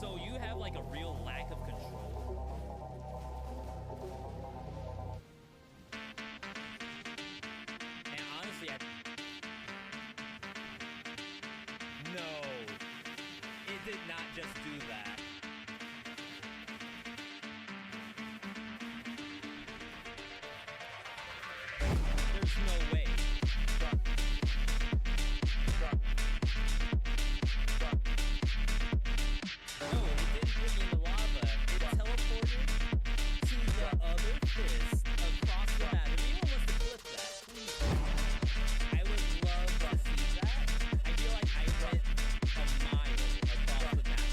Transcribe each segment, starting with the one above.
So you have like a real lack of control. And honestly, no, it did not just do that. There's no way. No, it didn't put me in the lava. It teleported to the other fist across the map. If anyone wants to flip that, please. I would love to see that. I feel like I went a mile across the map.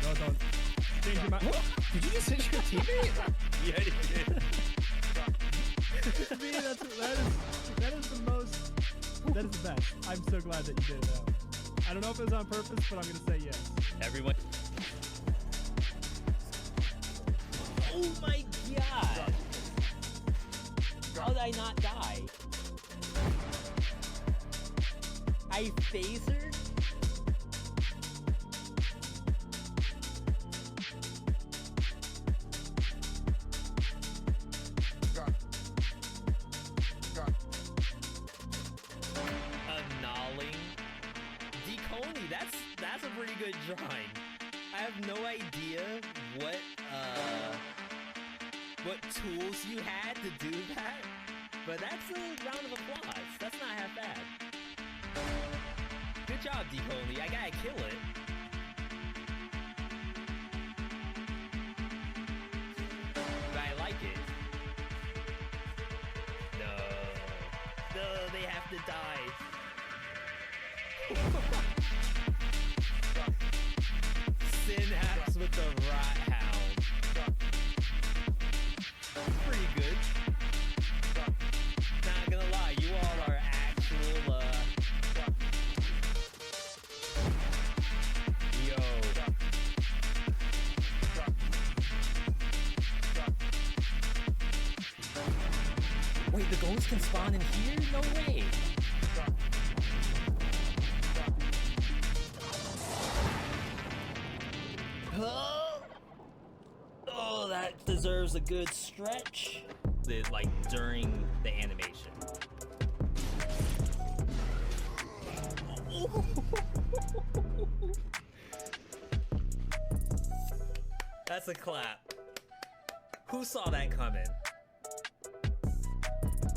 No, don't. Change your mind. Did you just hit your teammate? Yeah, he did. Me, that is the most. That is the best. I'm so glad that you did it. I don't know if it was on purpose, but I'm gonna say yes. Everyone. Oh my god! How did I not die? I phasered? Annulling? Deconey, that's a pretty good drawing. I have no idea what tools you had to do that, but that's a round of applause. That's not half bad. Good job, Deconey. I gotta kill it. But I like it. No, they have to die. Synapse with the Rat Hound. Pretty good. Not gonna lie, you all are actual, yo. Wait, the ghosts can spawn in here? No way. Oh, that deserves a good stretch. Like during the animation. That's a clap. Who saw that coming?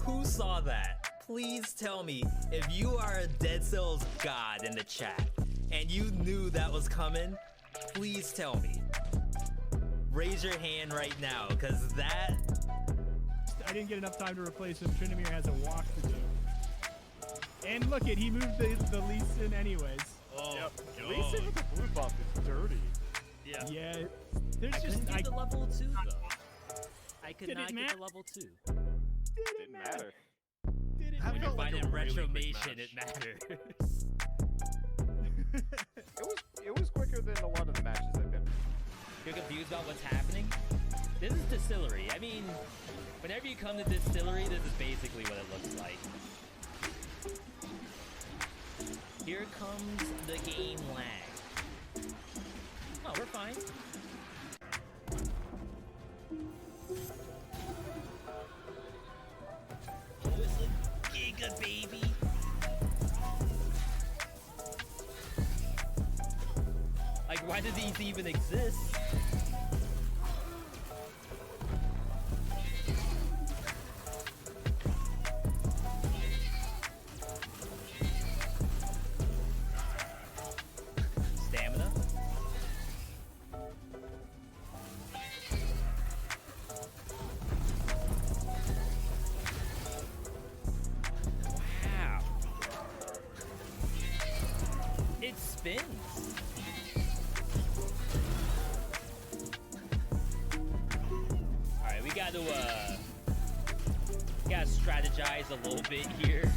Who saw that? Please tell me if you are a Dead Cells god in the chat and you knew that was coming. Please tell me. Raise your hand right now, because that... I didn't get enough time to replace him. Trinamir has a walk to do. And look it, he moved the Lee Sin anyways. Oh, yep. Lee Sin with the blue buff is dirty. Yeah. I There's couldn't get the level 2, though. I could not get the level 2. Didn't matter. Didn't When you're like fighting a really quick Retromation, match. it matters. It was quicker than a lot of the matches I've been. You're confused about what's happening? This is Distillery. I mean, whenever you come to Distillery, this is basically what it looks like. Here comes the game lag. Oh, we're fine. Oh, it's a Giga, baby! Like, why do these even exist? Stamina? Wow. It spins. Alright, we gotta strategize a little bit here.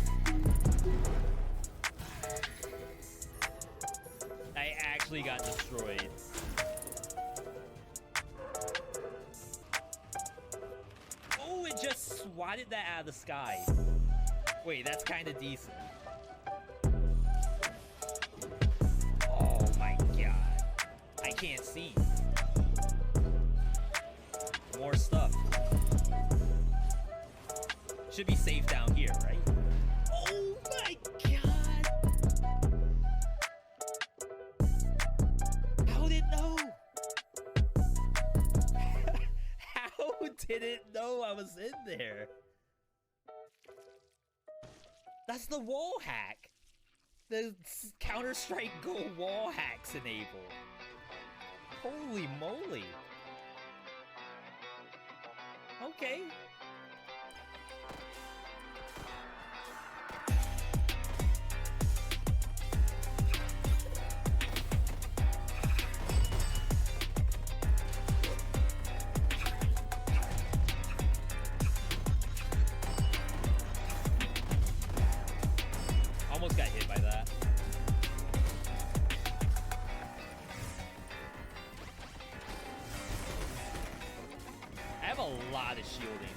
I actually got destroyed. Oh, it just swatted that out of the sky. Wait, that's kind of decent. Oh my can't see. More stuff. Should be safe down here, right? Oh my god! How did it know? How did it know I was in there? That's the wall hack. The Counter-Strike Go wall hacks enabled. Holy moly. Okay. Almost got hit by that. I have a lot of shielding.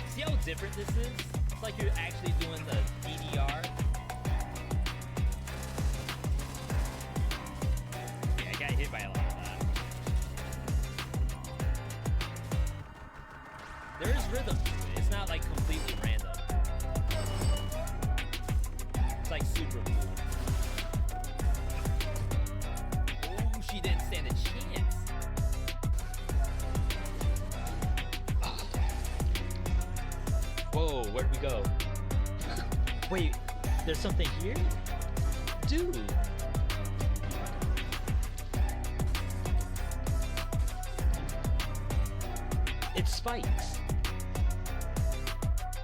See how different this is? It's like you're actually doing the DDR. Yeah, I got hit by a lot of that. There is rhythm to it. It's not like completely random. It's like super cool. Oh, she didn't stand a chance. Whoa, where'd we go? Wait, there's something here? Dude. It's spikes.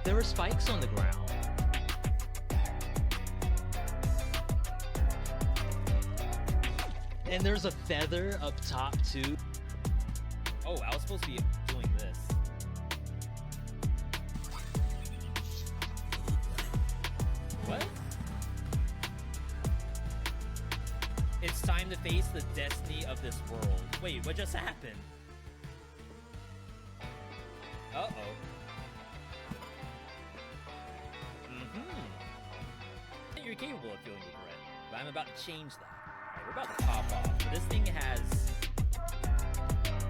There were spikes on the ground. And there's a feather up top too. Oh, I was supposed to be doing this. What? It's time to face the destiny of this world. Wait, what just happened? Uh-oh. You're capable of feeling regret, but I'm about to change that. Alright, we're about to pop off. But this thing has...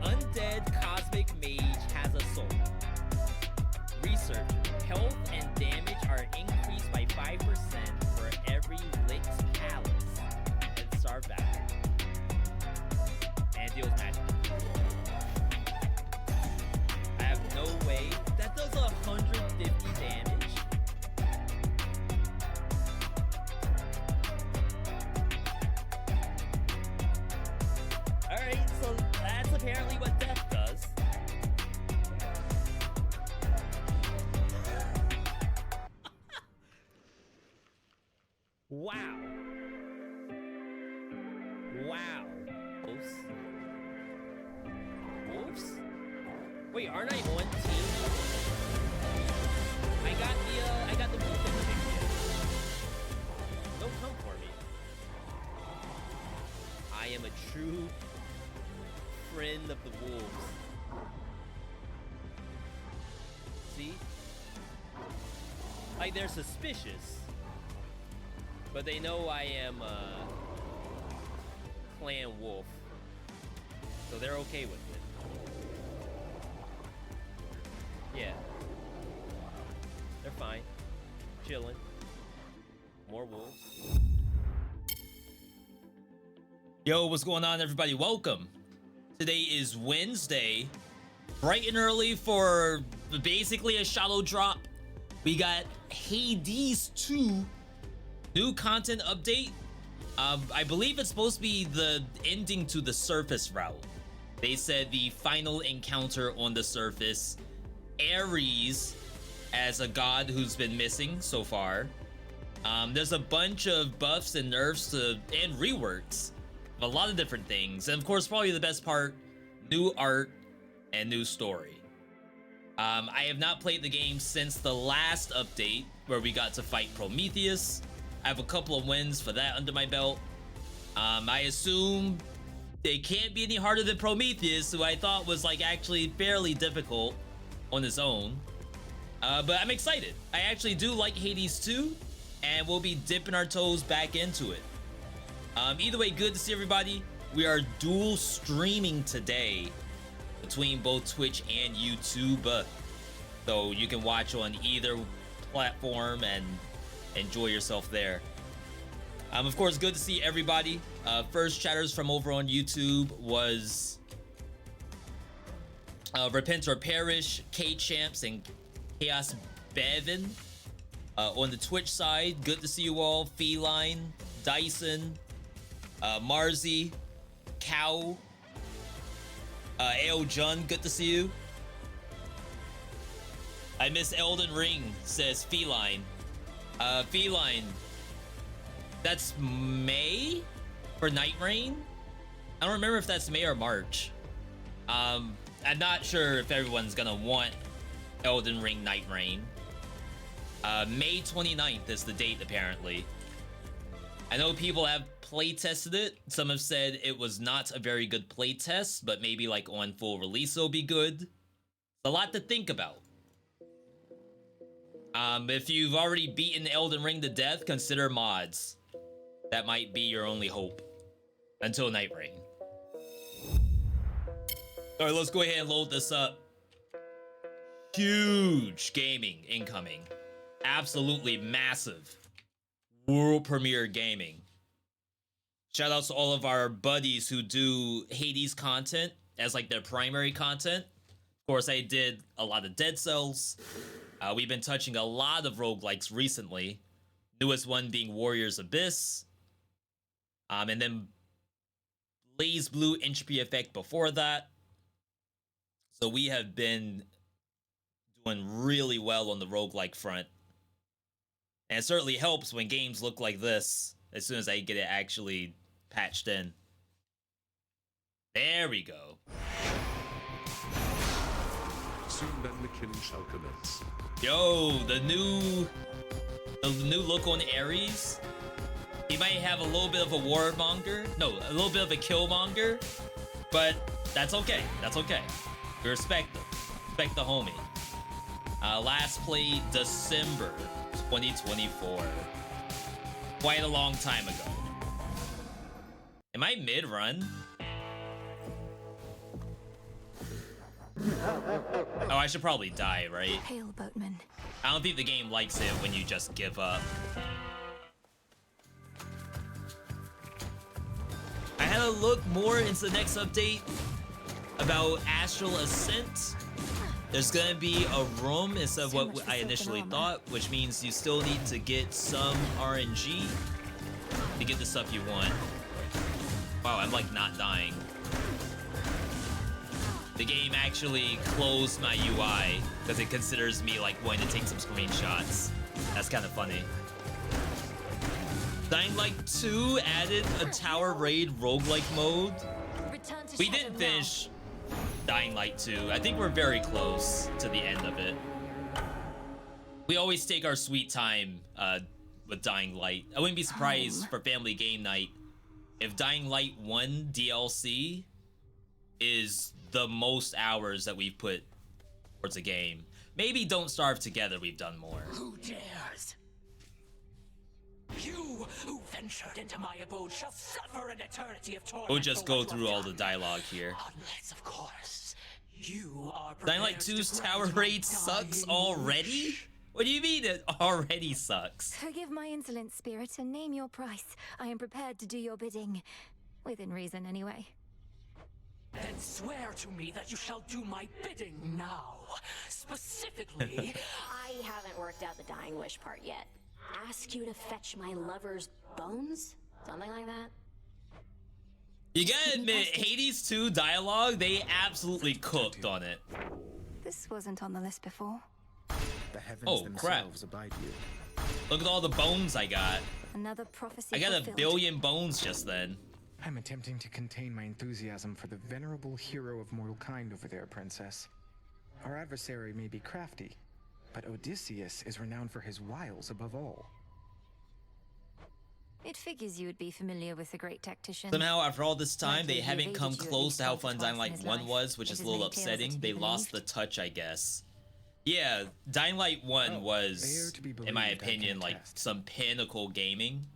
Undead Cosmic Mage has a soul. Research. Health and damage are increased by 5% for every lit palace and Star Valor. And deals magic. I have no way. That does 150 damage. Alright, so that's apparently what death does. Wow. Wow. Wolves? Wolves? Wait, aren't I on team? I got the wolf insignia. Don't come for me. I am a true friend of the wolves. See? Like, they're suspicious. But they know I am clan wolf. So they're okay with it. Yeah. They're fine. Chilling. More wolves. Yo, what's going on, everybody? Welcome. Today is Wednesday. Bright and early for basically a shallow drop. We got Hades 2 new content update. I believe it's supposed to be the ending to the surface route. They said the final encounter on the surface. Ares as a god who's been missing so far. There's a bunch of buffs and nerfs and reworks of a lot of different things. And of course, probably the best part, new art and new story. I have not played the game since the last update where we got to fight Prometheus. I have a couple of wins for that under my belt. I assume it can't be any harder than Prometheus, who I thought was like actually fairly difficult on his own. But I'm excited. I actually do like Hades 2, and we'll be dipping our toes back into it. Either way, good to see everybody. We are dual streaming today between both Twitch and YouTube. So you can watch on either platform and enjoy yourself there. Of course, good to see everybody. First chatters from over on YouTube was Repent or Perish, K-Champs, and Chaos Bevin. On the Twitch side, good to see you all. Feline, Dyson, Marzi, Cow, AO Jun, good to see you. I miss Elden Ring, says Feline. Feline, that's May for Night Rain? I don't remember if that's May or March. I'm not sure if everyone's gonna want Elden Ring Night Rain. May 29th is the date, apparently. I know people have play tested it. Some have said it was not a very good play test, but maybe like on full release it'll be good. It's a lot to think about. If you've already beaten Elden Ring to death, consider mods. That might be your only hope until Night Rain. All right, let's go ahead and load this up. Huge gaming incoming. Absolutely massive. World premiere gaming. Shout outs to all of our buddies who do Hades content as like their primary content. Of course, I did a lot of Dead Cells. We've been touching a lot of roguelikes recently. Newest one being Warriors Abyss. And then Blaze Blue Entropy Effect before that. So we have been doing really well on the roguelike front. And it certainly helps when games look like this as soon as I get it actually patched in. There we go. Soon then the killing shall commence. Yo, the new look on Ares. He might have a little bit of a warmonger. No, a little bit of a killmonger. But that's okay. That's okay. We respect him. Respect the homie. Last played December 2024. Quite a long time ago. Am I mid-run? Oh, I should probably die, right? Hail, boatman. I don't think the game likes it when you just give up. I had to look more into the next update about Astral Ascent. There's gonna be a room instead of what I initially thought, which means you still need to get some RNG to get the stuff you want. Wow, I'm like not dying. The game actually closed my UI because it considers me like wanting to take some screenshots. That's kind of funny. Dying Light 2 added a tower raid roguelike mode. We didn't finish Dying Light 2. I think we're very close to the end of it. We always take our sweet time with Dying Light. I wouldn't be surprised for family game night if Dying Light 1 DLC is the most hours that we've put towards a game. Maybe Don't Starve Together we've done more. Who dares? You who ventured into my abode shall suffer an eternity of torment. We'll just go through all the dialogue here. Unless, of course, you are Dying Light 2's tower raid sucks already? What do you mean it already sucks? Forgive my insolent spirit and name your price. I am prepared to do your bidding. Within reason, anyway. Then swear to me that you shall do my bidding now. Specifically, I haven't worked out the dying wish part yet. Ask you to fetch my lover's bones? Something like that? You gotta admit, Hades 2 dialogue, they absolutely cooked on it. This wasn't on the list before. The heavens Oh, crap. themselves abide you. Look at all the bones I got. Another prophecy I got a fulfilled. billion bones just then. I'm attempting to contain my enthusiasm for the venerable hero of mortal kind over there, Princess. Our adversary may be crafty, but Odysseus is renowned for his wiles above all. It figures you would be familiar with the great tactician. Somehow, after all this time, Likely they he haven't come evaded you at close least to how once or fun twice Dying in Light his 1 life. was, which It is a is little many tales upsetting. to They be lost the believed. touch, I guess. Yeah, Dying Light 1 Oh, was, they are to be in my believed, I can opinion, like attest. some pinnacle gaming.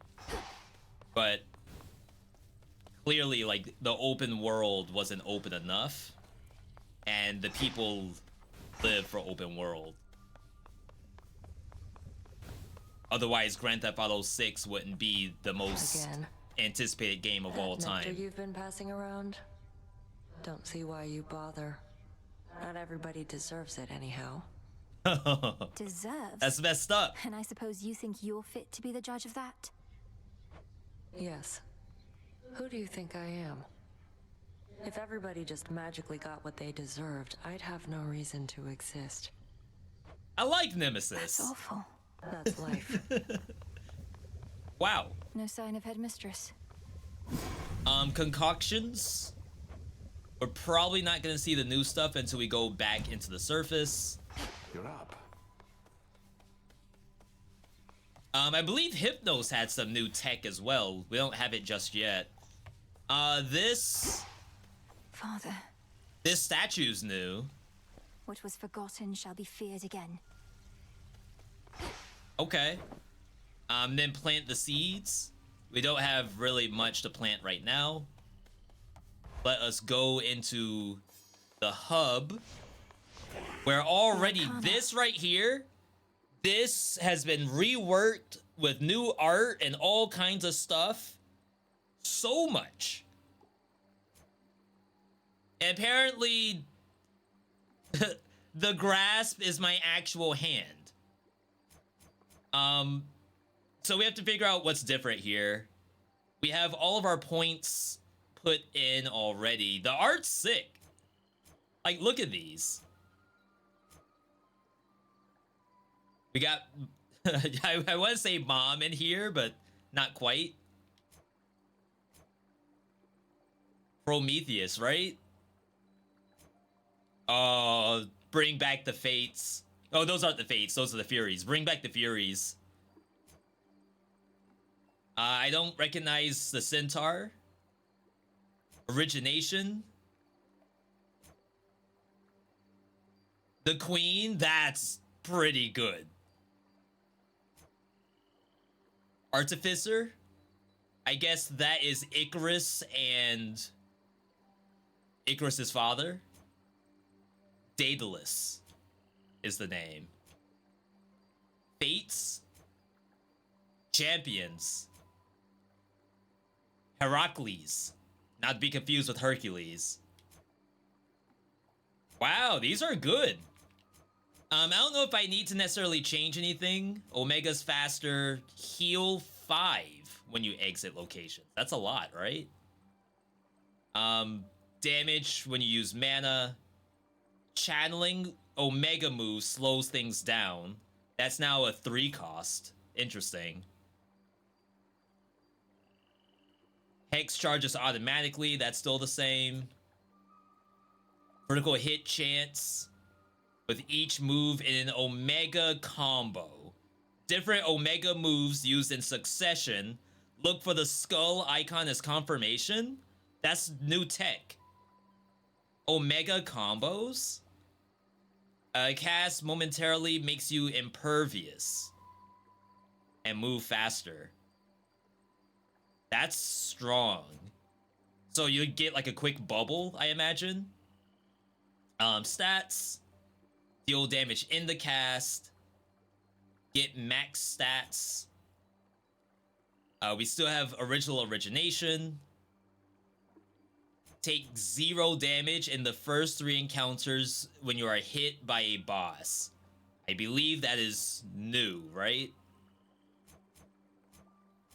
But clearly, like, the open world wasn't open enough. And the people live for open world. Otherwise, Grand Theft Auto 6 wouldn't be the most Again. anticipated game of all That nectar time. you've been passing around? Don't see why you bother. Not everybody deserves it anyhow. Deserves? That's messed up. And I suppose you think you're fit to be the judge of that? Yes. Who do you think I am? If everybody just magically got what they deserved, I'd have no reason to exist. I like Nemesis. That's awful. That's life. Wow. No sign of headmistress. Concoctions. We're probably not gonna see the new stuff until we go back into the surface. You're up. I believe Hypnos had some new tech as well. We don't have it just yet. This Father, statue's new. what was forgotten shall be feared again. Okay. Then plant the seeds. We don't have really much to plant right now. Let us go into the hub. Where already this right here, this has been reworked with new art and all kinds of stuff. So much. And apparently, the grasp is my actual hand. So we have to figure out what's different here. We have all of our points put in already. The art's sick. Like, look at these. We got, I want to say mom in here, but not quite. Prometheus, right? Oh, bring back the Fates. Oh, those aren't the Fates. Those are the Furies. Bring back the Furies. I don't recognize the Centaur. Origination. The Queen. That's pretty good. Artificer. I guess that is Icarus and Icarus's father. Daedalus is the name. Fates. Champions. Heracles. Not to be confused with Hercules. Wow, these are good. I don't know if I need to necessarily change anything. Omega's faster. Heal 5 when you exit location. That's a lot, right? Damage when you use mana. Channeling Omega move slows things down. That's now a 3 cost. Interesting. Hex charges automatically. That's still the same. Vertical hit chance with each move in an Omega combo. Different Omega moves used in succession. Look for the skull icon as confirmation. That's new tech. Omega combos. Cast momentarily makes you impervious and move faster. That's strong. So you get like a quick bubble, I imagine. Stats. Deal damage in the cast. Get max stats. We still have original origination. Take 0 damage in the first 3 encounters when you are hit by a boss. I believe that is new, right?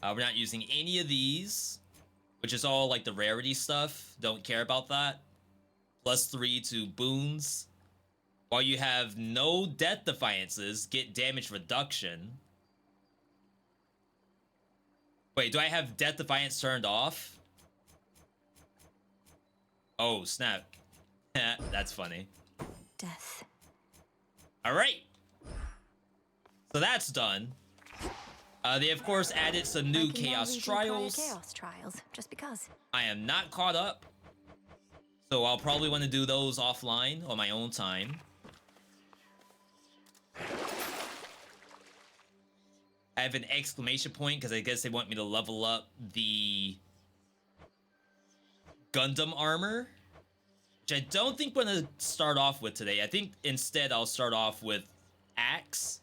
We're not using any of these, which is all like the rarity stuff. Don't care about that. +3 to boons. While you have no death defiances, get damage reduction. Wait, do I have death defiance turned off? Oh, snap. That's funny. Death. All right. So that's done. They, of course, added some new Chaos Trials. Chaos Trials, just because. I am not caught up. So I'll probably want to do those offline on my own time. have an exclamation point because I guess they want me to level up the Gundam armor, which I don't think I'm gonna start off with today. I think instead I'll start off with Axe.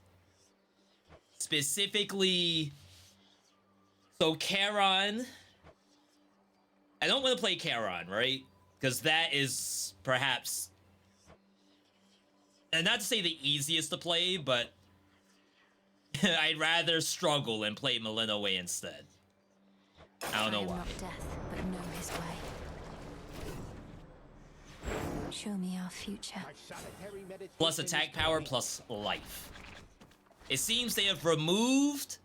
Specifically, so Charon. I don't want to play Charon, right? Because that is perhaps, and not to say the easiest to play, but I'd rather struggle and play Malinois instead. I don't know why. Not death, but know his way. Show me our future. Plus attack power, plus life. It seems they have removed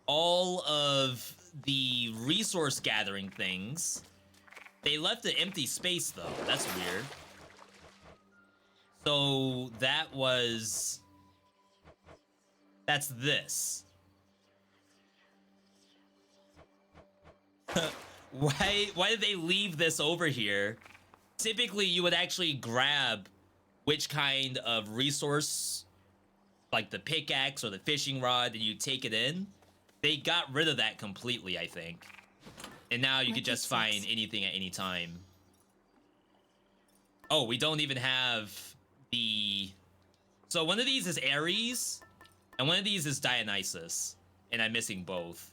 all of the resource gathering things. They left an empty space though. That's weird. So that's this. Why did they leave this over here? Typically you would actually grab which kind of resource, like the pickaxe or the fishing rod, and you take it in. They got rid of that completely, I think. And now you could just find anything at any time. Oh, we don't even have the... So one of these is Ares, and one of these is Dionysus. And I'm missing both.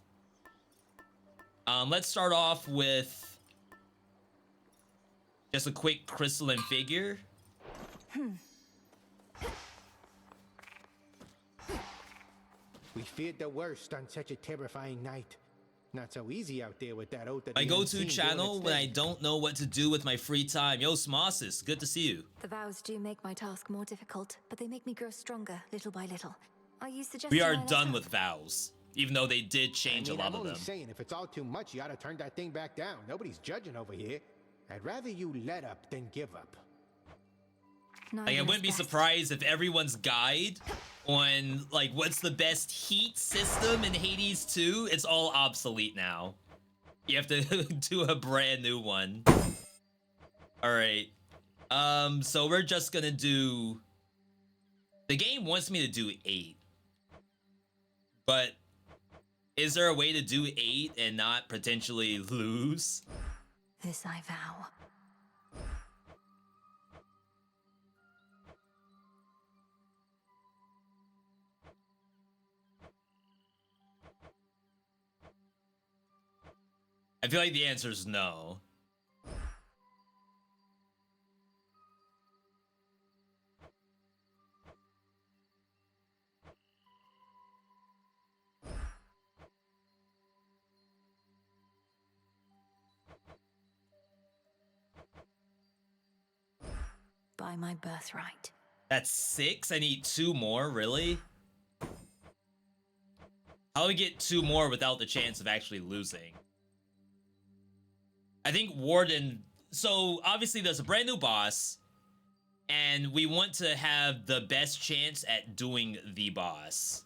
Let's start off with just a quick crystalline figure. We feared the worst on such a terrifying night. Not so easy out there with that oath that My the go-to unseen channel doing when its I thing. don't know what to do with my free time. Yo, Smosis, good to see you. The vows do make my task more difficult, but they make me grow stronger little by little. Are you suggesting We are I let done up? with vows, even though they did change a lot I'm of only them. saying, if it's all too much, you ought to turn that thing back down. Nobody's judging over here. I'd rather you let up than give up. Like, I wouldn't be surprised if everyone's guide on, like, what's the best heat system in Hades 2, it's all obsolete now. You have to do a brand new one. Alright. So we're just gonna do... The game wants me to do 8. But is there a way to do 8 and not potentially lose? This I vow. I feel like the answer is no. By my birthright. That's 6? I need 2 more, really? How do we get 2 more without the chance of actually losing? I think Warden... So, obviously, there's a brand new boss, and we want to have the best chance at doing the boss.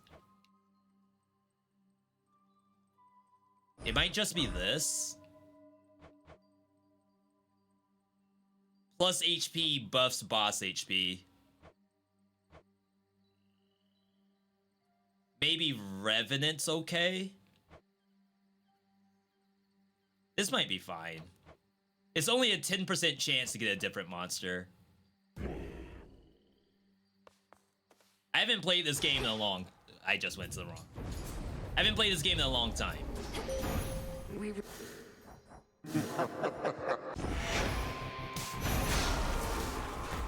It might just be this. Plus HP buffs boss HP. Maybe Revenant's okay? This might be fine. It's only a 10% chance to get a different monster. I haven't played this game in a long... I just went to the wrong. I haven't played this game in a long time.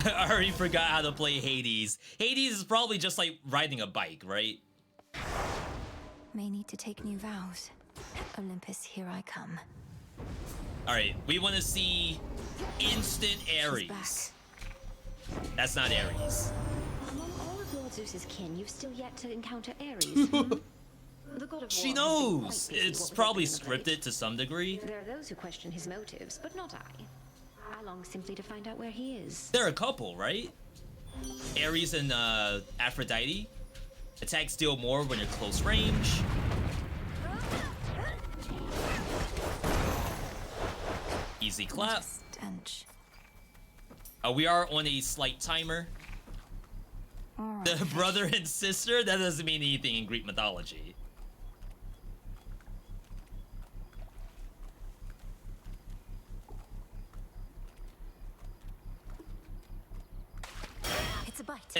I already forgot how to play Hades. Hades is probably just like riding a bike, right? May need to take new vows. Olympus, here I come. Alright, we want to see instant Ares. That's not Ares. Among all of Lord Zeus's kin, you've still yet to encounter Ares. The god of She war has been knows. quite busy It's what was probably open on the plate. scripted to some degree. There are those who question his motives, but not I. I long simply to find out where he is. They're a couple, right? Ares and Aphrodite. Attacks deal more when you're close range. Easy clap. Stench. We are on a slight timer. All right. The brother and sister? That doesn't mean anything in Greek mythology.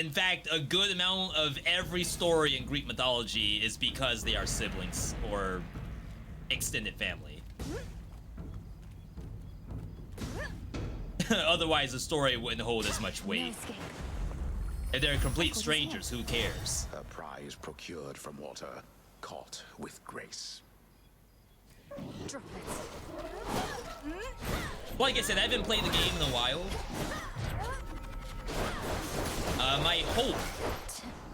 In fact, a good amount of every story in Greek mythology is because they are siblings or extended family. Otherwise, the story wouldn't hold as much weight. If they're complete strangers, who cares? A prize procured from water, caught with grace. Like I said, I haven't played the game in a while. My hope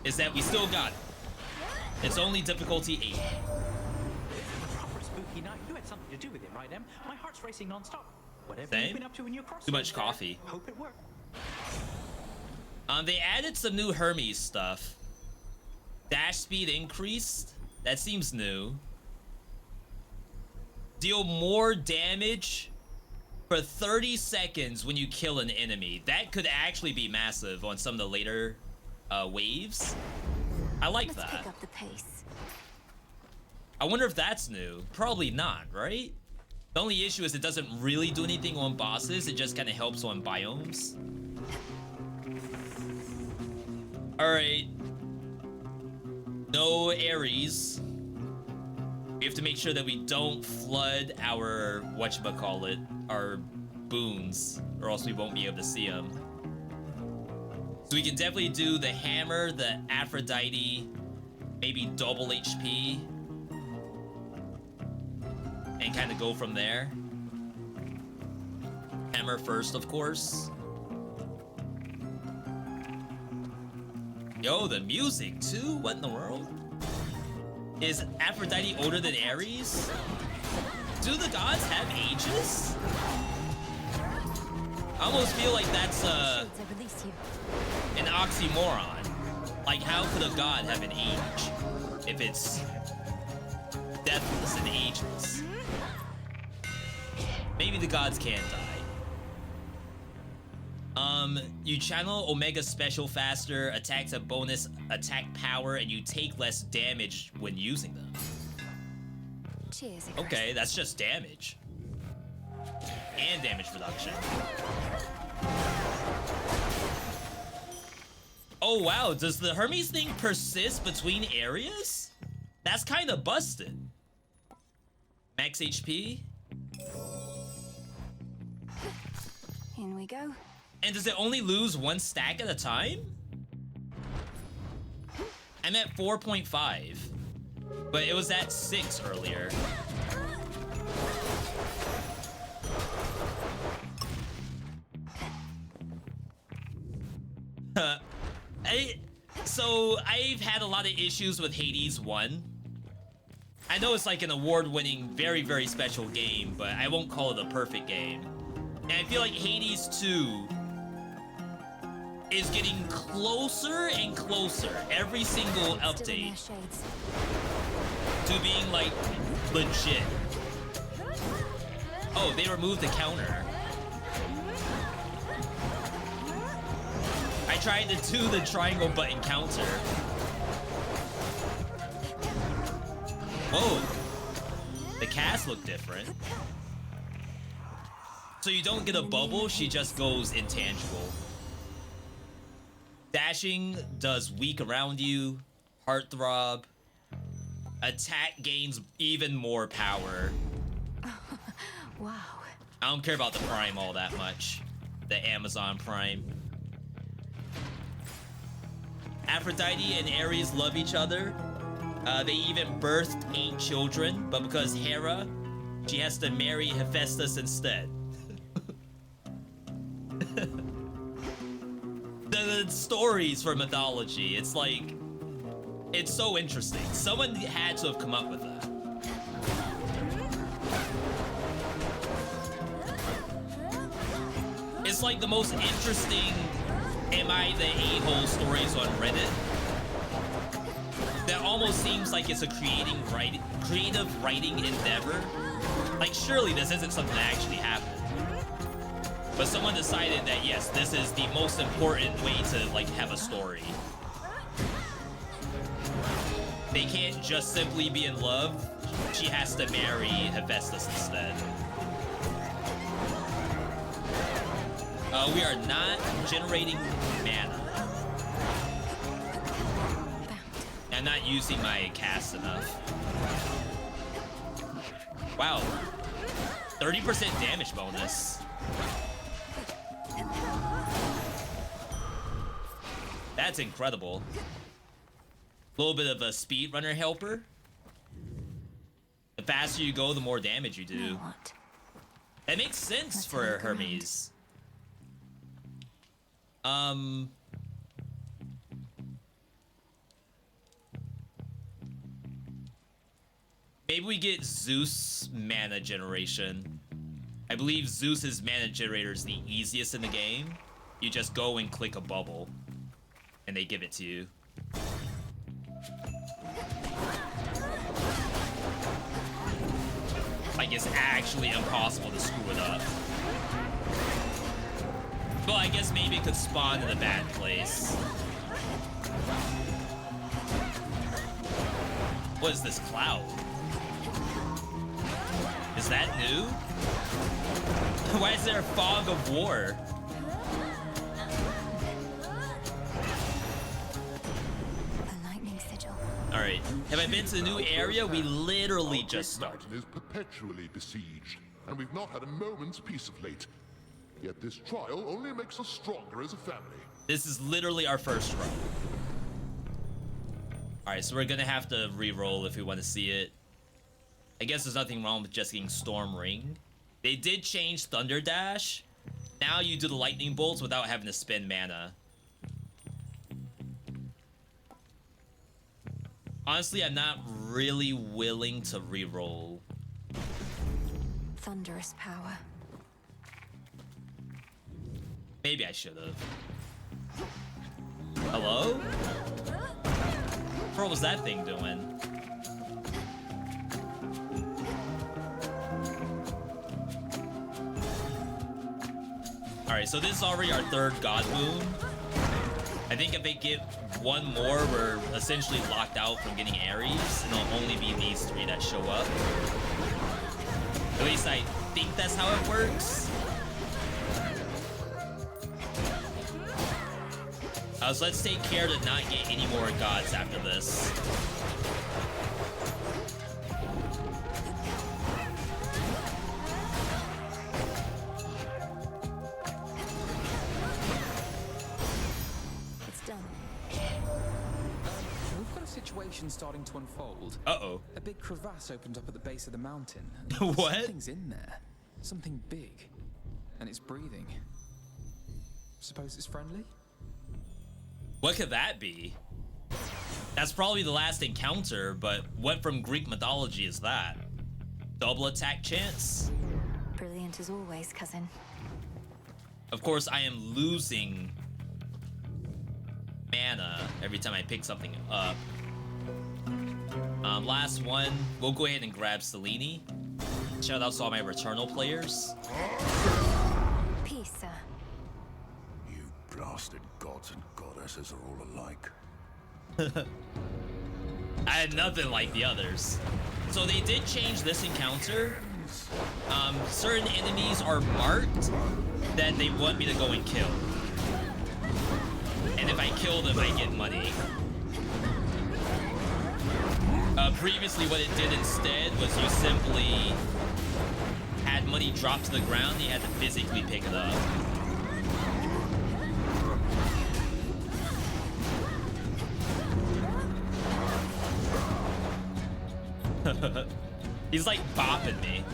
is that we still got it. It's only difficulty 8. Proper spooky night. You had something to do with it, right, Em? My heart's racing non-stop. Whatever Same. you've been up to in your cross. Too much coffee. Hope it worked. They added some new Hermes stuff. Dash speed increased. That seems new. Deal more damage for 30 seconds when you kill an enemy. That could actually be massive on some of the later waves. I like that. Pick up the pace. I wonder if that's new. Probably not, right? The only issue is it doesn't really do anything on bosses. It just kind of helps on biomes. Alright. No Ares. We have to make sure that we don't flood our, whatchamacallit, our boons, or else we won't be able to see them. So we can definitely do the hammer, the Aphrodite, maybe double HP, and kind of go from there. Hammer first, of course. Yo, the music too? What in the world? Is Aphrodite older than Ares? Do the gods have ages? I almost feel like that's an oxymoron. Like, how could a god have an age if it's deathless and ageless? Maybe the gods can die. You channel Omega Special faster, attacks a bonus attack power, and you take less damage when using them. Cheers. Okay, that's just damage. And damage reduction. Oh wow, does the Hermes thing persist between areas? That's kind of busted. Max HP. In we go. And does it only lose one stack at a time? I'm at 4.5, but it was at 6 earlier. So I've had a lot of issues with Hades 1. I know it's like an award-winning, very, very special game, but I won't call it a perfect game. And I feel like Hades 2 is getting closer and closer every single update to being like legit. Oh, they removed the counter. I tried to do the triangle button counter. Whoa, the cast look different. So you don't get a bubble, she just goes intangible. Dashing does weak around you, heartthrob. Attack gains even more power. Wow. I don't care about the Prime all that much. The Amazon Prime. Aphrodite and Ares love each other. They even birthed 8 children, but because Hera, she has to marry Hephaestus instead. The stories for mythology, it's like, it's so interesting. Someone had to have come up with that. It's like the most interesting am I the a-hole stories on Reddit. That almost seems like it's a creative writing endeavor. Like, surely this isn't something that actually happened. But someone decided that, yes, this is the most important way to, like, have a story. They can't just simply be in love. She has to marry Hephaestus instead. We are not generating mana. I'm not using my cast enough. Wow. 30% damage bonus. That's incredible. A little bit of a speedrunner helper. The faster you go, the more damage you do. That makes sense for Hermes. Maybe we get Zeus mana generation. I believe Zeus's mana generator is the easiest in the game. You just go and click a bubble, and they give it to you. Like, it's actually impossible to screw it up. Well, I guess maybe it could spawn in a bad place. What is this cloud? Is that new? Why is there a fog of war? Alright, have I been to the new area? We literally just started. The mountain is perpetually besieged, and we've not had a moment's peace of late. Yet this trial only makes us stronger as a family. This is literally our first run. Alright, so we're gonna have to re-roll if we want to see it. I guess there's nothing wrong with just getting Storm Ring. They did change Thunder Dash. Now you do the lightning bolts without having to spend mana. Honestly, I'm not really willing to re-roll. Thunderous power. Maybe I should have. Hello? What was that thing doing? Alright, so this is already our third God Boon. I think if they get one more, we're essentially locked out from getting Ares, and it'll only be these three that show up. At least I think that's how it works. So let's take care to not get any more gods after this. Starting to unfold. Uh-oh. A big crevasse opened up at the base of the mountain. What? Something's in there. Something big. And it's breathing. Suppose it's friendly? What could that be? That's probably the last encounter, but what from Greek mythology is that? Double attack chance? Brilliant as always, cousin. Of course, I am losing mana every time I pick something up. Last one, we'll go ahead and grab Selene. Shout out to all my Returnal players. Peace, sir. You blasted gods and goddesses are all alike. I had nothing like the others. So they did change this encounter. Certain enemies are marked that they want me to go and kill. And if I kill them, I get money. Previously, what it did instead was you simply had money drop to the ground and you had to physically pick it up. He's like bopping me.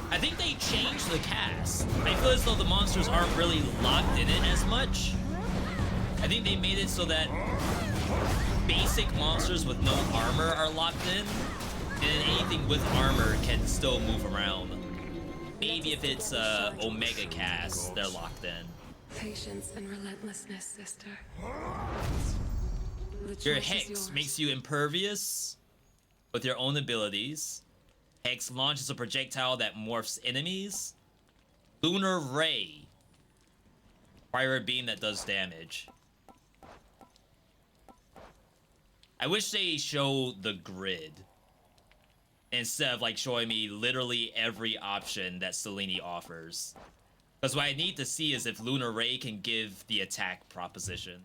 I think they changed the cast. I feel as though the monsters aren't really locked in it as much. I think they made it so that basic monsters with no armor are locked in, and then anything with armor can still move around. Maybe if it's Omega cast, they're locked in. Patience and relentlessness, sister. Your Hex makes you impervious with your own abilities. Hex launches a projectile that morphs enemies. Lunar Ray. Fire a beam that does damage. I wish they showed the grid instead of like showing me literally every option that Selene offers. Because what I need to see is if Lunar Ray can give the attack proposition.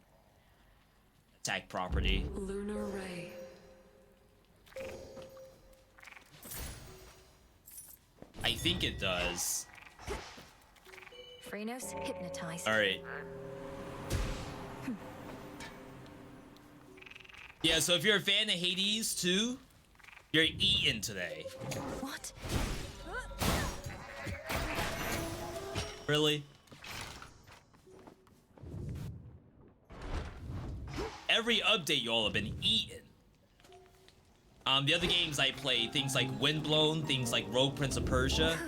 Attack property. Lunar Ray. I think it does. Phrenos hypnotized. Alright. Yeah, so if you're a fan of Hades too, you're eating today. What? Really? Every update y'all have been eating. The other games I play, things like Windblown, things like Rogue Prince of Persia.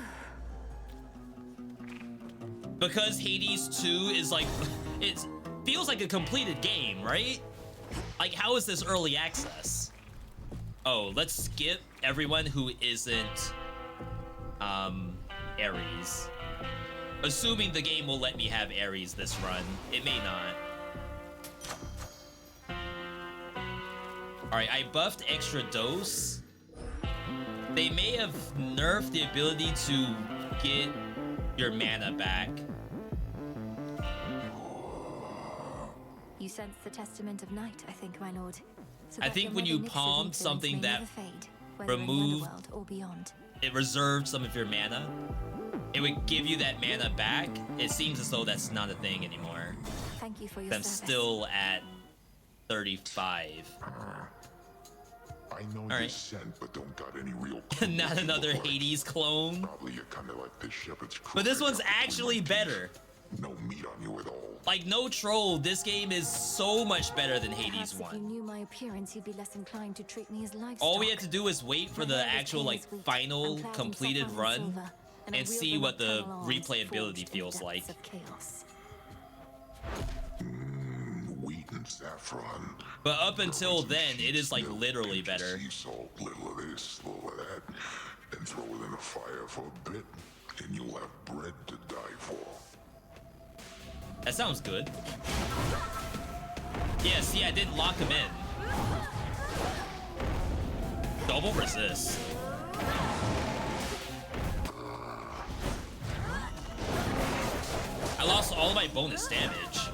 Because Hades 2 is like, it feels like a completed game, right? Like, how is this early access? Oh, let's skip everyone who isn't, Ares. Assuming the game will let me have Ares this run. It may not. Alright, I buffed extra dose. They may have nerfed the ability to get your mana back. You sense the testament of night, I think, my lord. So I that think your when you Mother Nyx's palm influence something may that never fade, whether in the removed, underworld or beyond. it reserved some of your mana, it would give you that mana back. It seems as though that's not a thing anymore. Thank you for your I'm service. still at 35. I know All you right. sent, but don't got any real. Not another Hades clone. Probably you're kind of like this shepherd's crook. But this one's actually better. No meat on you at all. Like, no troll, this game is so much better than Perhaps Hades if 1. you knew my appearance, you'd be less inclined to treat me as livestock. All we have to do is wait for the actual, like, final completed run and see what the replayability feels like. Wheat and saffron. But up until then, it is, like, literally better. Sea salt, little of this, little of that, and throw it in the fire for a bit, and you'll have bread to die for. That sounds good. Yeah, see, I didn't lock him in. Double resist. I lost all of my bonus damage.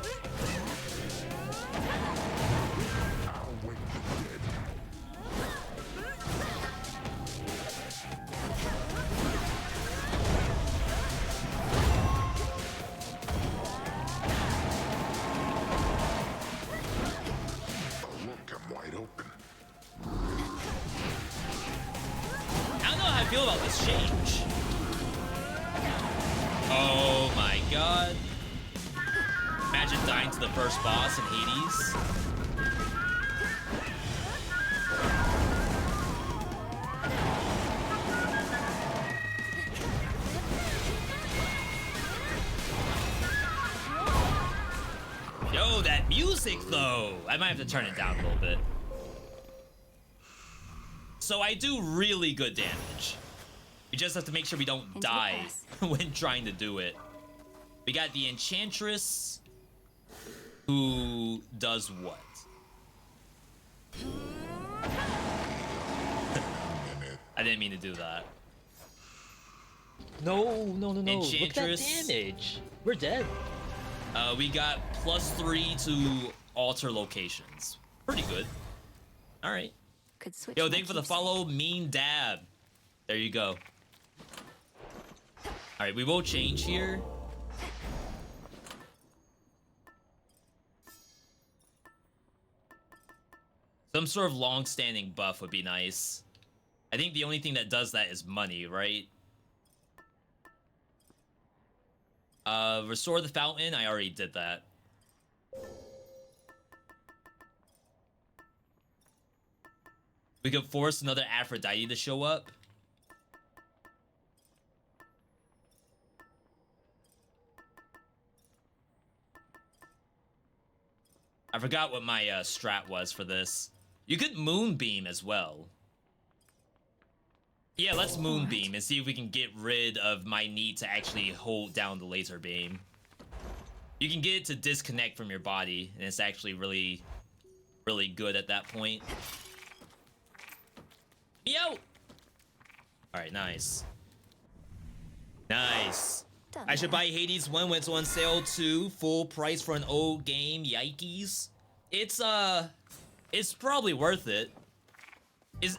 I feel about this change. Oh my god. Imagine dying to the first boss in Hades. Yo, that music though. I might have to turn it down a little bit. So I do really good damage. We just have to make sure we don't die when trying to do it. We got the Enchantress, who does what? I didn't mean to do that. No. Look at that Enchantress. damage. We're dead. We got +3 to alter locations. Pretty good. All right. Could switch. Yo, thank you for the follow, Mean Dab. There you go. All right, we will change here. Some sort of long-standing buff would be nice. I think the only thing that does that is money, right? Restore the fountain. I already did that. We could force another Aphrodite to show up. I forgot what my strat was for this. You could Moonbeam as well. Yeah, let's Moonbeam and see if we can get rid of my need to actually hold down the laser beam. You can get it to disconnect from your body, and it's actually really, really good at that point. Yo! Alright, nice. Nice. I should buy Hades 1 when it's on sale too. Full price for an old game. Yikes. It's probably worth it.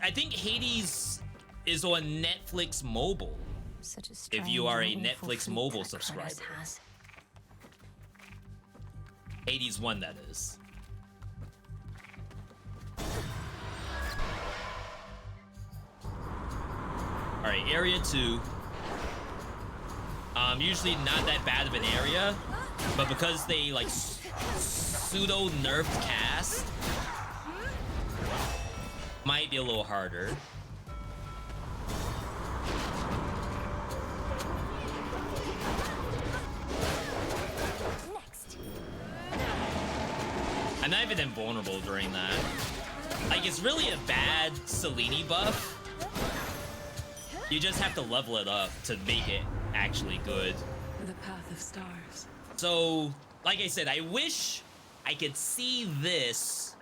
I think Hades is on Netflix mobile. If you are a Netflix mobile subscriber. Hades 1, that is. Alright, area 2. Usually not that bad of an area, but because they like pseudo nerfed cast, might be a little harder. Next. I'm not even invulnerable during that. Like, it's really a bad Selene buff. You just have to level it up to make it actually good. The path of stars. So, like I said, I wish I could see this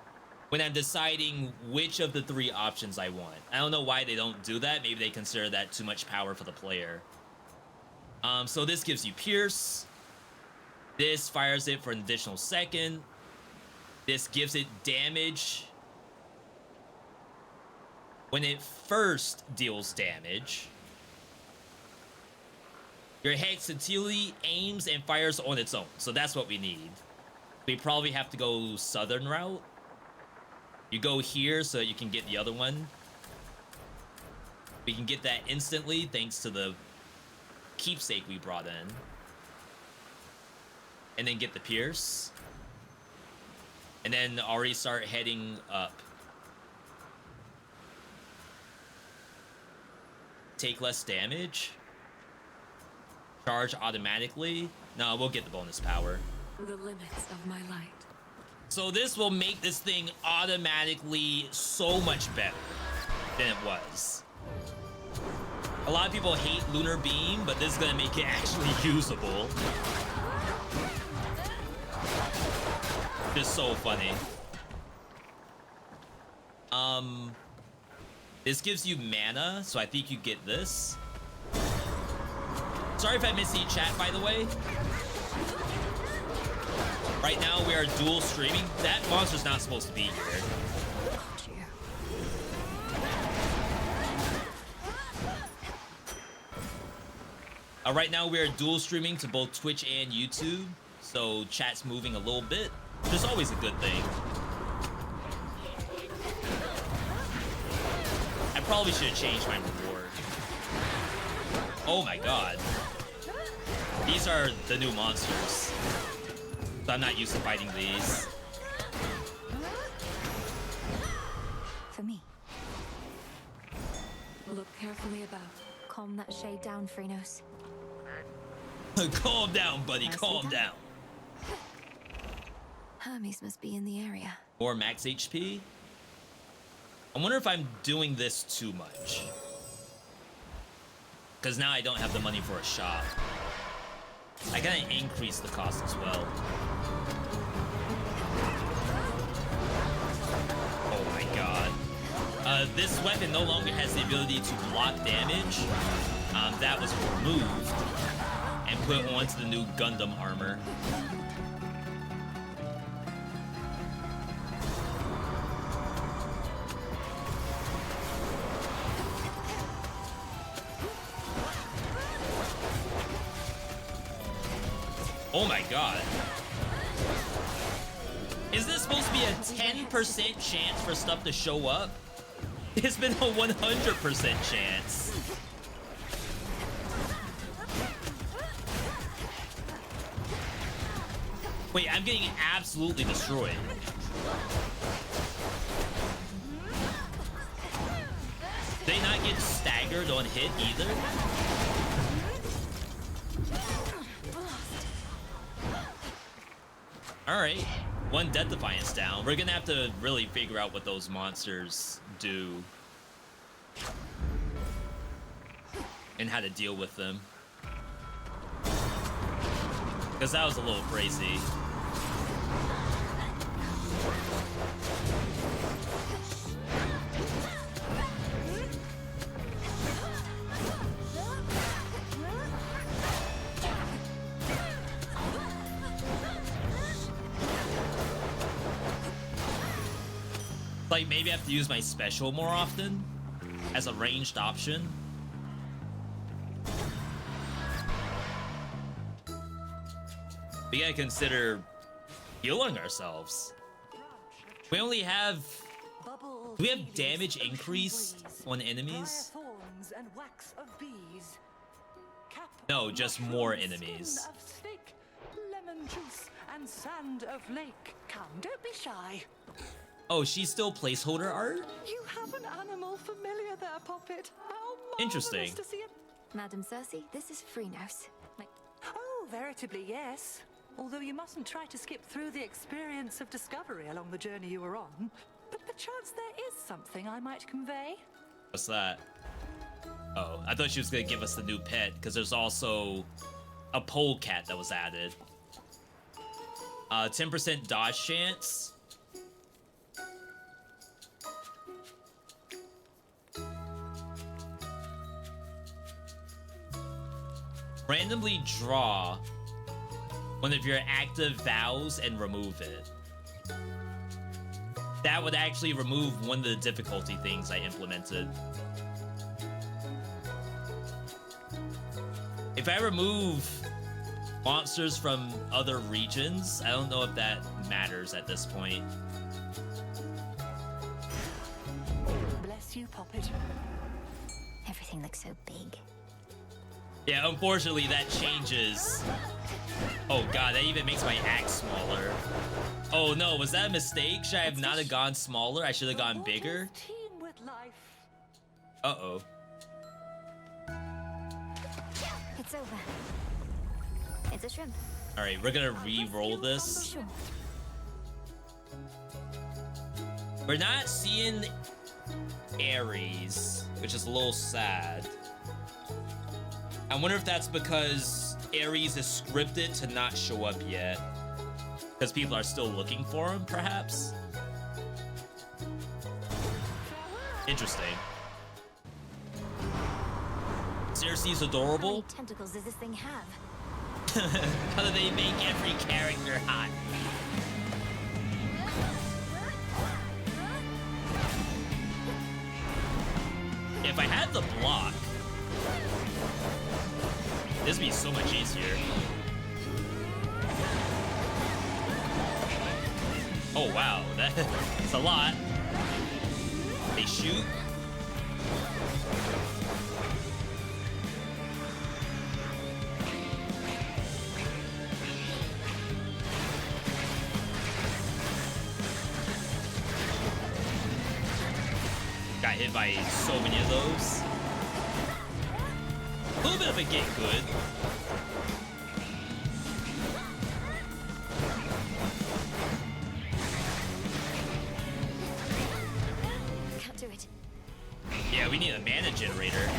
when I'm deciding which of the 3 options I want. I don't know why they don't do that. Maybe they consider that too much power for the player. So this gives you Pierce. This fires it for an additional second. This gives it damage when it first deals damage. Your hexatile aims and fires on its own. So that's what we need. We probably have to go southern route. You go here so you can get the other one. We can get that instantly thanks to the keepsake we brought in. And then get the Pierce. And then already start heading up. Take less damage. Charge automatically. No, we'll get the bonus power. The limits of my light. So this will make this thing automatically so much better than it was. A lot of people hate Lunar Beam, but this is gonna make it actually usable. Just so funny. This gives you mana, so I think you get this. Sorry if I missed the chat, by the way. Right now we are dual streaming. That monster's not supposed to be here. Right now we are dual streaming to both Twitch and YouTube, so chat's moving a little bit. There's always a good thing. I probably should have changed my reward. Oh my god. These are the new monsters. So I'm not used to fighting these. For me. Look carefully about. Calm that shade down, Phrenos. Calm down, buddy. Calm down. Hermes must be in the area. Or max HP. I wonder if I'm doing this too much. Because now I don't have the money for a shop. I gotta increase the cost as well. Oh my god. This weapon no longer has the ability to block damage. That was removed and put onto the new Gundam armor. Oh my god. Is this supposed to be a 10% chance for stuff to show up? It's been a 100% chance. Wait, I'm getting absolutely destroyed. Did they not get staggered on hit either? Alright, one Death Defiance down. We're gonna have to really figure out what those monsters do. And how to deal with them. Because that was a little crazy. Like, maybe I have to use my special more often as a ranged option. We gotta consider healing ourselves. We only have... Do we have damage increase on enemies? No, just more enemies. Lemon juice and sand of lake. Come, don't be shy. Oh, she's still placeholder art? You have an animal familiar there, Puppet. How Interesting. marvelous to see it. Madam Cersei, this is Freenos. Oh, veritably, yes. Although you mustn't try to skip through the experience of discovery along the journey you were on. But perchance there is something I might convey. What's that? Oh, I thought she was gonna give us the new pet, because there's also a polecat that was added. 10% dodge chance. Randomly draw one of your active vows and remove it. That would actually remove one of the difficulty things I implemented. If I remove monsters from other regions, I don't know if that matters at this point. Bless you, Puppet. Everything looks so big. Yeah, unfortunately that changes. Oh god, that even makes my axe smaller. Oh no, was that a mistake? Should I have not have gone smaller? I should have gone bigger? Uh-oh. It's over. It's a shrimp. Alright, we're gonna re-roll this. Sure. We're not seeing Ares, which is a little sad. I wonder if that's because Ares is scripted to not show up yet. Because people are still looking for him, perhaps? Interesting. Cersei's adorable. How many tentacles does this thing have? How do they make every character hot? If I had the block, this would be so much easier. Oh wow, that's a lot. They shoot. Got hit by so many of those. A little bit of a get good. Can't do it. Yeah, we need a mana generator.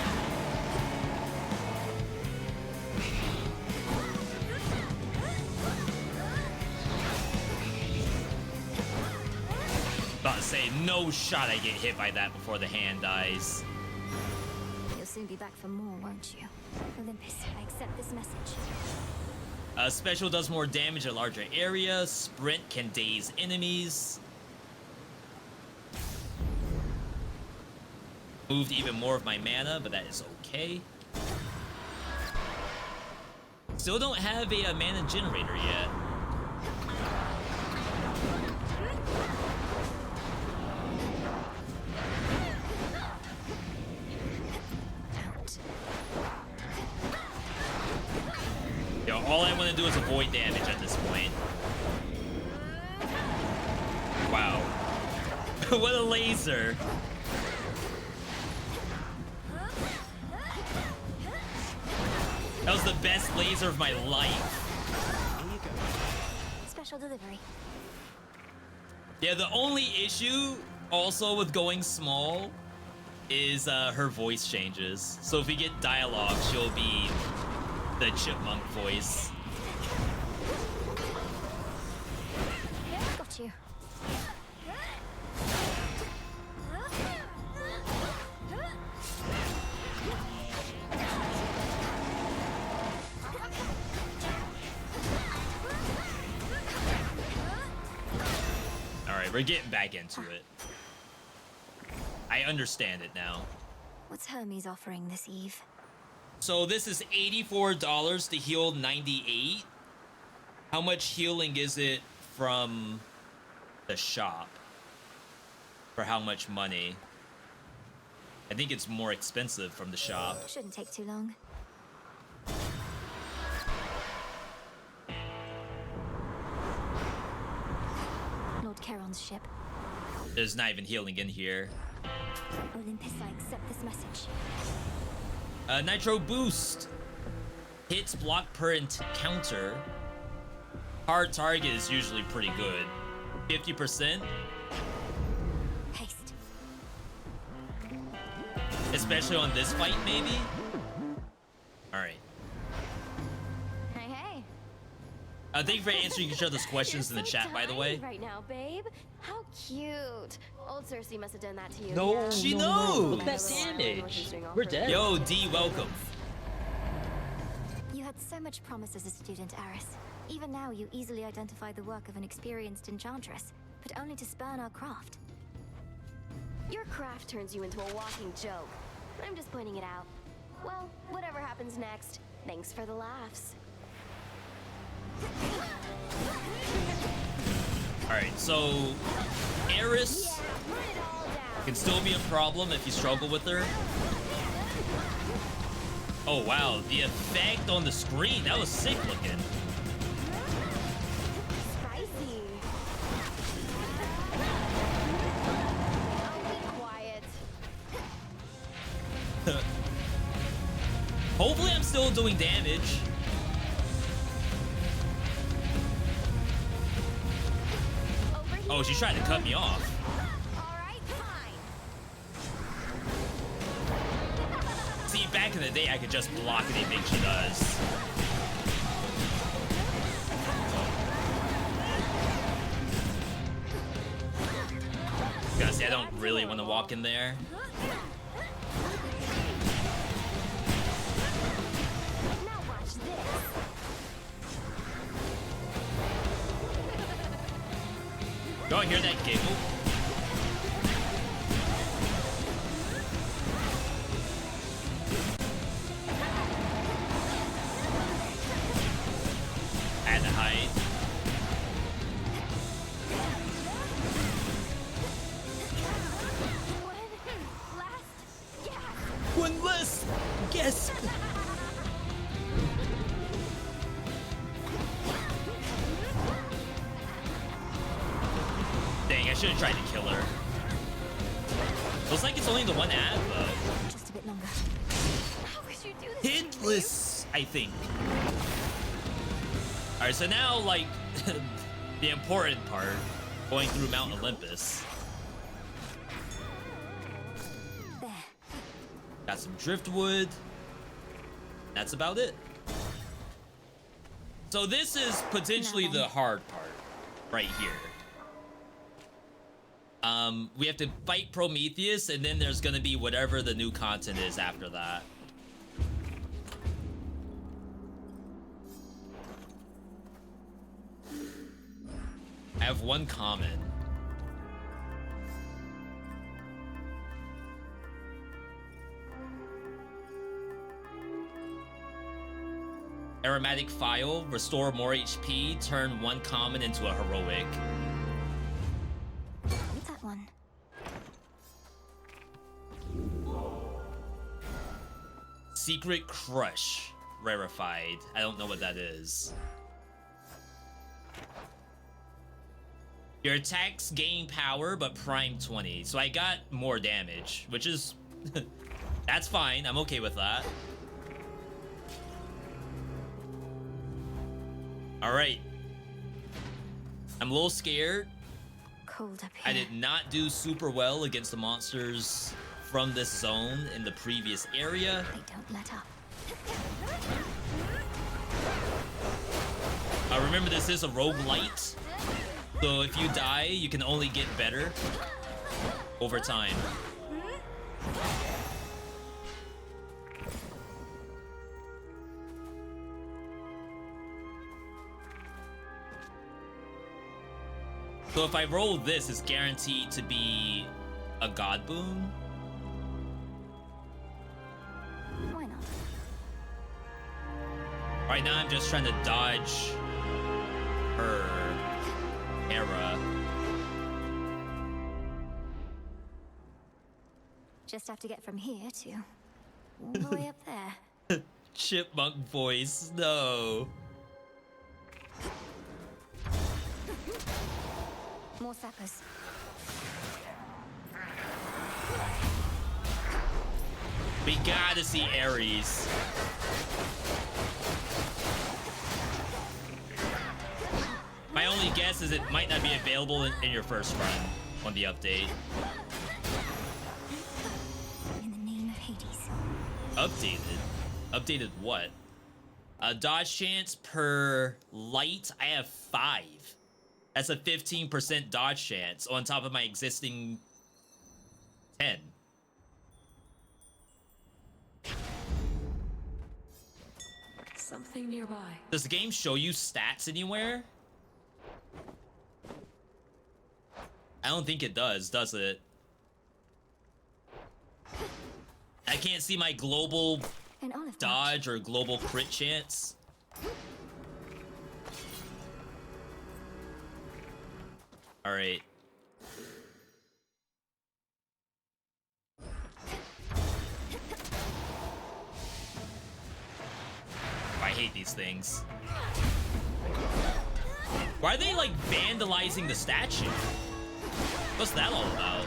About to say, no shot I get hit by that before the hand dies. You'll soon be back for more, won't you? Olympus, I accept this message. Special does more damage at larger area. Sprint can daze enemies. Moved even more of my mana, but that is okay. Still don't have a mana generator yet. Yo, all I want to do is avoid damage at this point. Wow. What a laser. That was the best laser of my life. Special delivery. Yeah, the only issue also with going small is her voice changes. So if we get dialogue, she'll be the chipmunk voice. Got you. All right, we're getting back into it. I understand it now. What's Hermes offering this eve? So this is $84 to heal 98. How much healing is it from the shop? For how much money? I think it's more expensive from the shop. Shouldn't take too long. Lord Charon's ship. There's not even healing in here. Olympus, I accept this message. Nitro boost. Hits block per encounter. Hard target is usually pretty good. 50%. Haste. Especially on this fight, maybe? Alright. Hey, hey. Thank you for answering each other's questions in the chat, by the way. Right now, babe. How cute. Old Cersei must have done that to you. No, yeah. she knows. Look at that damage. We're dead. Yo, D, welcome. You had so much promise as a student, Aris. Even now, you easily identify the work of an experienced enchantress, but only to spurn our craft. Your craft turns you into a walking joke. I'm just pointing it out. Well, whatever happens next, thanks for the laughs. Alright, so Aris can still be a problem if you struggle with her. Oh wow, the effect on the screen, that was sick looking. Spicy. Oh, be quiet. Hopefully I'm still doing damage. Oh, she's trying to cut me off. Alright, fine. See, back in the day, I could just block anything she does. Gotta say, I don't really want to walk in there. Now watch this. Y'all hear that giggle? Had to hide. One less guess. Dang, I should have tried to kill her. Looks like it's only the one ad, though. Just a bit longer. How could you do this? Hitless, I think. Alright, so now, like, the important part, going through Mount Olympus. There. Got some driftwood. That's about it. So this is potentially the hard part, right here. We have to fight Prometheus, and then there's gonna be whatever the new content is after that. I have one comment. Aromatic File, restore more HP, turn one common into a heroic. That one. Secret Crush, rarefied. I don't know what that is. Your attacks gain power, but prime 20. So I got more damage, which is... that's fine. I'm okay with that. Alright. I'm a little scared. Cold up here. I did not do super well against the monsters from this zone in the previous area. They don't let up. Remember, this is a roguelite. So if you die, you can only get better over time. So if I roll this, it's guaranteed to be a god boon. Right now, I'm just trying to dodge her era. Just have to get from here to all the way up there. Chipmunk voice, no. More sappers. We gotta see Ares. My only guess is it might not be available in your first run on the update. In the name of Hades. Updated? Updated what? Dodge chance per light, I have 5. That's a 15% dodge chance on top of my existing 10. Something nearby. Does the game show you stats anywhere? I don't think it does it? I can't see my global dodge or global crit chance. All right. I hate these things. Why are they like vandalizing the statue? What's that all about?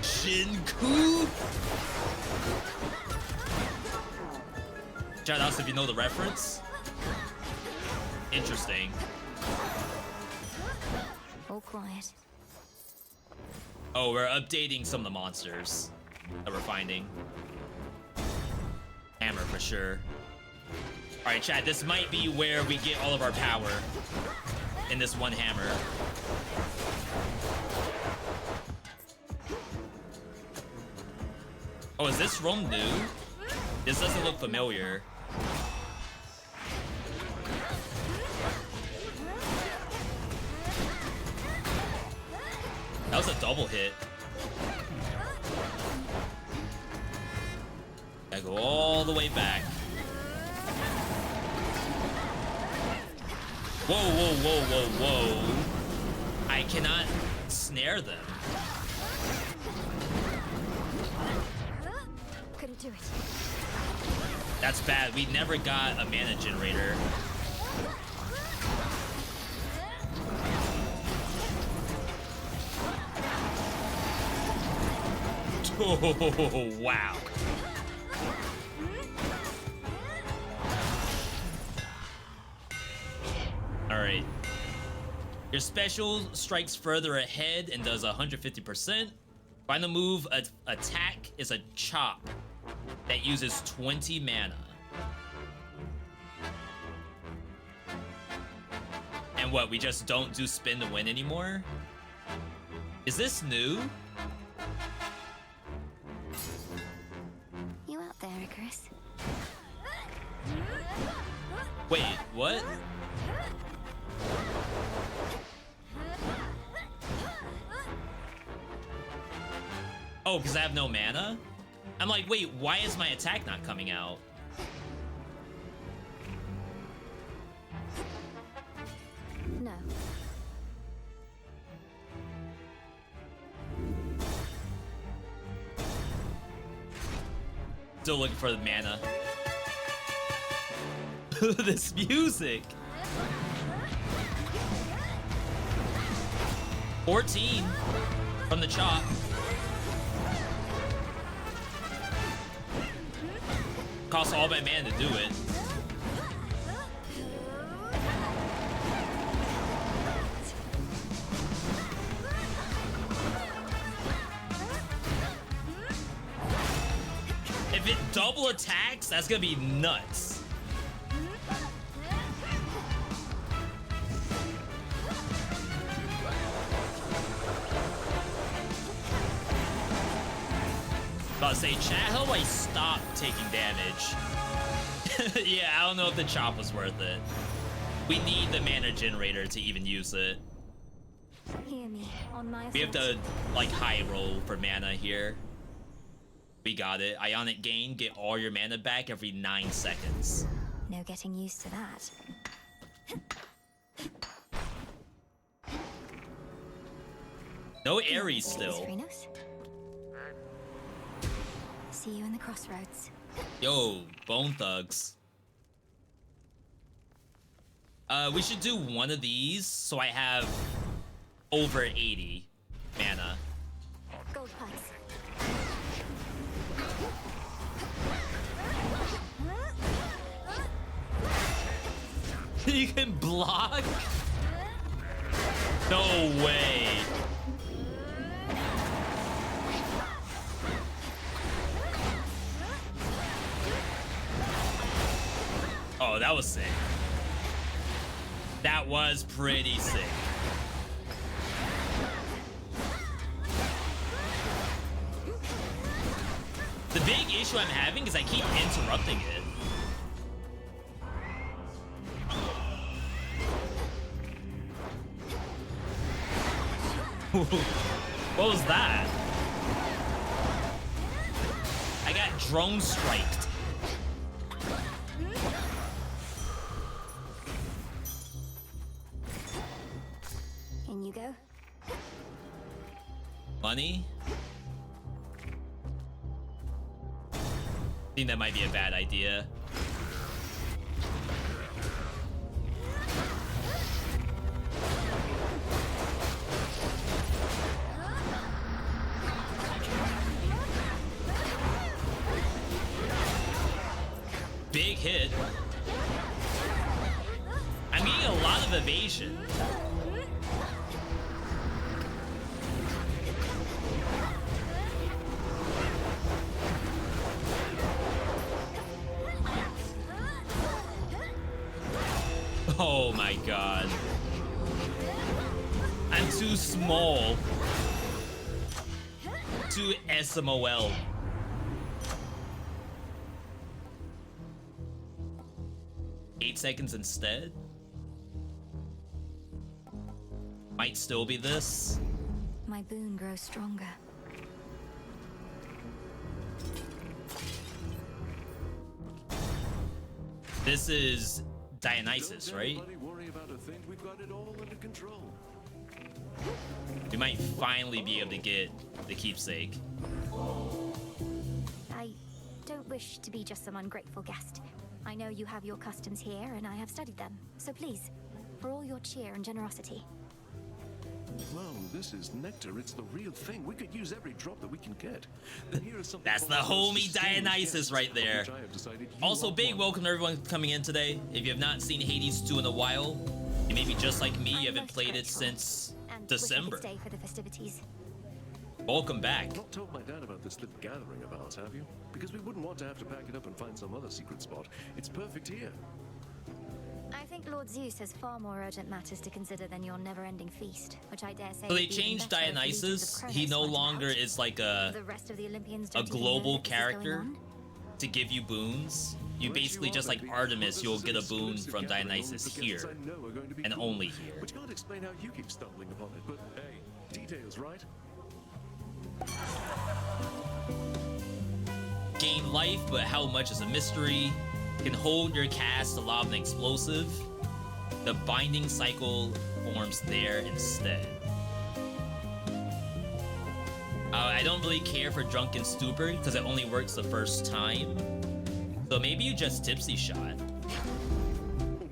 Shinku? Shout outs if you know the reference. Interesting. All quiet. Oh, we're updating some of the monsters that we're finding. Hammer for sure. All right, Chad, this might be where we get all of our power in this one hammer. Oh, is this room new? This doesn't look familiar. That was a double hit. Gotta go all the way back. Whoa, whoa, whoa, whoa, whoa. I cannot snare them. Couldn't do it. That's bad. We never got a mana generator. Oh, wow. All right. Your special strikes further ahead and does 150%. Final move attack is a chop that uses 20 mana. And what, we just don't do spin to win anymore? Is this new? You out there, Icarus? Wait, what? Oh, because I have no mana? I'm like, wait, why is my attack not coming out? No. Still looking for the mana. This music. 14 from the chop. Costs all my mana to do it. If it double attacks, that's gonna be nuts. About to say, chat, how do I stop taking damage? Yeah, I don't know if the chop was worth it. We need the mana generator to even use it. Here. hear me on my We have to, like, high roll for mana here. We got it. Ionic Gain, get all your mana back every 9 seconds. No getting used to that. No Ares still. Frinos. See you in the crossroads. Yo, Bone Thugs. We should do one of these so I have over 80 mana. Gold pipes. You can block? No way. Oh, that was sick. That was pretty sick. The big issue I'm having is I keep interrupting it. What was that? I got drone striked. In you go. Money? I think that might be a bad idea. Big hit. I'm getting a lot of evasion. Oh my god. I'm too small. Too SMOL. Seconds instead. Might still be this. My boon grows stronger. This is Dionysus, right? We might finally be able to get the keepsake. I don't wish to be just some ungrateful guest. I know you have your customs here, and I have studied them. So please, for all your cheer and generosity. Whoa, this is nectar. It's the real thing. We could use every drop that we can get. Then here is something That's the homie Dionysus right there. Also, big welcome to everyone coming in today. If you have not seen Hades 2 in a while, you may be just like me, you haven't played it since December. Stay for the festivities. Welcome back. Not told my dad about this little gathering of ours, have you? Because we wouldn't want to have to pack it up and find some other secret spot. It's perfect here. I think Lord Zeus has far more urgent matters to consider than your never-ending feast, which I dare say. So they changed Dionysus. He no longer is like a global character to give you boons. You basically just like Artemis, you'll get a boon from Dionysus here and only here. Which can't explain how you keep stumbling upon it, but hey, details, right? Gain life, but how much is a mystery. Can hold your cast to lob an explosive. The binding cycle forms there instead. I don't really care for Drunken Stupor because it only works the first time. So maybe you just tipsy shot.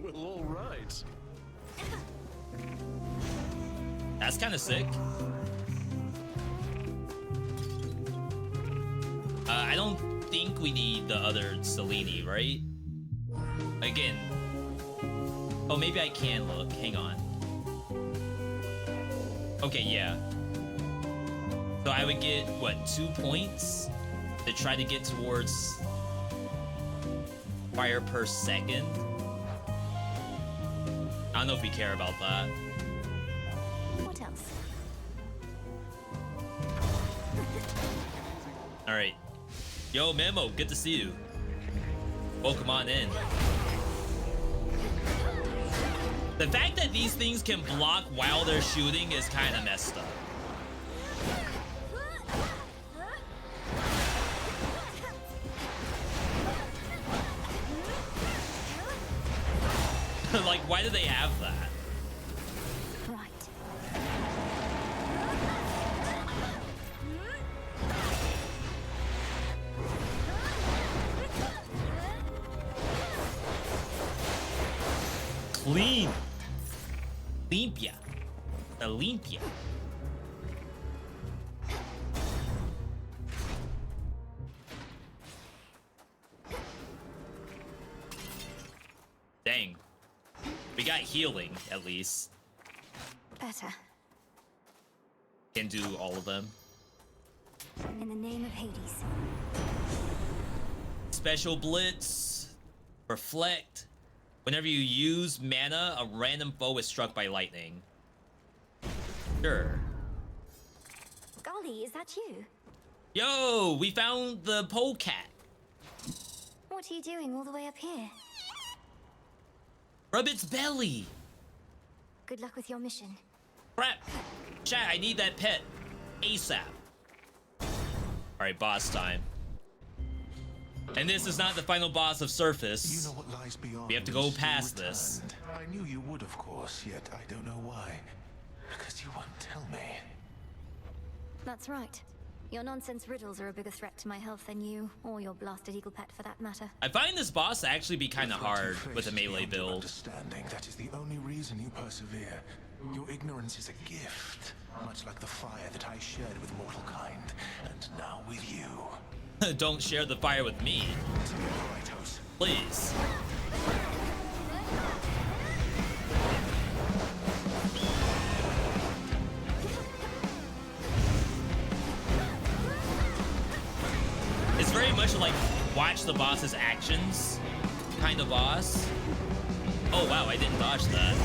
Well, all right. That's kind of sick. I don't think we need the other Selene, right? Again. Oh, maybe I can look. Hang on. Okay, yeah. So I would get, what, 2 points to try to get towards fire per second? I don't know if we care about that. What else? Alright. Yo, Memo, good to see you. Welcome on in. The fact that these things can block while they're shooting is kind of messed up. Like, why do they have that? Right. Clean. Limpia. Limpia. Dang. We got healing, at least. Better. Can do all of them. In the name of Hades. Special Blitz. Reflect. Whenever you use mana, a random foe is struck by lightning. Sure. Golly, is that you? Yo, we found the polecat. What are you doing all the way up here? Rub its belly. Good luck with your mission. Crap. Chat, I need that pet. ASAP. Alright, boss time. And this is not the final boss of Surface. You know what lies beyond. We have to go past this. I knew you would, of course, yet I don't know why. Because you won't tell me. That's right. Your nonsense riddles are a bigger threat to my health than you, or your blasted eagle pet for that matter. I find this boss to actually be kind of hard with a melee build. Understanding that is the only reason you persevere. Your ignorance is a gift, much like the fire that I shared with mortal kind, and now with you. Don't share the fire with me. Please. It's very much like watch the boss's actions kind of boss. Oh wow, I didn't dodge that.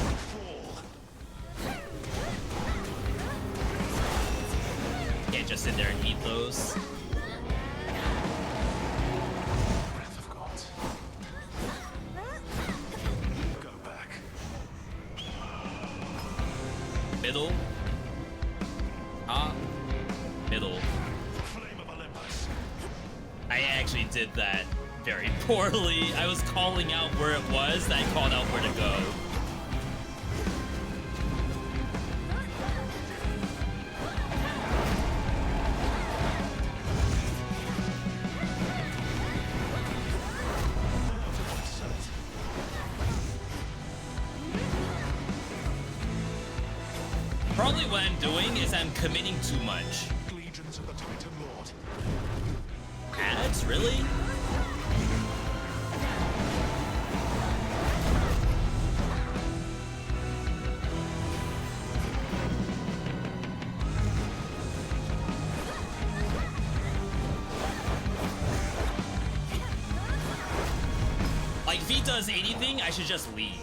Can't just sit there and eat those. Middle. Top. Middle. I actually did that very poorly. I was calling out where it was, then I called out where to go. Probably what I'm doing is I'm committing too much. Legions of the Titan Lord. Ads? Really? Like, if he does anything, I should just leave.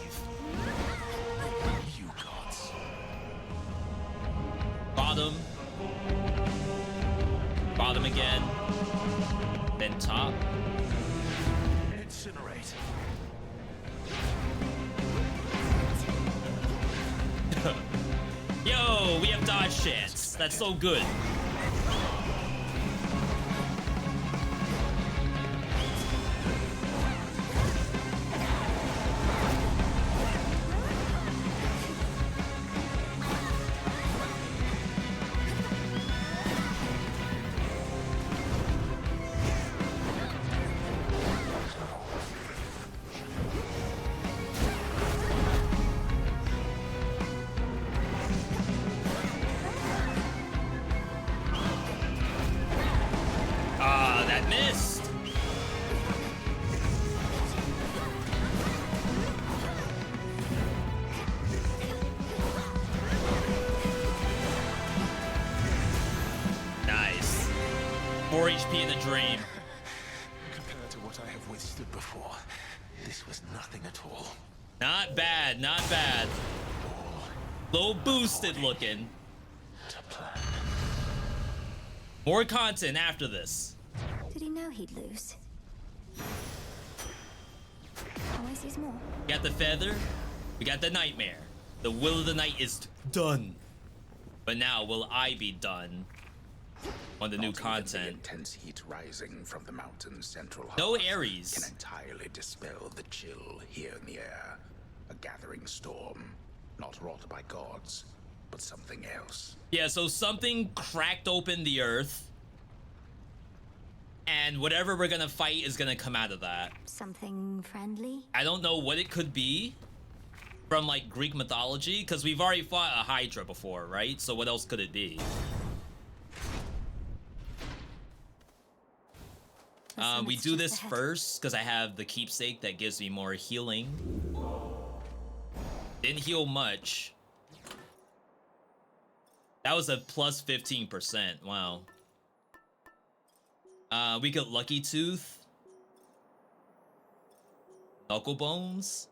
Bottom. Bottom again. Then top. Incinerate. Yo, we have dodge chance. That's so good. That missed. Nice. 4 HP in the dream. Compared to what I have withstood before, this was nothing at all. Not bad, not bad. Low boosted looking. More content after this. Did he know he'd lose? Always use more. We got the feather. We got the nightmare. The will of the night is done. But now, will I be done on the new Not even content? The intense heat rising from the mountain's central No heart Ares. can entirely dispel the chill here in the air. A gathering storm, not wrought by gods, but something else. Yeah, so something cracked open the earth. And whatever we're gonna fight is gonna come out of that. Something friendly? I don't know what it could be from like Greek mythology, because we've already fought a Hydra before, right? So what else could it be? We do this first because I have the keepsake that gives me more healing. Didn't heal much. That was a plus 15%. Wow. We get Lucky Tooth. Knuckle Bones.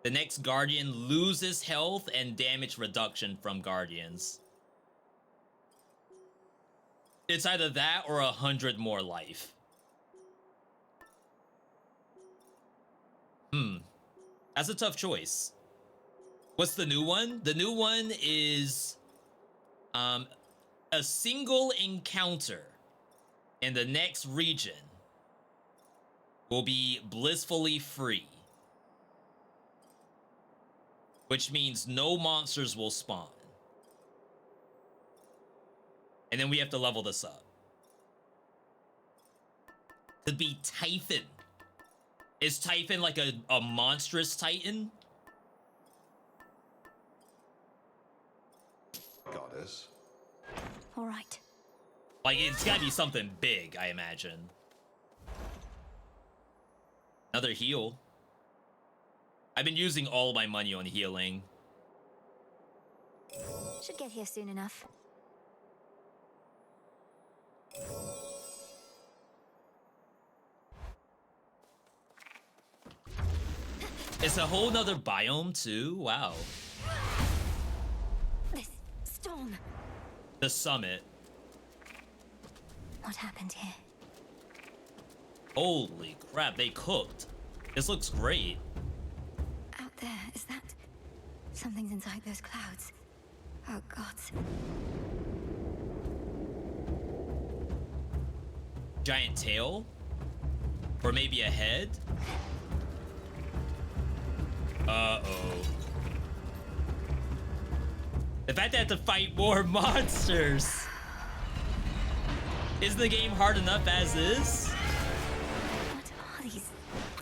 The next Guardian loses health and damage reduction from Guardians. It's either that or 100 more life. That's a tough choice. What's the new one? The new one is a single encounter in the next region will be blissfully free. Which means no monsters will spawn. And then we have to level this up. Could be Typhon. Is Typhon like a monstrous titan? Goddess. All right. Like, it's gotta be something big, I imagine. Another heal. I've been using all my money on healing. Should get here soon enough. It's a whole nother biome too. Wow. This storm. The summit. What happened here? Holy crap, they cooked. This looks great. Out there, is that... Something's inside those clouds. Oh, gods. Giant tail? Or maybe a head? Uh-oh. The fact that I have to fight more monsters. Isn't the game hard enough as is? What are these?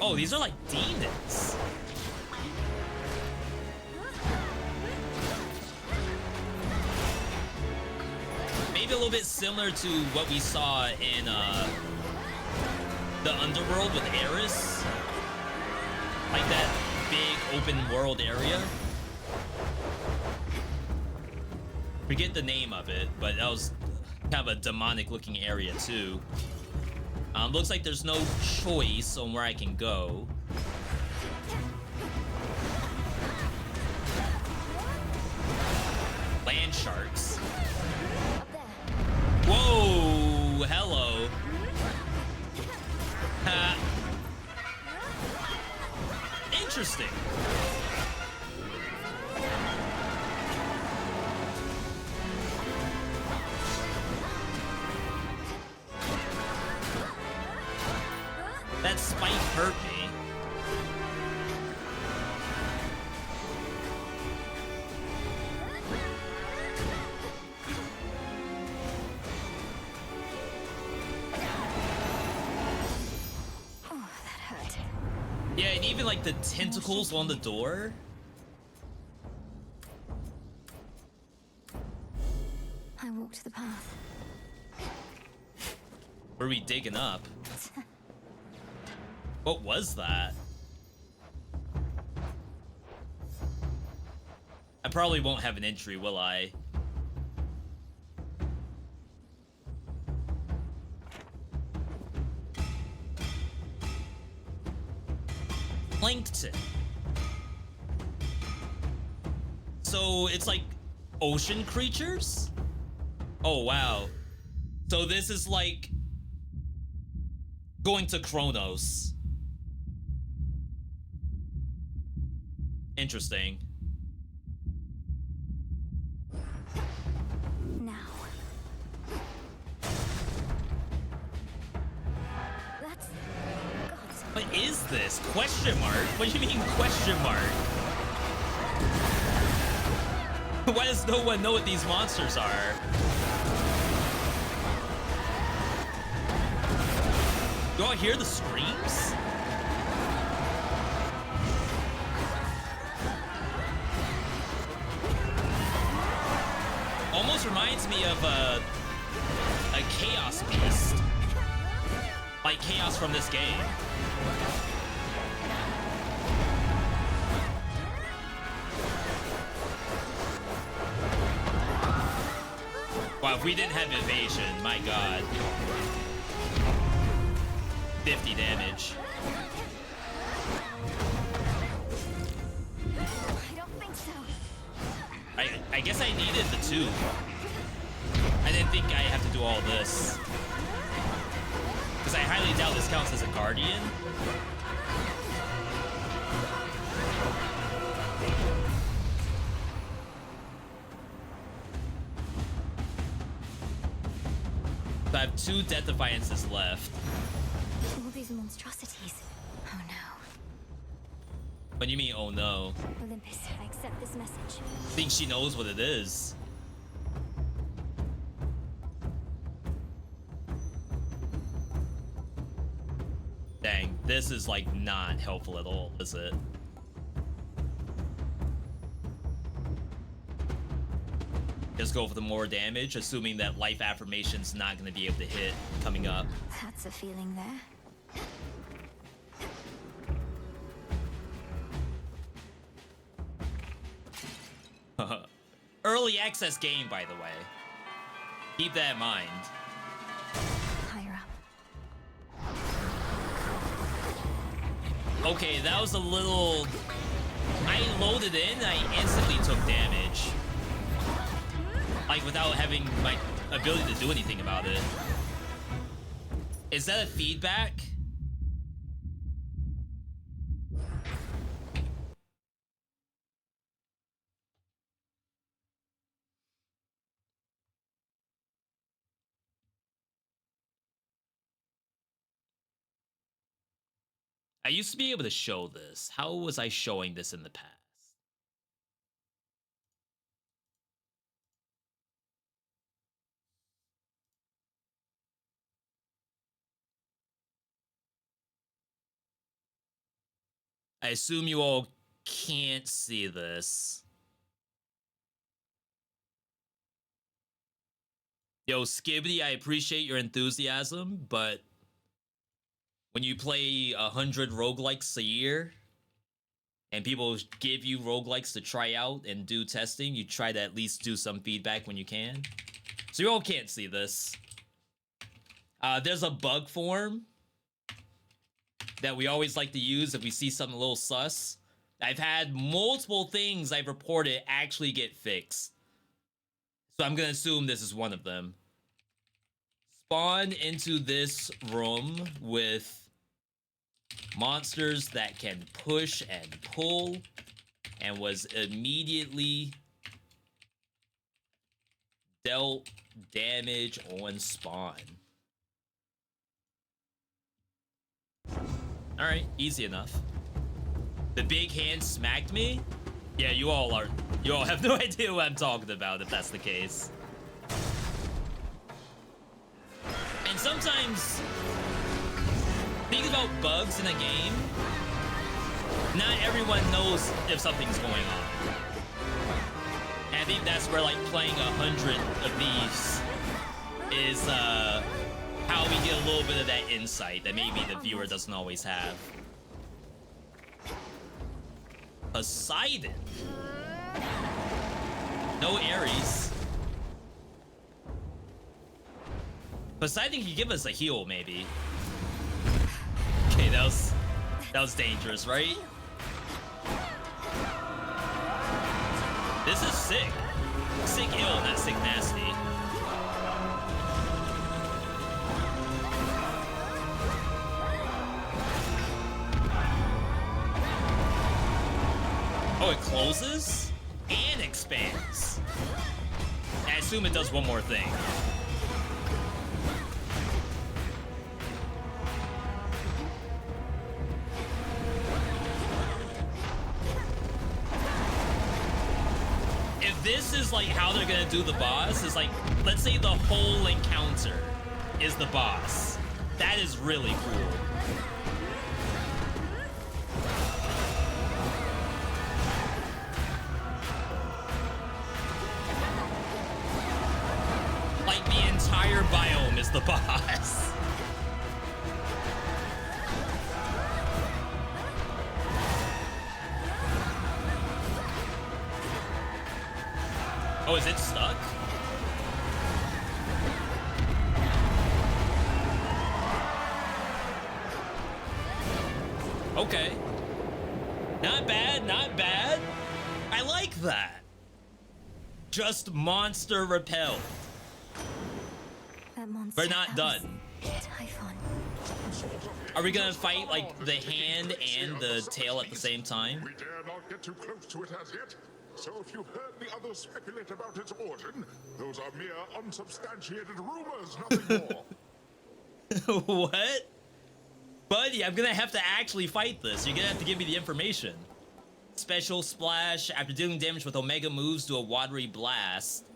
Oh, these are like demons. Maybe a little bit similar to what we saw in the Underworld with Eris. Like that big open world area. Forget the name of it, but that was kind of a demonic looking area too. Looks like there's no choice on where I can go. Land sharks. Whoa, hello. Interesting. That spike hurt me. Oh, that hurt. Yeah, and even like the tentacles on the door. I walked the path. Were we digging up? What was that? I probably won't have an entry, will I? Plankton. So it's like ocean creatures? Oh, wow. So this is like going to Kronos. Interesting. What is this? Question mark? What do you mean question mark? Why does no one know what these monsters are? You all hear the screams? Almost reminds me of a Chaos Beast. Like Chaos from this game. Wow, if we didn't have evasion, my god. 50 damage. I don't think so. I guess I needed the 2. I didn't think I have to do all this. Because I highly doubt this counts as a guardian. So I have 2 Death Defiances left. All these monstrosities. Oh no. What do you mean, oh no? Olympus, I accept this message. Think she knows what it is. Dang, this is like not helpful at all, is it? Just go for the more damage, assuming that life affirmation's not gonna be able to hit coming up. That's a feeling there. Early access game, by the way. Keep that in mind. Higher up. Okay, that was a little... I loaded in, I instantly took damage. Like, without having my ability to do anything about it. Is that a feedback? I used to be able to show this. How was I showing this in the past? I assume you all can't see this. Yo, Skibbity, I appreciate your enthusiasm, but when you play 100 roguelikes a year and people give you roguelikes to try out and do testing, you try to at least do some feedback when you can. So you all can't see this. There's a bug form that we always like to use if we see something a little sus. I've had multiple things I've reported actually get fixed. So I'm gonna assume this is one of them. Spawn into this room with monsters that can push and pull, and was immediately dealt damage on spawn. Alright, easy enough. The big hand smacked me? Yeah, you all have no idea what I'm talking about if that's the case. And sometimes, think about bugs in a game. Not everyone knows if something's going on. And I think that's where like playing 100 of these is how we get a little bit of that insight that maybe the viewer doesn't always have. Poseidon. No Ares. Poseidon can give us a heal, maybe. Okay, that was dangerous, right? This is sick. Sick ill, not sick nasty. Oh, it closes and expands. I assume it does one more thing. this is like how they're gonna do the boss, is like, let's say the whole encounter is the boss. That is really cool. Like the entire biome is the boss. Oh, is it stuck? Okay. Not bad, not bad. I like that. Just monster repelled. That monster We're not done. Typhon. Are we gonna fight like the hand and the tail at the same time? We dare not get too close to it as yet. So if you've heard the others speculate about its origin, those are mere unsubstantiated rumors, nothing more. What? Buddy, I'm gonna have to actually fight this. You're gonna have to give me the information. Special splash. After dealing damage with Omega moves, do a watery blast.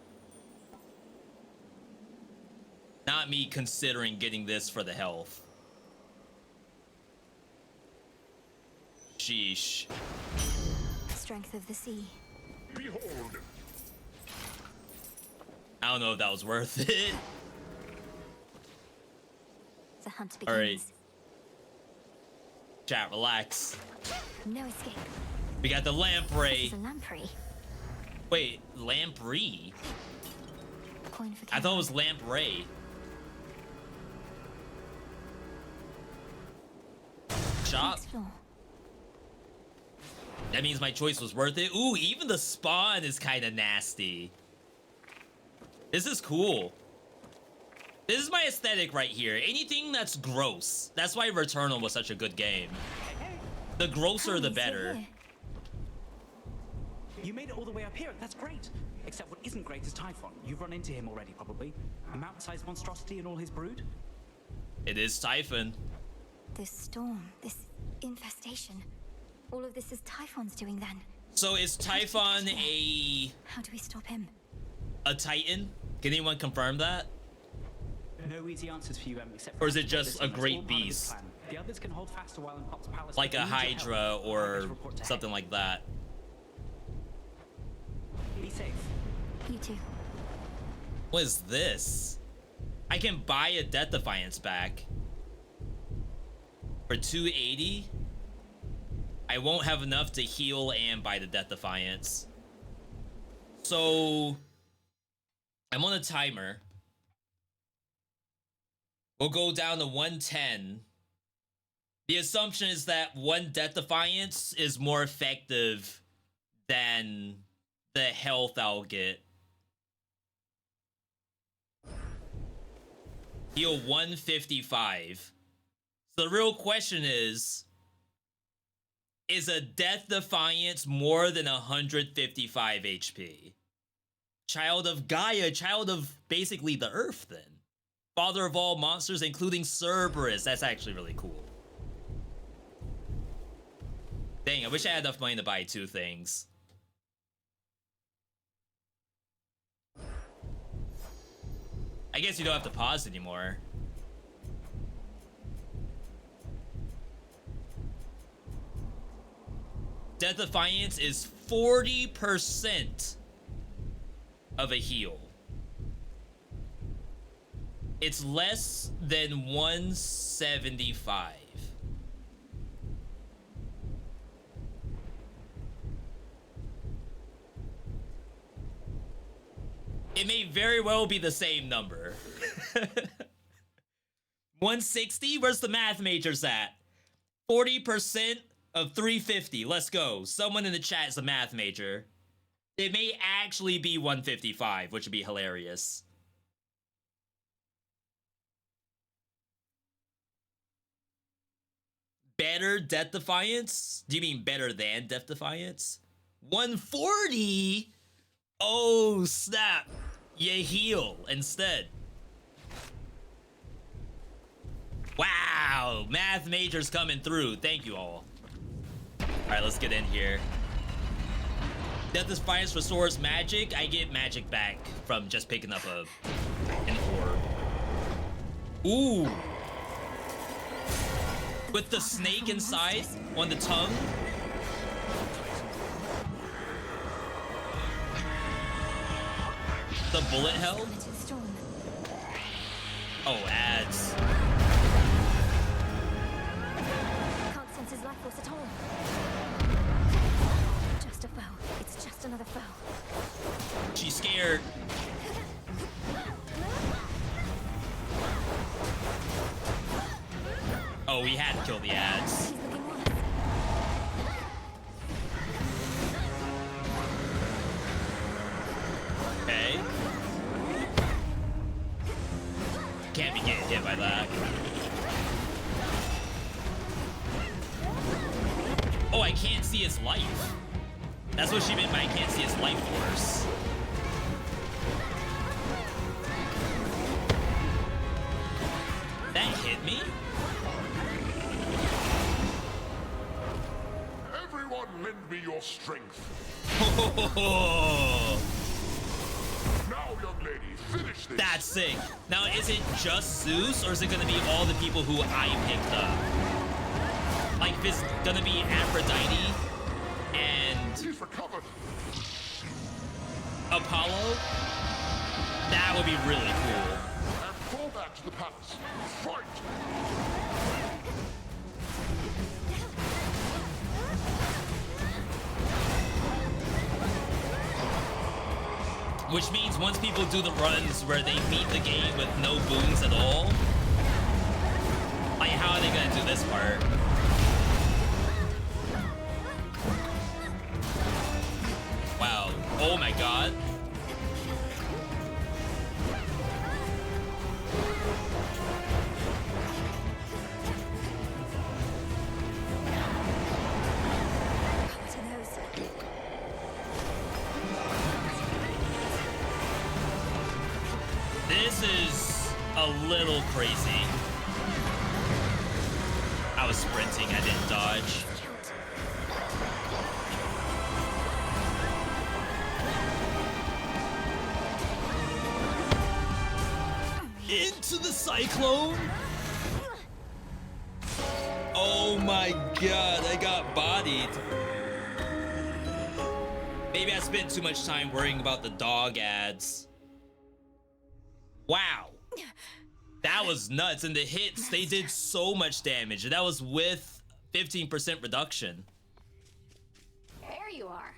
Not me considering getting this for the health. Sheesh. Strength of the sea. Behold. I don't know if that was worth it. The hunt begins. All right. Chat, relax. No escape. We got the lamprey. This is a lamprey. Wait, lamprey? Coin for I thought it was lamprey. Shop. That means my choice was worth it. Ooh, even the spawn is kind of nasty. This is cool. This is my aesthetic right here. Anything that's gross. That's why Returnal was such a good game. The grosser, the better. You made it all the way up here. That's great. Except what isn't great is Typhon. You've run into him already, probably. A mountain-sized monstrosity and all his brood. It is Typhon. This storm, this infestation. All of this is Typhon's doing then. So is Typhon a How do we stop him? Titan? Can anyone confirm that? No easy answers for you, except. Or is it just Listen, a it's great all part of his beast? plan. The others can hold fast a while in Pop's palace. Like but a we need your Hydra help. or Report to something like that. Be safe. You too. What is this? I can buy a Death Defiance back for 280. I won't have enough to heal and buy the Death Defiance. So I'm on a timer. We'll go down to 110. The assumption is that one Death Defiance is more effective than the health I'll get. Heal 155. So the real question is a Death Defiance more than 155 HP? Child of Gaia, child of basically the Earth then. Father of all monsters, including Cerberus. That's actually really cool. Dang, I wish I had enough money to buy two things. I guess you don't have to pause anymore. Death Defiance is 40% of a heal. It's less than 175. It may very well be the same number. 160? Where's the math majors at? 40% of 350. Let's go. Someone in the chat is a math major. It may actually be 155, which would be hilarious. Better Death Defiance? Do you mean better than Death Defiance? 140? Oh, snap. You heal instead. Wow, math majors coming through. Thank you all. All right, let's get in here. Death Defiance restores magic. I get magic back from just picking up an orb. Ooh. With the snake inside on the tongue. The bullet hell. Oh, ads. Can't sense his life force at all. Just a foe. It's just another foe. She's scared. Oh, we had to kill the ads. Okay. Can't be getting hit by that. Oh, I can't see his life. That's what she meant by I can't see his life force. That hit me? Everyone lend me your strength. Now, young lady, finish this. That's sick. Now, is it just Zeus, or is it gonna be all the people who I picked up? Like, if it's gonna be Aphrodite and He's recovered. Apollo? That would be really cool. And fall back to the palace. Fight! Which means once people do the runs where they beat the game with no boons at all, like, how are they gonna do this part? Wow. Oh my god. This is a little crazy. I was sprinting, I didn't dodge. Into the cyclone? Oh my god, I got bodied. Maybe I spent too much time worrying about the dog ads. Wow. That was nuts. And the hits, they did so much damage. And that was with 15% reduction. There you are.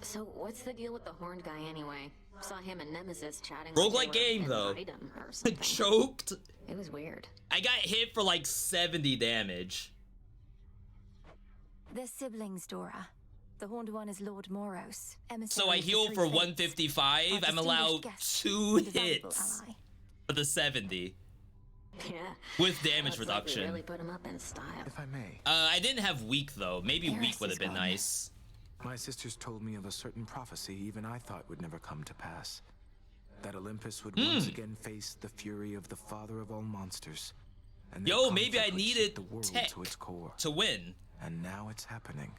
So what's the deal with the horned guy anyway? Saw him and Nemesis chatting. Roguelike game though. Choked. It was weird. I got hit for like 70 damage. They're siblings, Dora. The horned one is Lord Moros. So I heal for 155. I'm allowed 2 hits for the 70. Yeah. With damage Looks reduction. Like we really put him up in style. If I may. I didn't have weak though. Maybe weak would have been nice. My sisters told me of a certain prophecy even I thought would never come to pass. That Olympus would once again face the fury of the father of all monsters. And Yo, maybe I conflict would needed shake the world tech to its core. to win. And now it's happening.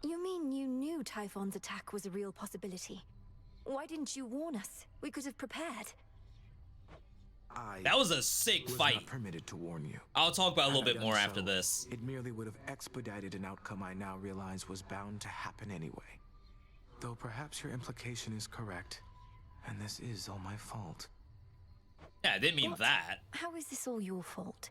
You mean you knew Typhon's attack was a real possibility? Why didn't you warn us? We could have prepared. That was a sick was fight. Not permitted to warn you. I'll talk about it a little Had I bit done more after so, this. It merely would have expedited an outcome I now realize was bound to happen anyway. Though perhaps your implication is correct, and this is all my fault. Yeah, I didn't mean What? that. How is this all your fault?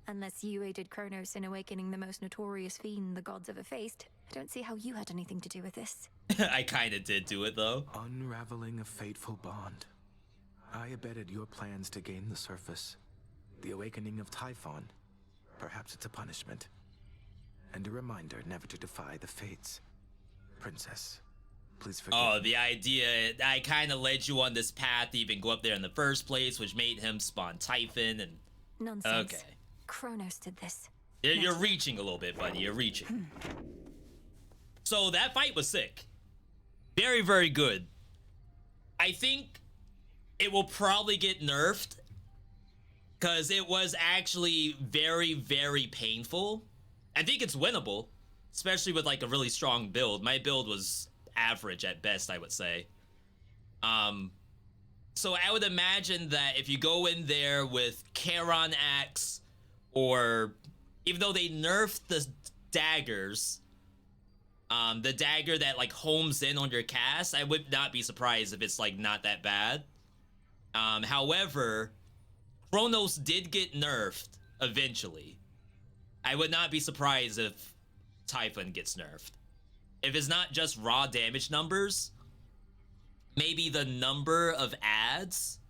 Unless you aided Kronos in awakening the most notorious fiend the gods ever faced, I don't see how you had anything to do with this. I kinda did do it though. Unraveling a fateful bond. I abetted your plans to gain the surface. The awakening of Typhon. Perhaps it's a punishment. And a reminder never to defy the fates. Princess, please forgive Oh, me. the idea, I kinda led you on this path to even go up there in the first place, which made him spawn Typhon and... Nonsense. Okay. Kronos did this. You're reaching a little bit, buddy. You're reaching. So that fight was sick. Very, very good. I think it will probably get nerfed because it was actually very, very painful. I think it's winnable, especially with like a really strong build. My build was average at best, I would say. So I would imagine that if you go in there with Charon Axe, or even though they nerfed the daggers, the dagger that like homes in on your cast, I would not be surprised if it's like not that bad. However, Chronos did get nerfed eventually. I would not be surprised if Typhon gets nerfed. If it's not just raw damage numbers, maybe the number of ads,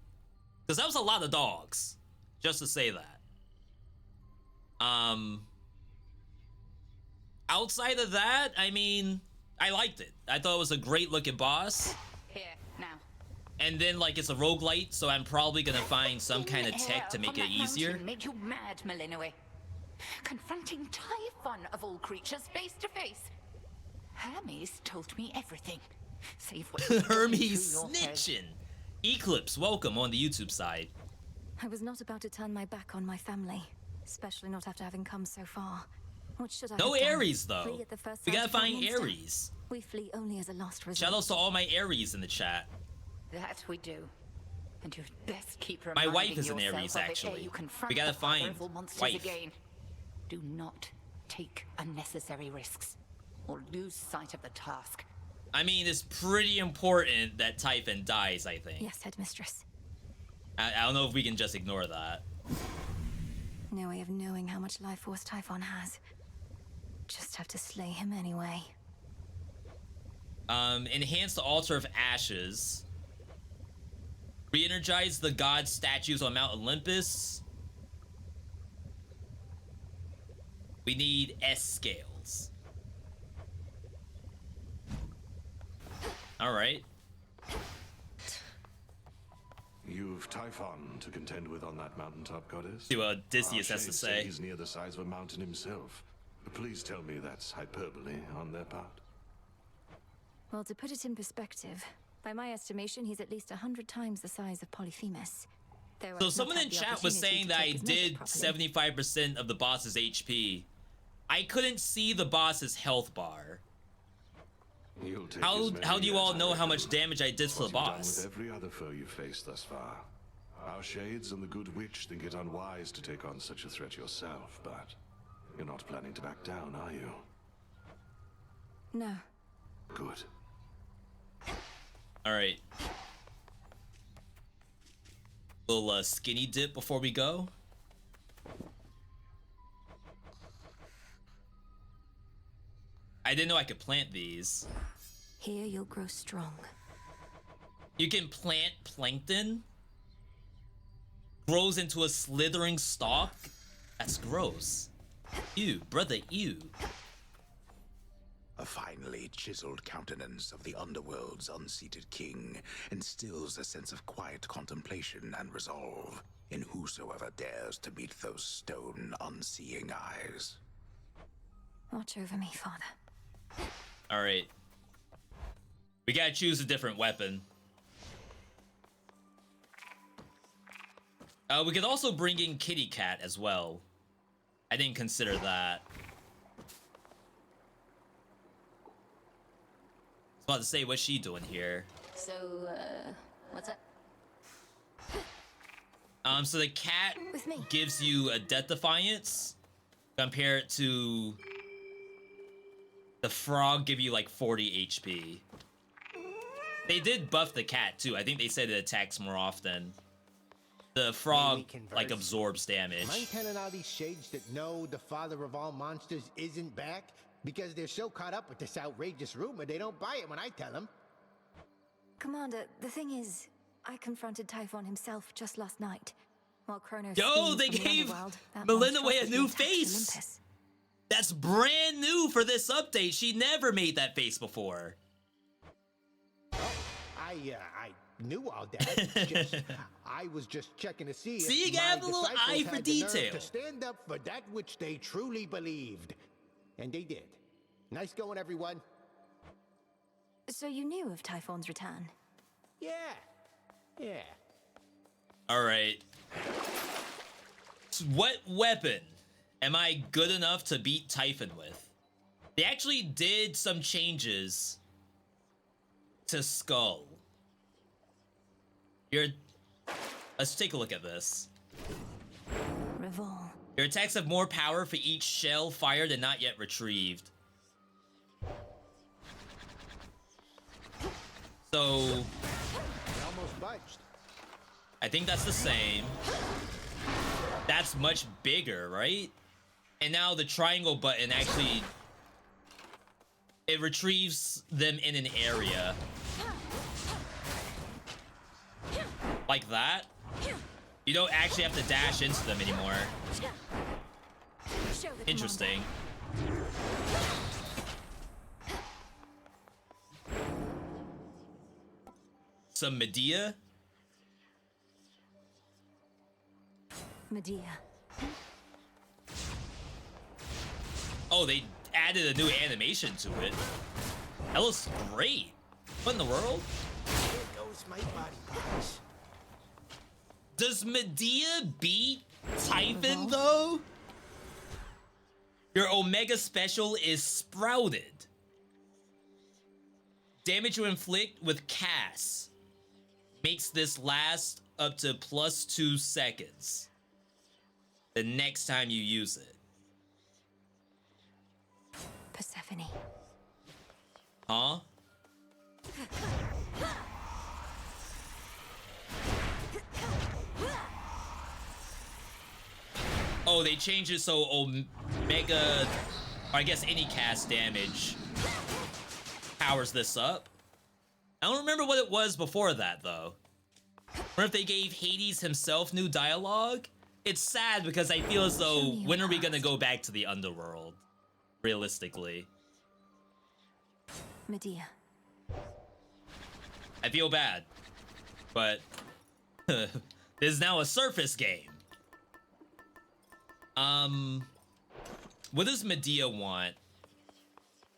because that was a lot of dogs, just to say that. Outside of that, I mean, I liked it. I thought it was a great looking boss. Here, now. And then, like, it's a roguelite, so I'm probably gonna find some kind of tech to make it easier. Made you mad, Malinoe. Confronting Typhon of all creatures face to face. Hermes told me everything. Save what Hermes snitching. Eclipse, welcome on the YouTube side. I was not about to turn my back on my family, especially not after having come so far. What should I No have done? Ares, though. Flee at the first We sign gotta of problem find instead? Ares. We flee only as a last resort. Shoutouts to all my Ares in the chat. That we do. And you'd best keep My reminding wife is an yourself Ares, of it ere actually. you confront We gotta the father find of all monsters wife. again. Do not take unnecessary risks, or lose sight of the task. I mean, it's pretty important that Typhon dies, I think. Yes, headmistress. I don't know if we can just ignore that. No way of knowing how much life force Typhon has. Just have to slay him anyway. Enhance the Altar of Ashes. Re-energize the god statues on Mount Olympus. We need S-scales. Alright. You've Typhon to contend with on that mountaintop, goddess? See what Odysseus has to Shades say. He's near the size of a mountain himself. Please tell me that's hyperbole on their part. Well, to put it in perspective, by my estimation, he's at least 100 times the size of Polyphemus. Though I've So not someone had in the chat was opportunity saying to that I take his measure did properly. 75% of the boss's HP. I couldn't see the boss's health bar. You'll take How as many do you all as I know how reckon. much damage I did to the What you've done boss? with every other foe you've faced thus far. Our shades and the good witch think it unwise to take on such a threat yourself, but you're not planning to back down, are you? No. Good. Alright. Little skinny dip before we go. I didn't know I could plant these. Here you'll grow strong. You can plant plankton? Grows into a slithering stalk? That's gross. Ew, brother, ew. A finely chiseled countenance of the underworld's unseated king instills a sense of quiet contemplation and resolve in whosoever dares to meet those stone, unseeing eyes. Watch over me, Father. Alright. We gotta choose a different weapon. We could also bring in Kitty Cat as well. I didn't consider that. I was about to say, what's she doing here? So, what's up? So the cat gives you a death defiance. Compare it to the frog give you like 40 HP. They did buff the cat too. I think they said it attacks more often. The frog like absorbs damage. Am I telling all these shades that know the father of all monsters isn't back? Because they're so caught up with this outrageous rumor, they don't buy it when I tell them. Commander, the thing is, I confronted Typhon himself just last night. While Kronos Yo, schemed they from the gave underworld, that Melinda Way a monstrosity new attacked face. Olympus. That's brand new for this update. She never made that face before. I knew all that. I was just checking to see See, if you gotta have my a little disciples eye for had the nerve detail. to stand up for that which they truly believed. And they did. Nice going, everyone. So you knew of Typhon's return? Yeah. All right. So what weapon am I good enough to beat Typhon with? They actually did some changes to Skull. Let's take a look at this. Revol. Your attacks have more power for each shell fired and not yet retrieved. So They almost budged. I think that's the same. That's much bigger, right? And now the triangle button actually, it retrieves them in an area. Like that. You don't actually have to dash into them anymore. Interesting. Some Medea. Medea. Oh, they added a new animation to it. That looks great. What in the world? There goes my body parts. Does Medea beat Typhon though? Your Omega special is Sprouted. Damage you inflict with Cass makes this last up to +2 seconds the next time you use it. Persephone. Huh? Oh, they changed it so Omega, or I guess any cast damage, powers this up. I don't remember what it was before that, though. Or if they gave Hades himself new dialogue. It's sad because I feel as though, when are we gonna go back to the underworld? Realistically. Medea. I feel bad. But this is now a surface game. What does Medea want?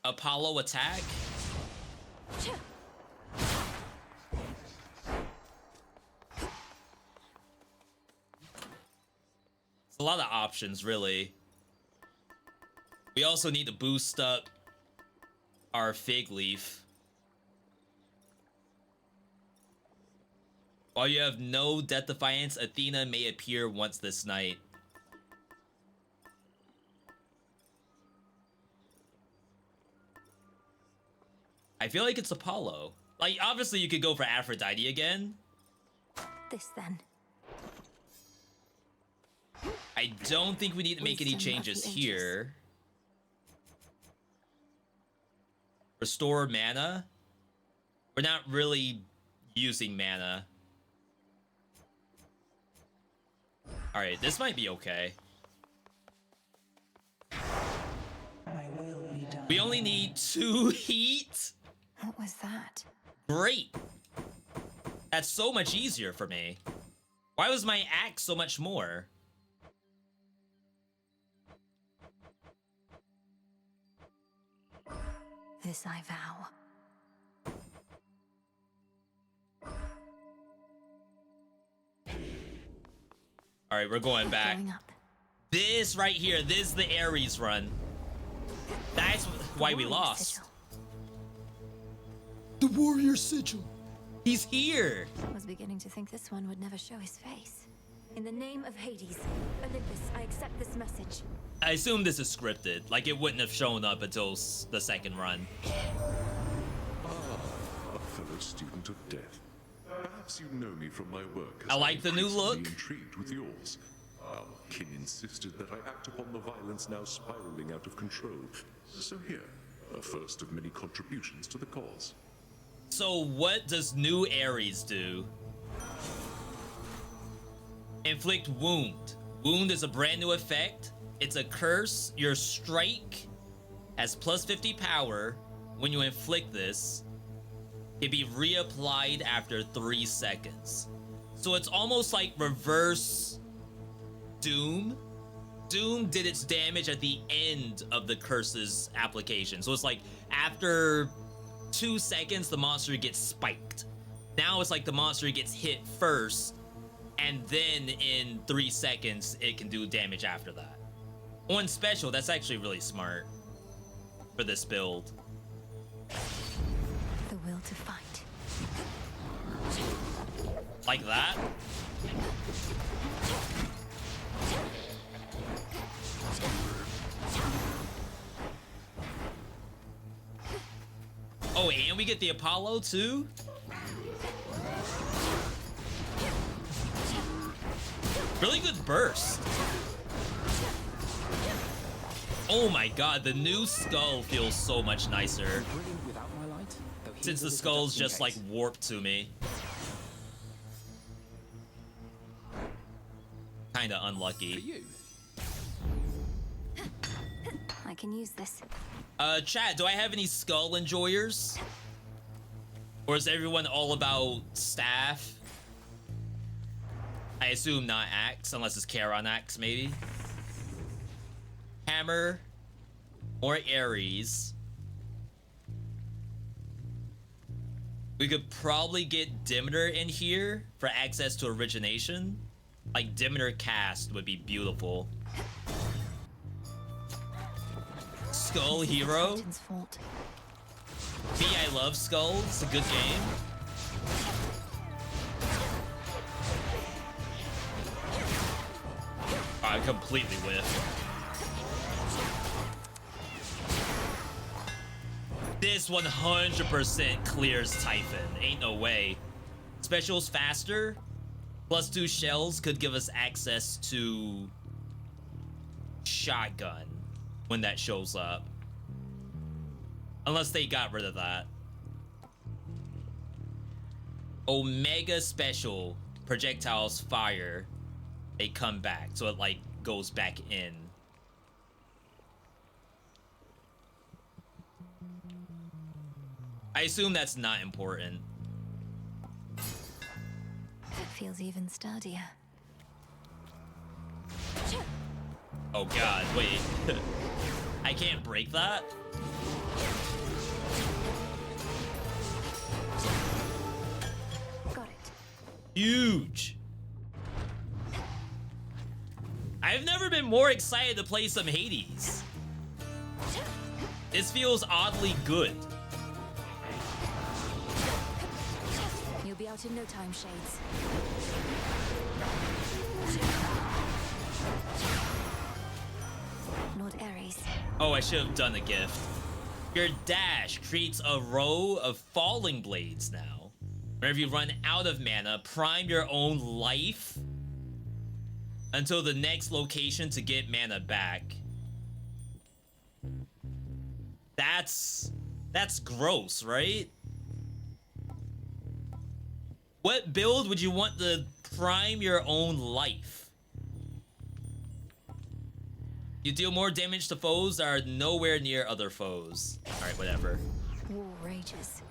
Apollo attack? It's a lot of options, really. We also need to boost up our fig leaf. While you have no death defiance, Athena may appear once this night. I feel like it's Apollo. Like, obviously you could go for Aphrodite again. This then. I don't think we need to make any changes here. Restore mana. We're not really using mana. All right, this might be okay. We only need 2 heat. What was that? Great. That's so much easier for me. Why was my axe so much more? This I vow. All right, we're going back. Going up. This right here, this is the Ares run. That's why we lost. Sigil. The warrior sigil. He's here. I was beginning to think this one would never show his face. In the name of Hades, Olympus, I accept this message. I assume this is scripted. Like, it wouldn't have shown up until the second run. A fellow student of death. Perhaps you know me from my work. I like the new look. Intrigued with yours. Our king insisted that I act upon the violence now spiraling out of control. So here, a first of many contributions to the cause. So what does new Ares do? Inflict wound. Wound is a brand new effect. It's a curse. Your strike has +50 power. When you inflict this, it be reapplied after 3 seconds. So it's almost like reverse Doom. Doom did its damage at the end of the curse's application. So it's like after 2 seconds, the monster gets spiked. Now it's like the monster gets hit first, and then in 3 seconds, it can do damage after that. On special, that's actually really smart. for this build. The will to fight. Like that? Oh, and we get the Apollo too? Really good burst. Oh my god, the new skull feels so much nicer. Since the skull's just like warped to me. Kinda unlucky. I can use this. Chat, do I have any skull enjoyers? Or is everyone all about staff? I assume not axe, unless it's Charon axe, maybe. Hammer or Ares. We could probably get Demeter in here for access to origination. Like Demeter cast would be beautiful. Skull Hero. Me, I love Skull. It's a good game. I completely whiffed. This 100% clears Typhon. Ain't no way. Specials faster. +2 shells could give us access to shotgun when that shows up. Unless they got rid of that. Omega special. Projectiles fire. They come back. So it like goes back in. I assume that's not important. It feels even sturdier. Oh god, wait. I can't break that? Got it. Huge. I've never been more excited to play some Hades. This feels oddly good. You'll be out in no time, Shades. Lord Ares. Oh, I should have done a gift. Your dash creates a row of falling blades now. Whenever you run out of mana, prime your own life until the next location to get mana back. That's gross, right? What build would you want to prime your own life? You deal more damage to foes that are nowhere near other foes. Alright, whatever. War rages.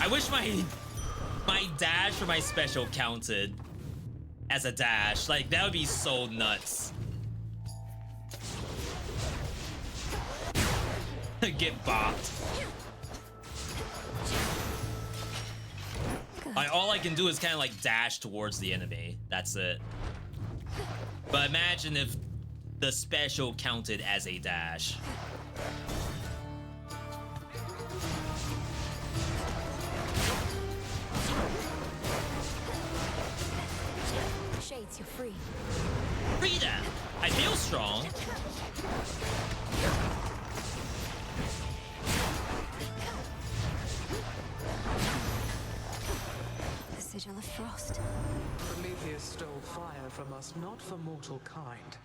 I wish my dash for my special counted as a dash. Like, that would be so nuts. Get bopped. All I can do is kind of like dash towards the enemy. That's it. But imagine if the special counted as a dash. Shades, you're free. Freedom! I feel strong. The Sigil of Frost. Prometheus stole fire from us not for mortal kind,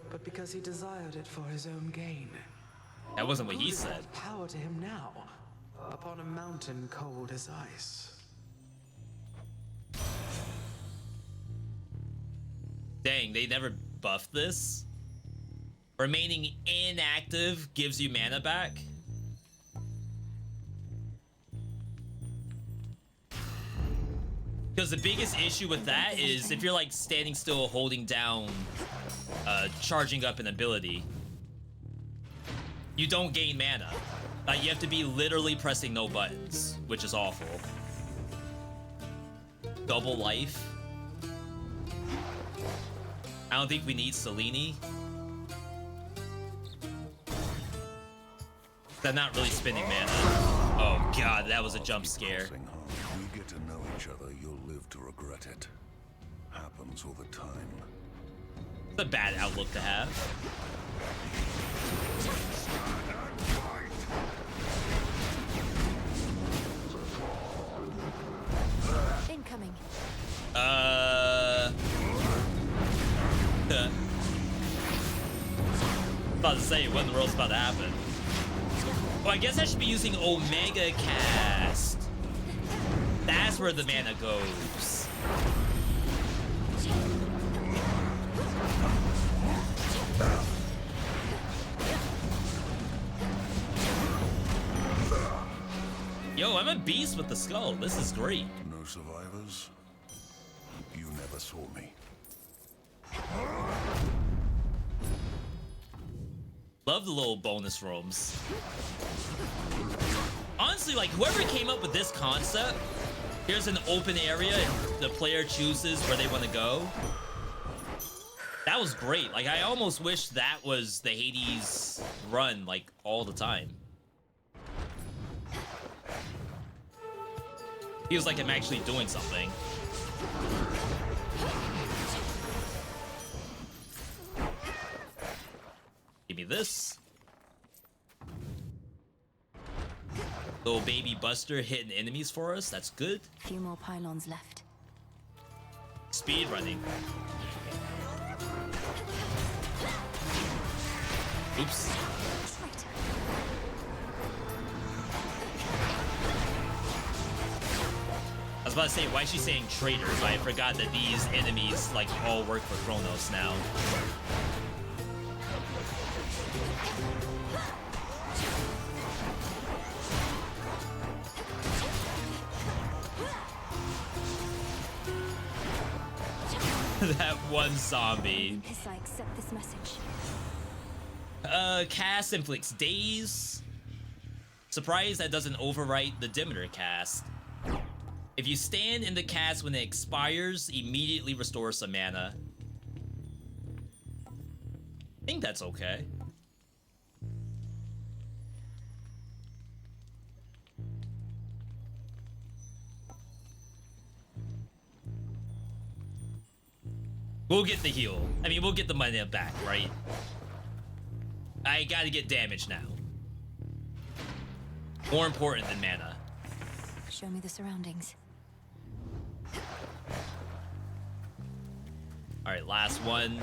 but because he desired it for his own gain. That wasn't what he Who said. has power to him now, upon a mountain cold as ice. Dang, they never buffed this? Remaining inactive gives you mana back? Because the biggest issue with that is if you're like standing still holding down charging up an ability, you don't gain mana. You have to be literally pressing no buttons, which is awful. Double life. I don't think we need Selene. They're not really spending mana. Oh god, that was a jump scare. We get to know each other, you'll live to regret it. Happens all the time. It's a bad outlook to have. Incoming. About to say, what in the world's about to happen? Well, I guess I should be using Omega Cast. That's where the mana goes. Yo, I'm a beast with the skull. This is great. No survivors? You never saw me. Love the little bonus rooms. Honestly, like, whoever came up with this concept, here's an open area and the player chooses where they want to go. That was great. Like, I almost wish that was the Hades run, like, all the time. Feels like I'm actually doing something. Give me this. Little baby Buster hitting enemies for us. That's good. Few more pylons left. Speed running. Oops. I was about to say, why is she saying traitor? But I forgot that these enemies, like, all work for Kronos now. That one zombie. Olympus, I accept this message. Cast inflicts daze. Surprised that doesn't overwrite the Demeter cast. If you stand in the cast when it expires, immediately restore some mana. I think that's okay. We'll get the heal. I mean, we'll get the money back, right? I gotta get damage now. More important than mana. Show me the surroundings. All right, last one.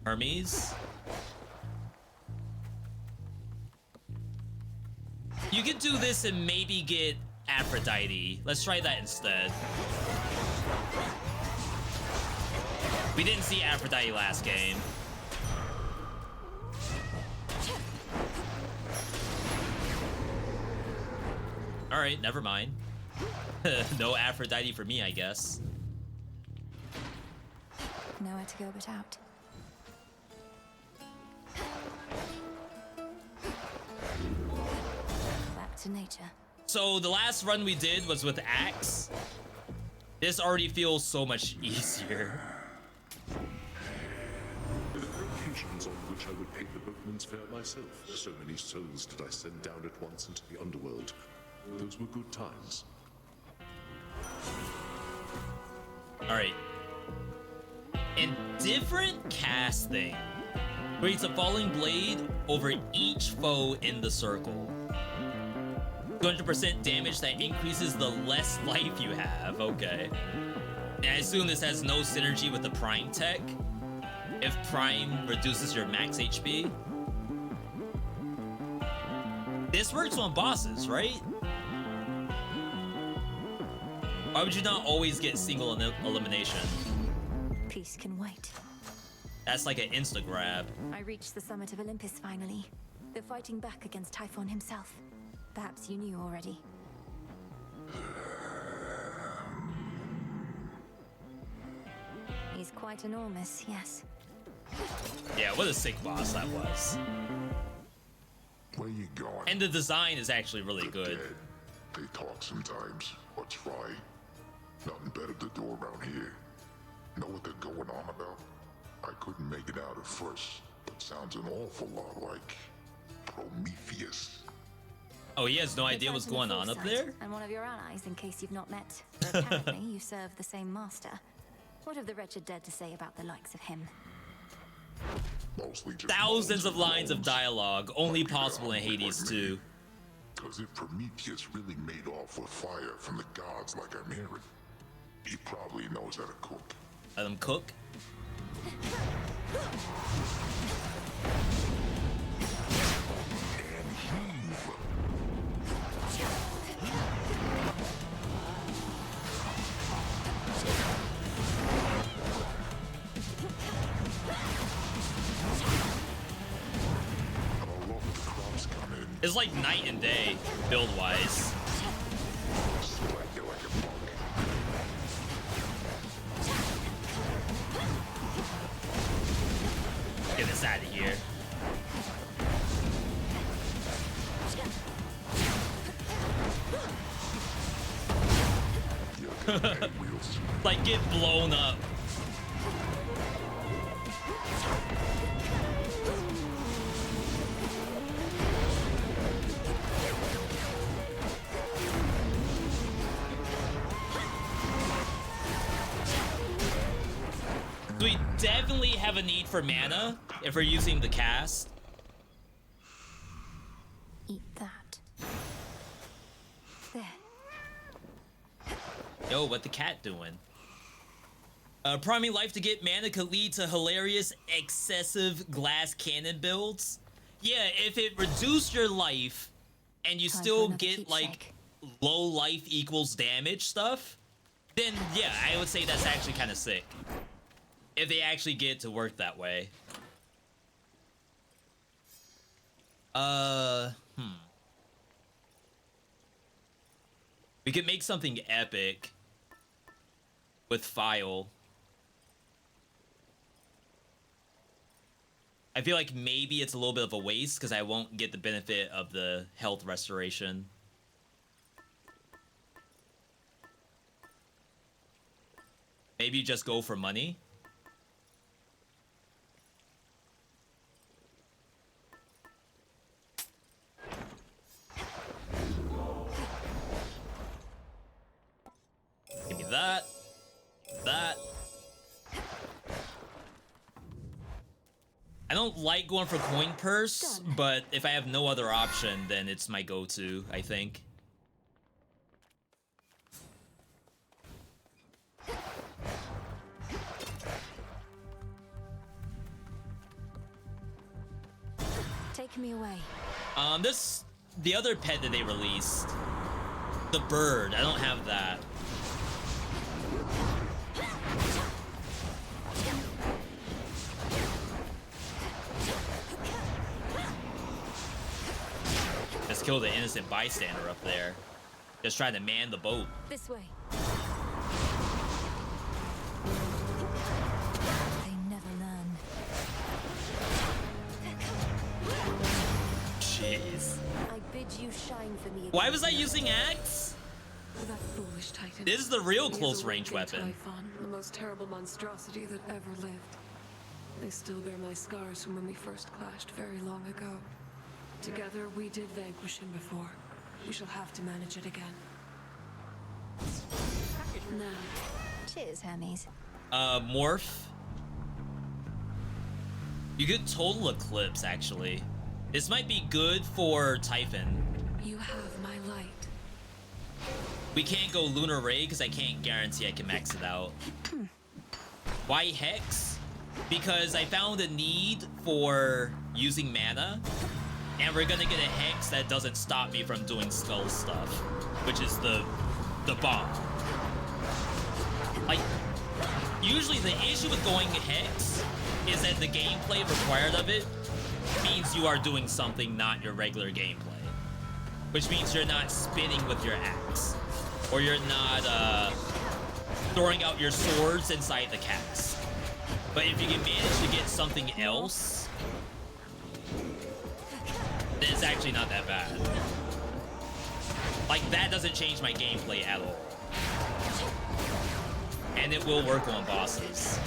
Hermes. You could do this and maybe get Aphrodite. Let's try that instead. We didn't see Aphrodite last game. All right, never mind. No Aphrodite for me, I guess. Nowhere to go but out. Back to nature. So the last run we did was with Axe. This already feels so much easier. There are occasions on which I would paint the boatman's fair myself. So many souls did I send down at once into the underworld. Those were good times. Alright. Indifferent casting. Creates a falling blade over each foe in the circle. 200% damage that increases the less life you have. Okay. And I assume this has no synergy with the Prime tech. If Prime reduces your max HP. This works on bosses, right? Why would you not always get single elimination? Peace can wait. That's like an insta grab. I reached the summit of Olympus finally. They're fighting back against Typhon himself. Perhaps you knew already. He's quite enormous, yes. Yeah, what a sick boss that was. Where you going? And the design is actually really good. Dead. They talk sometimes, or try. Nothing better to do around here. Know what they're going on about? I couldn't make it out at first, but sounds an awful lot like Prometheus. Oh, he has no idea what's going on up there? I'm one of your allies, in case you've not met. Apparently, you serve the same master. What have the wretched dead to say about the likes of him? Mostly just Thousands of lines of dialogue, only possible in Hades 2. Because if Prometheus really made off with fire from the gods like I'm hearing, he probably knows how to cook. Let him cook? And heave. It's like night and day, build-wise. Get this out of here. Like, get blown up. We definitely have a need for mana if we're using the cast. Eat that. There. Yo, what the cat doing? Priming life to get mana could lead to hilarious excessive glass cannon builds. Yeah, if it reduced your life and you still get like low life equals damage stuff, then yeah, I would say that's actually kind of sick. If they actually get it to work that way. We could make something epic with File. I feel like maybe it's a little bit of a waste because I won't get the benefit of the health restoration. Maybe just go for money. Give me that. That. I don't like going for coin purse, but if I have no other option, then it's my go-to, I think. Take me away. The other pet that they released, the bird, I don't have that. Just killed an innocent bystander up there. Just trying to man the boat. This way. They never learn. Jeez. I bid you shine for me. Why was I using axe? That foolish titan. This is the real He is close a range walking weapon. Typhon, the most terrible monstrosity that ever lived. They still bear my scars from when we first clashed very long ago. Together, we did vanquish him before. We shall have to manage it again. Now. Cheers, Hermes. Morph. You could total eclipse, actually. This might be good for Typhon. You have my light. We can't go Lunar Ray because I can't guarantee I can max it out. Why Hex? Because I found a need for using mana, and we're gonna get a Hex that doesn't stop me from doing Skull stuff, which is the bomb. Like, usually the issue with going Hex is that the gameplay required of it means you are doing something not your regular gameplay. Which means you're not spinning with your axe. Or you're not throwing out your swords inside the cast. But if you can manage to get something else, then it's actually not that bad. Like, that doesn't change my gameplay at all. And it will work on bosses.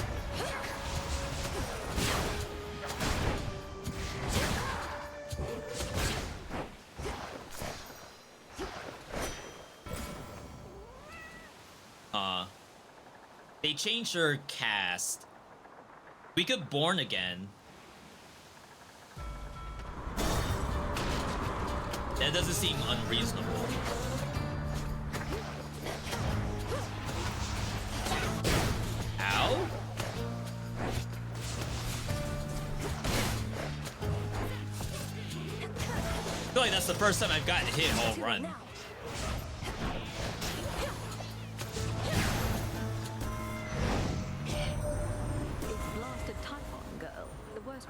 They changed her cast. We could born again. That doesn't seem unreasonable. Ow? I feel like that's the first time I've gotten hit all run.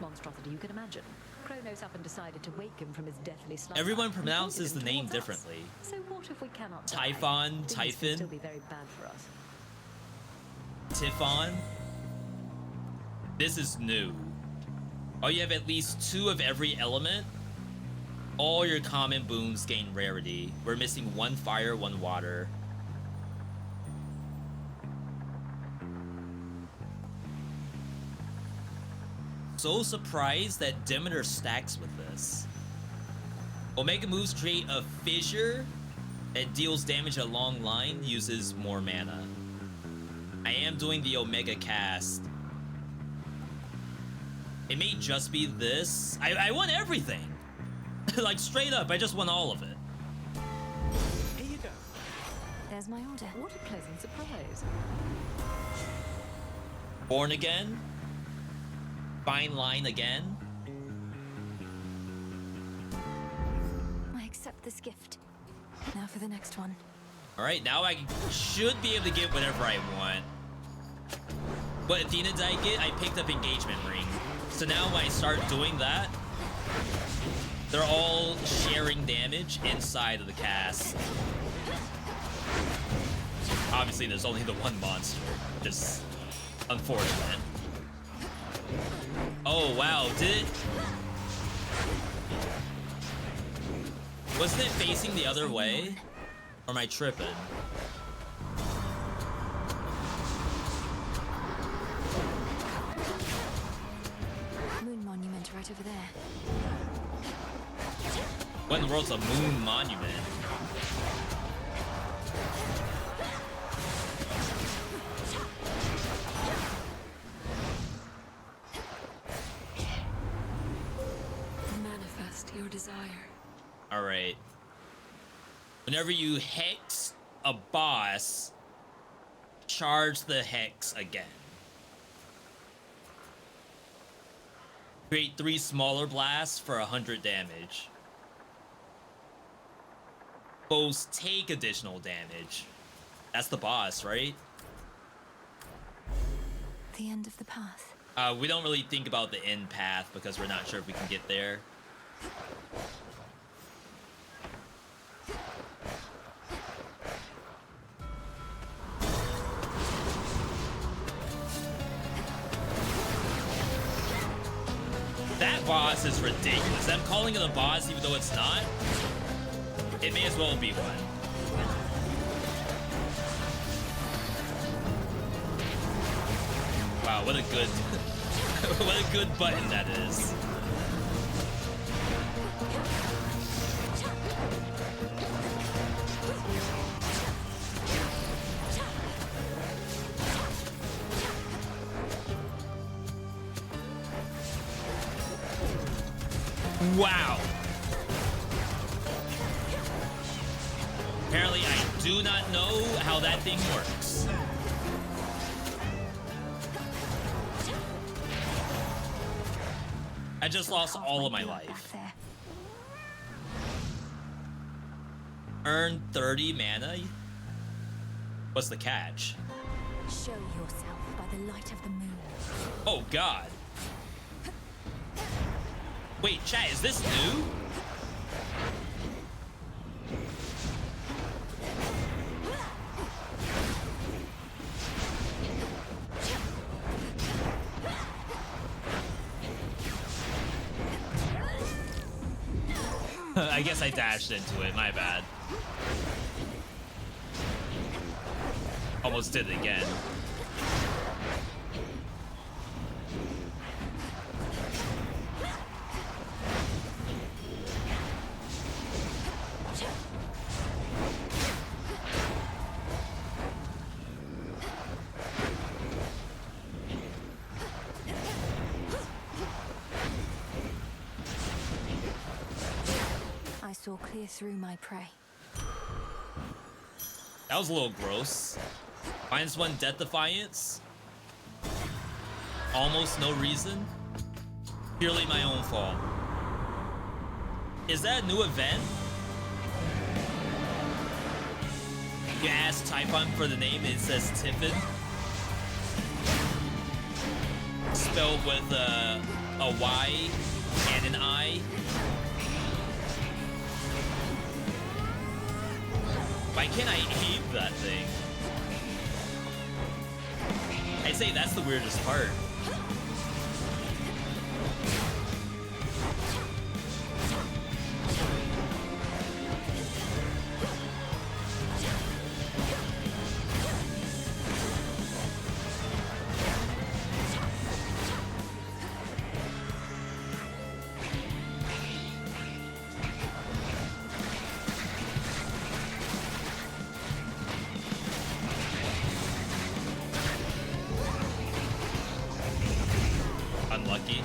Monstrosity you can imagine. Kronos up and decided to wake him from his deathly slumber. Everyone pronounces the name differently. So what if we cannot Typhon, Typhon, still be very bad for us. Typhon. This is new. Oh, you have at least 2 of every element. All your common boons gain rarity. We're missing 1 fire, 1 water. So surprised that Demeter stacks with this. Omega moves create a fissure that deals damage a long line, uses more mana. I am doing the Omega cast. It may just be this. I want everything. Like straight up, I just want all of it. Here you go. There's my order. What a pleasant surprise. Born again. Fine line again. I accept this gift. Now for the next one. All right, now I should be able to get whatever I want. What Athena did I get? I picked up Engagement Ring. So now when I start doing that, they're all sharing damage inside of the cast. Obviously, there's only the one monster. Just unfortunate. Oh, wow. Did it... Wasn't it facing the other way? Or am I tripping? Moon monument right over there. What in the world's a moon monument? Manifest your desire. Alright. Whenever you hex a boss, charge the hex again. Create 3 smaller blasts for 100 damage. Foes take additional damage. That's the boss, right? The end of the path. We don't really think about the end path because we're not sure if we can get there. That boss is ridiculous. I'm calling it a boss even though it's not. It may as well be one. Wow, what a good what a good button that is. Wow. Apparently, I do not know how that thing works. I just lost all of my life. Earn 30 mana? What's the catch? Show yourself by the light of the moon. Oh, God. Wait, chat, is this new? I guess I dashed into it, my bad. Almost did it again. saw clear through my prey. That was a little gross. Minus 1 Death Defiance. Almost no reason. Purely my own fault. Is that a new event? You ask Typhon for the name and it says Tiffin. Spelled with a Y and an I. Why can't I aim that thing? I'd say that's the weirdest part. Unlucky.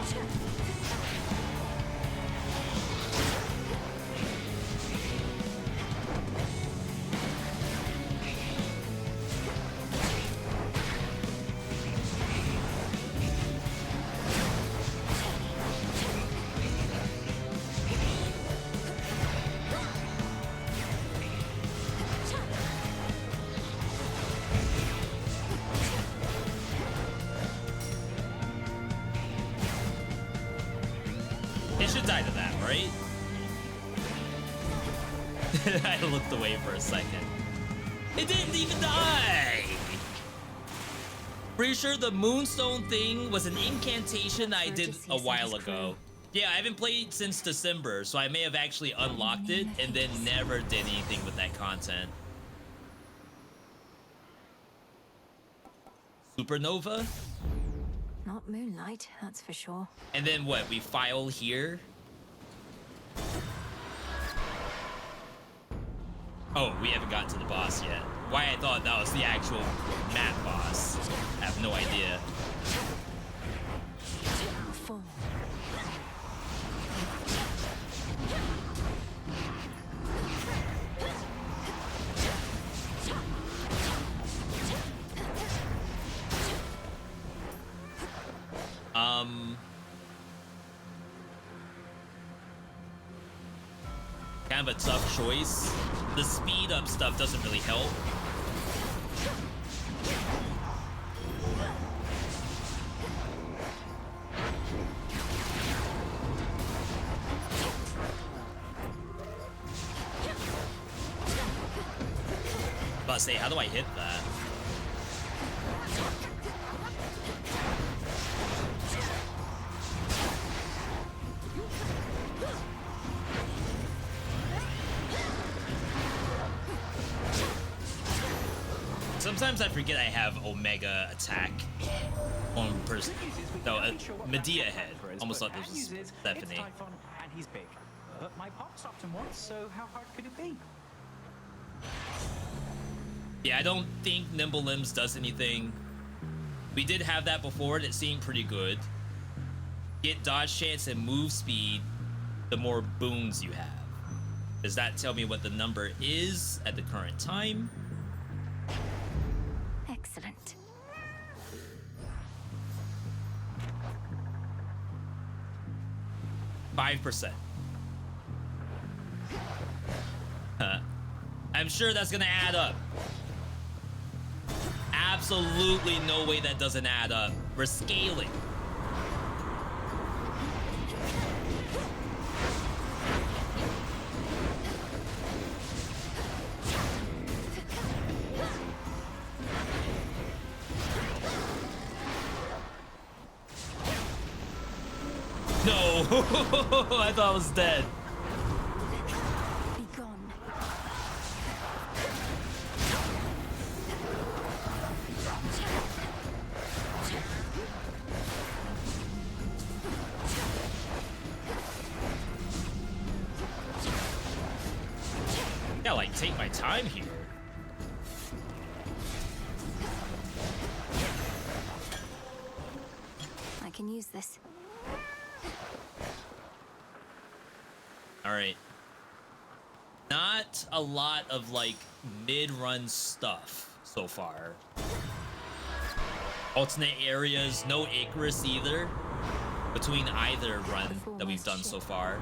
It should die to that, right? I looked away for a second. It didn't even die! Pretty sure the Moonstone thing was an incantation I did a while ago. Yeah, I haven't played since December, so I may have actually unlocked it and then never did anything with that content. Supernova? Not moonlight, that's for sure. And then what, we file here? Oh, we haven't gotten to the boss yet. Why I thought that was the actual map boss. I have no idea. Kind of a tough choice. The speed up stuff doesn't really help. About to say, how do I hit that? Sometimes I forget I have Omega attack on person. No, Medea head. Almost thought this was Stephanie. And he's big. But my pop stopped him once, so how hard could it be? Yeah, I don't think Nimble Limbs does anything. We did have that before and it seemed pretty good. Get dodge chance and move speed, the more boons you have. Does that tell me what the number is at the current time? Excellent. %. I'm sure that's gonna add up. Absolutely no way that doesn't add up. We're scaling. No, I thought I was dead. Be gone. Yeah, like take my time here. I can use this. All right. Not a lot of like mid-run stuff so far. Alternate areas, no Icarus either between either run that we've done so far.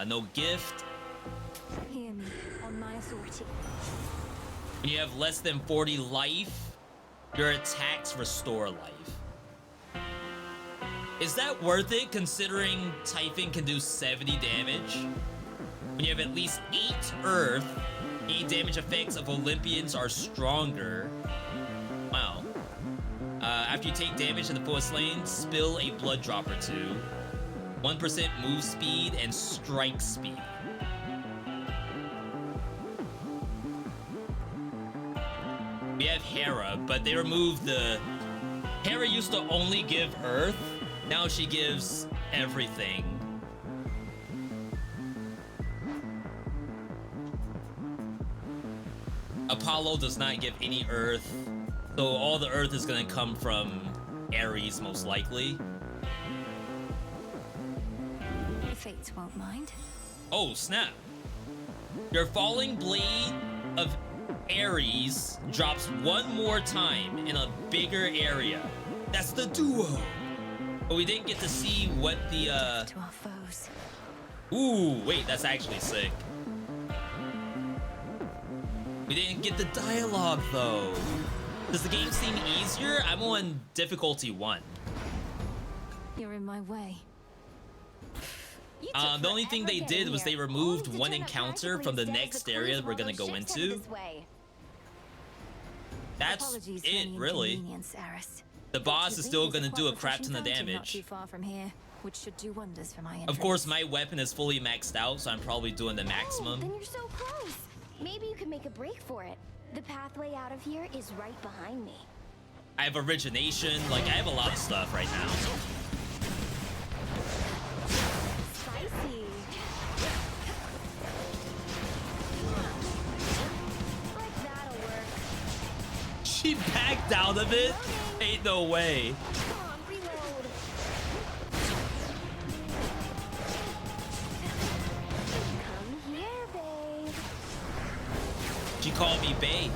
No gift. Hear me on my authority. When you have less than 40 life, your attacks restore life. Is that worth it considering Typhon can do 70 damage? When you have at least 8 earth, any damage effects of Olympians are stronger. Wow. After you take damage in the fullest lane, spill a blood drop or 2. 1% move speed and strike speed. We have Hera, but they removed the... Hera used to only give Earth. Now she gives everything. Apollo does not give any Earth. So all the Earth is going to come from Ares, most likely. The Fates won't mind. Oh, snap. Your Falling Blade of Ares drops one more time in a bigger area. That's the duo. But we didn't get to see what the To our foes. Ooh, wait, that's actually sick. We didn't get the dialogue though. Does the game seem easier? I'm on difficulty 1. You're in my way. The only thing they did was they removed one encounter from the next area we're gonna go into. That's it, really. The boss is still gonna do a crap ton of Not damage. too far from here, which should do wonders for my Of course, my weapon is fully maxed out, so I'm probably doing the maximum. Then you're so close. Maybe you can make a break for it. The pathway out of here is right behind me. I have origination, like I have a lot of stuff right now. Spicy. Like that'll work. She backed out of it? Ain't no way. Come on, reload. Come here, babe. She called me babe.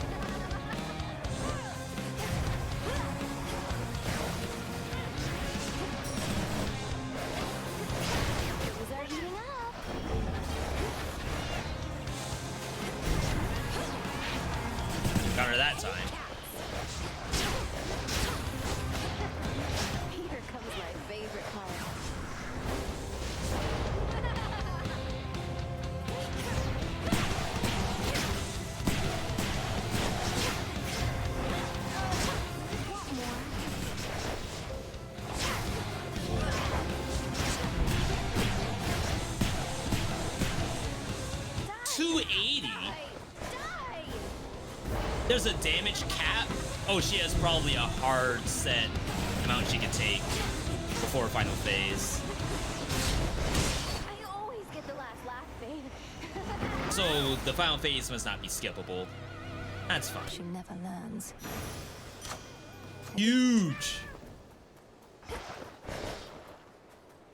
Things are heating up. Got her that time. Here comes my favorite part. Want more? 280? Die! There's a damage cap? Oh, she has probably a hard set amount she can take before final phase. I always get the last laugh, babe. So the final phase must not be skippable. That's fine. She never learns. Huge.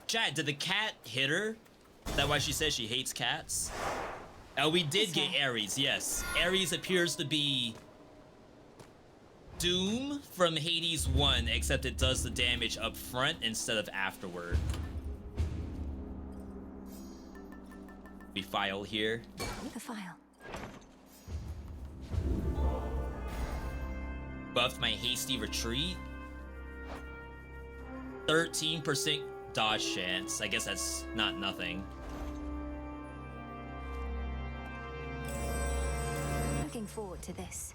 Chad, did the cat hit her? Is that why she says she hates cats? We did get Ares, yes. Ares appears to be Doom from Hades 1, except it does the damage up front instead of afterward. We file here. The file. Buffed my hasty retreat. 13% dodge chance. I guess that's not nothing. Looking forward to this.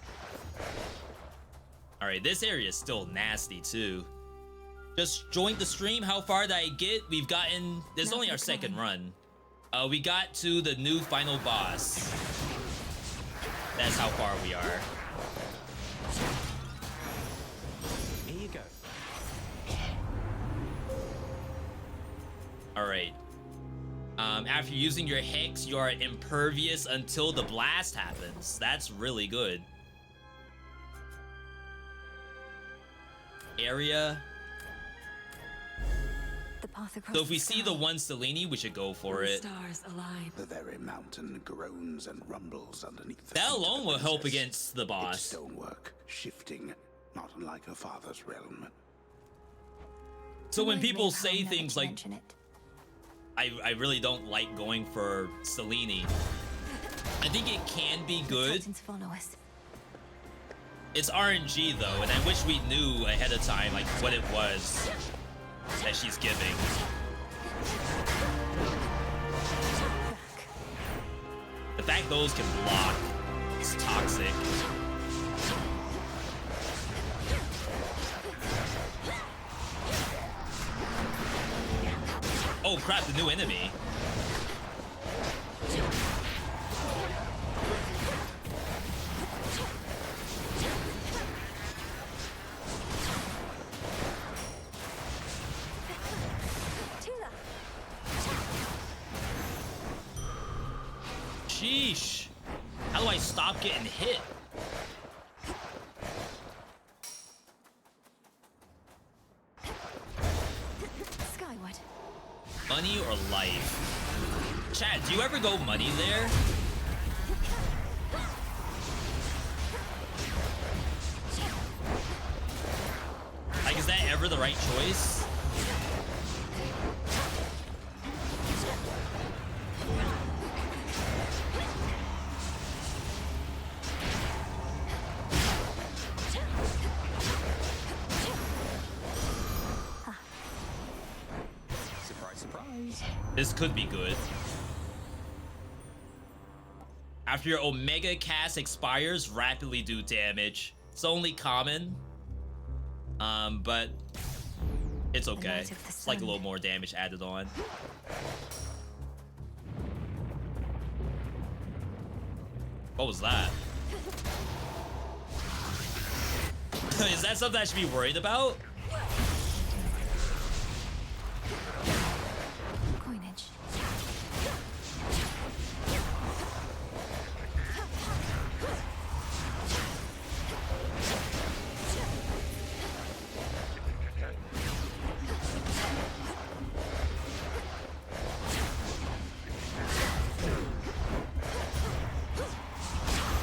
Alright, this area is still nasty too. Just joined the stream. How far did I get? We've gotten... This is only our second run. We got to the new final boss. That's how far we are. Here you go. Alright. After using your Hex, you are impervious until the blast happens. That's really good. Area. The path across So if we see the one Selene, we should go for it. Stars align. The very mountain groans and rumbles underneath the That feet of alone the will help princess. against the Its boss. stonework, shifting, not unlike her father's realm. So when Remind me people of how say never things to like, mention it. I really don't like going for Selene. I think it can be The good. Titans follow us. It's RNG though, and I wish we knew ahead of time like what it was that she's giving. The fact those can block is toxic. Oh crap, the new enemy. Sheesh. How do I stop getting hit? Skyward. Money or life? Chat, do you ever go money there? Like, is that ever the right choice? Surprise, surprise. This could be good. After your Omega cast expires, rapidly do damage. It's only common. But it's okay. It's like a little more damage added on. What was that? Is that something I should be worried about? Coinage.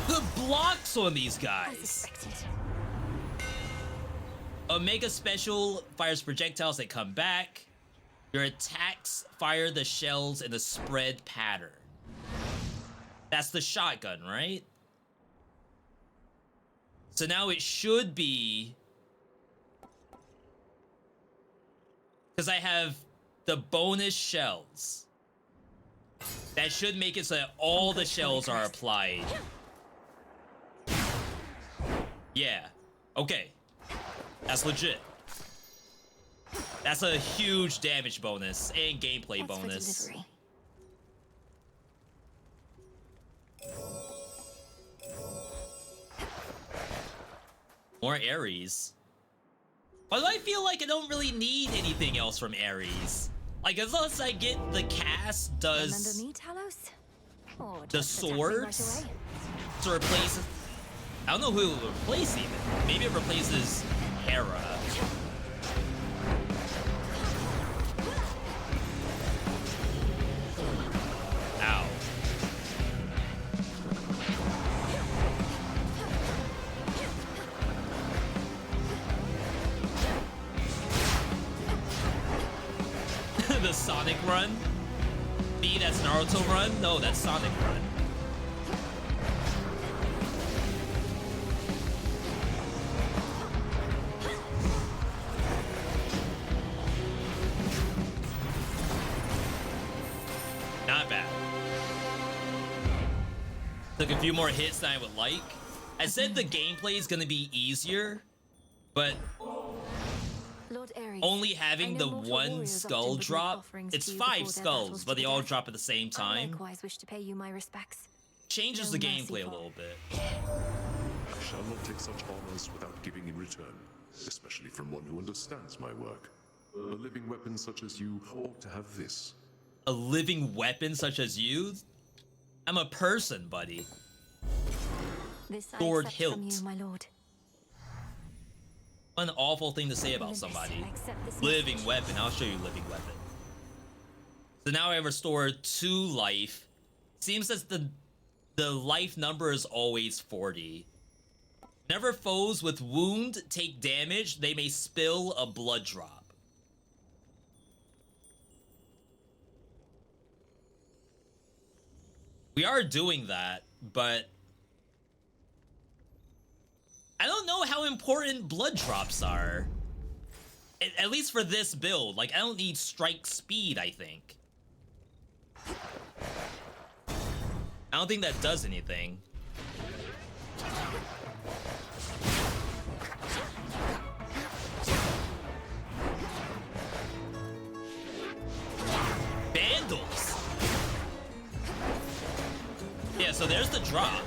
The blocks on these guys. Omega Special fires projectiles that come back. Your attacks fire the shells in a spread pattern. That's the shotgun, right? So now it should be... Because I have the bonus shells. That should make it so that all the shells are applied. Yeah. Okay. That's legit. That's a huge damage bonus and gameplay That's for bonus. delivery. More Ares. Why do I feel like I don't really need anything else from Ares? Like, unless I get the cast does Remember me, Talos? Or the just attack me swords right away? to replace... I don't know who it will replace even. Maybe it replaces Hera. Ow. The Sonic run? B, that's Naruto run? No, that's Sonic run. Not bad. Took a few more hits than I would like. I said the gameplay is gonna be easier, but Lord Ares, only I having know the mortal one warriors skull often would make drop, offerings it's to you 5 before their skulls, battles but to they the all death. drop at the same I time. likewise wish to pay you my respects. Changes No the mercy gameplay a for- little bit. I shall not take such honors without giving in return, especially from one who understands my work. A living weapon such as you ought to have this. A living weapon such as you? I'm a person, buddy. This I Sword accept from hilt. you, my lord. One awful thing to say about somebody. Living weapon. I'll show you living weapon. So now I restore 2 life. Seems as the life number is always 40. Whenever foes with wound take damage, they may spill a blood drop. We are doing that, but I don't know how important blood drops are. At least for this build. Like, I don't need strike speed, I think. I don't think that does anything. Vandals! Yeah, so there's the drop.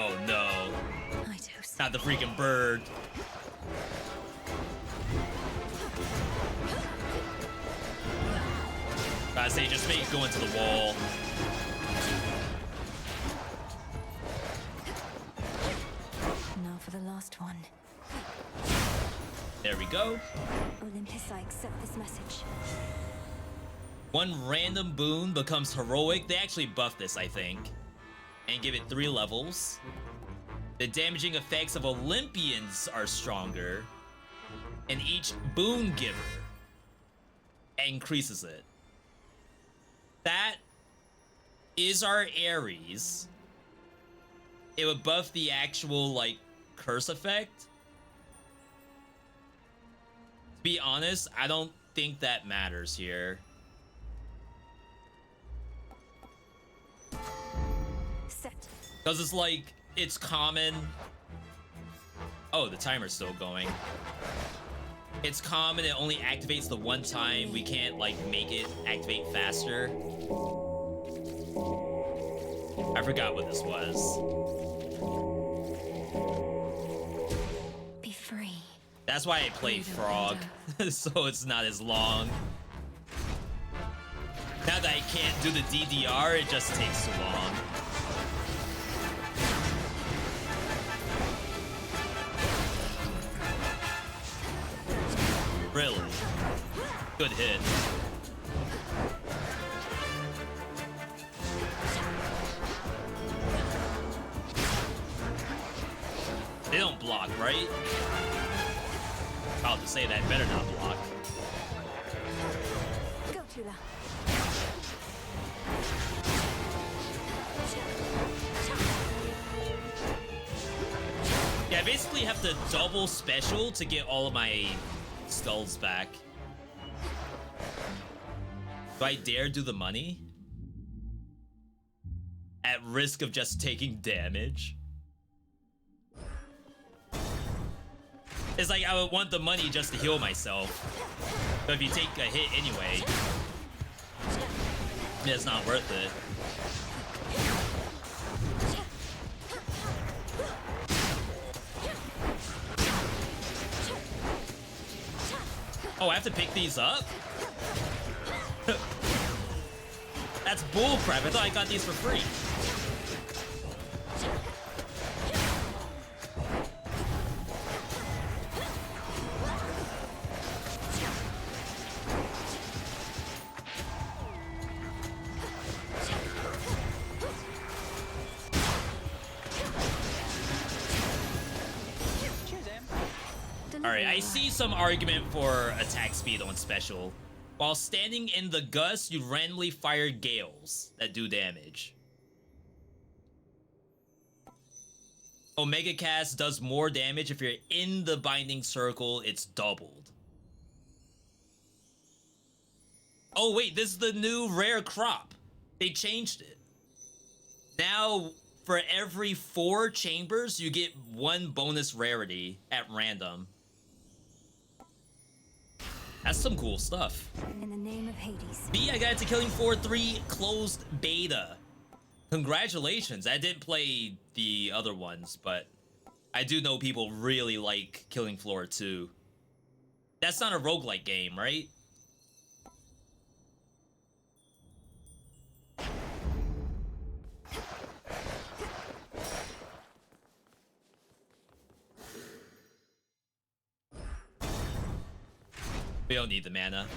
Oh no. Not the freaking bird. I say just make it go into the wall. Now for the last one. There we go. Olympus, I accept this message. One random boon becomes heroic. They actually buff this, I think, and give it 3 levels. The damaging effects of Olympians are stronger, and each boon giver increases it. That is our Ares. It would buff the actual, like, curse effect. To be honest, I don't think that matters here. Set. Because it's like, it's common. Oh, the timer's still going. It's common, it only activates the one time. We can't, like, make it activate faster. I forgot what this was. Be free. That's why I played Frog, so it's not as long. Now that I can't do the DDR, it just takes too long. Really? Good hit. They don't block, right? I'll just say that better not block. Go, Tula. Yeah, I basically have to double special to get all of my skulls back. Do I dare do the money? At risk of just taking damage? It's like I would want the money just to heal myself. But if you take a hit anyway, it's not worth it. Oh, I have to pick these up? That's bullcrap. I thought I got these for free. Alright, I see some argument for attack speed on special. While standing in the gust, you randomly fire gales that do damage. Omega Cast does more damage if you're in the binding circle, it's doubled. Oh wait, this is the new rare crop. They changed it. Now, for every 4 chambers, you get 1 bonus rarity at random. That's some cool stuff. In the name of Hades. B, I got into Killing Floor 3 closed beta. Congratulations. I didn't play the other ones, but I do know people really like Killing Floor 2. That's not a roguelike game, right? We don't need the mana.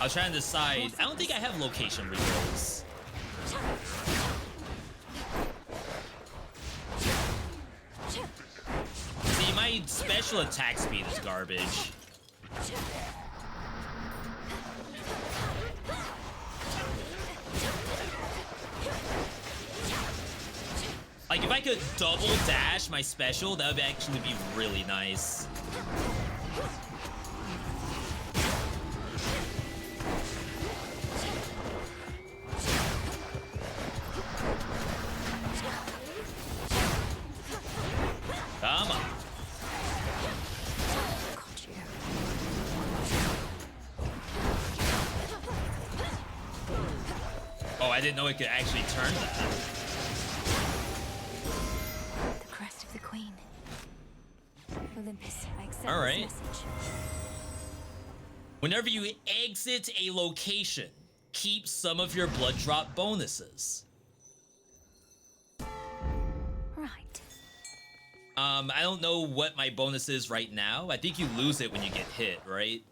I was trying to decide. I don't think I have location rerolls. See, my special attack speed is garbage. Like, if I could double dash my special, that would actually be really nice. Come on. Oh, I didn't know it could actually turn that. The crest of the Queen. Olympus, I accept All right. this message. Whenever you exit a location, keep some of your blood drop bonuses. Right. I don't know what my bonus is right now. I think you lose it when you get hit, right?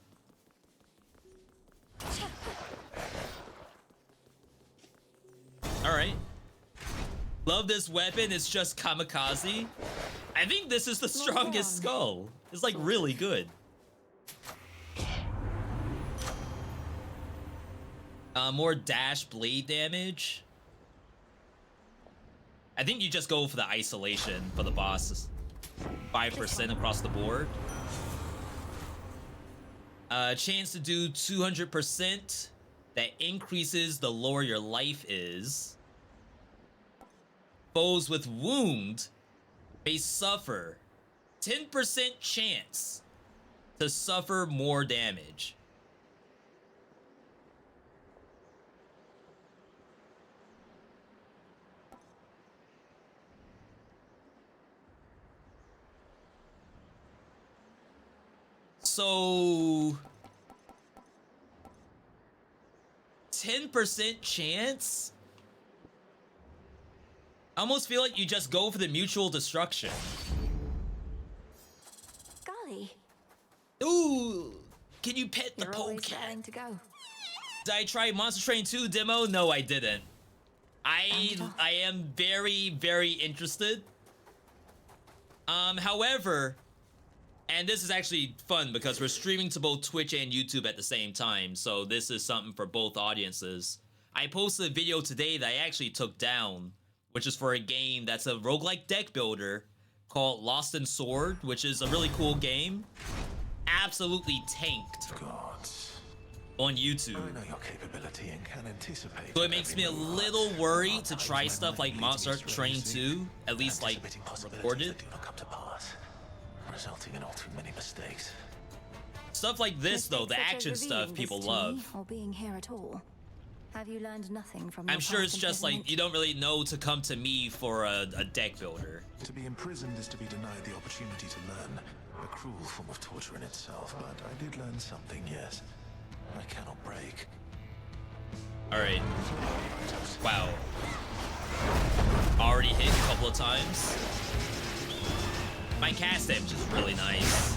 Alright. Love this weapon. It's just kamikaze. I think this is the strongest skull. It's like really good. More dash blade damage. I think you just go for the isolation for the boss. 5% across the board. Chance to do 200%. That increases the lower your life is. Foes with wound may suffer 10% chance to suffer more damage. So 10% chance? I almost feel like you just go for the mutual destruction. Golly. Ooh, can you pet the You're always polecat? raring to go. Did I try Monster Train 2 demo? No, I didn't. I am very, very interested. However, and this is actually fun because we're streaming to both Twitch and YouTube at the same time, so this is something for both audiences. I posted a video today that I actually took down, which is for a game that's a roguelike deck builder called Lost in Sword, which is a really cool game. Absolutely tanked on YouTube. I know your capability and can anticipate. So it makes me a little worried to try stuff like Monster Train 2, at least like recorded. Resulting in all too many mistakes. Stuff like this, though, the action stuff people love. Or being here at all. Have you learned nothing from I'm sure it's just like you don't really know to come to me for a deck builder. To be imprisoned is to be denied the opportunity to learn. A cruel form of torture in itself, but I did learn something, yes. I cannot break. Alright. Wow. Already hit a couple of times. My cast damage is really nice.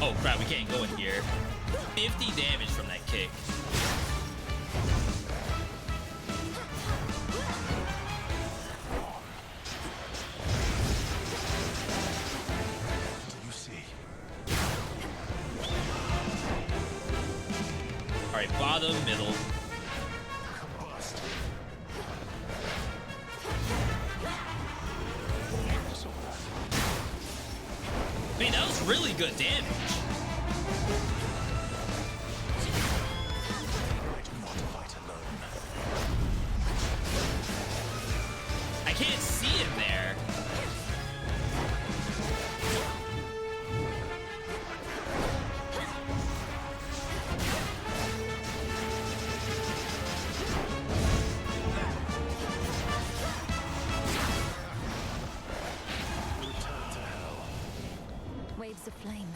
Oh crap, we can't go in here. 50 damage from that kick. Alright, bottom, middle. I mean, that was really good damage. I can't see him there. flame?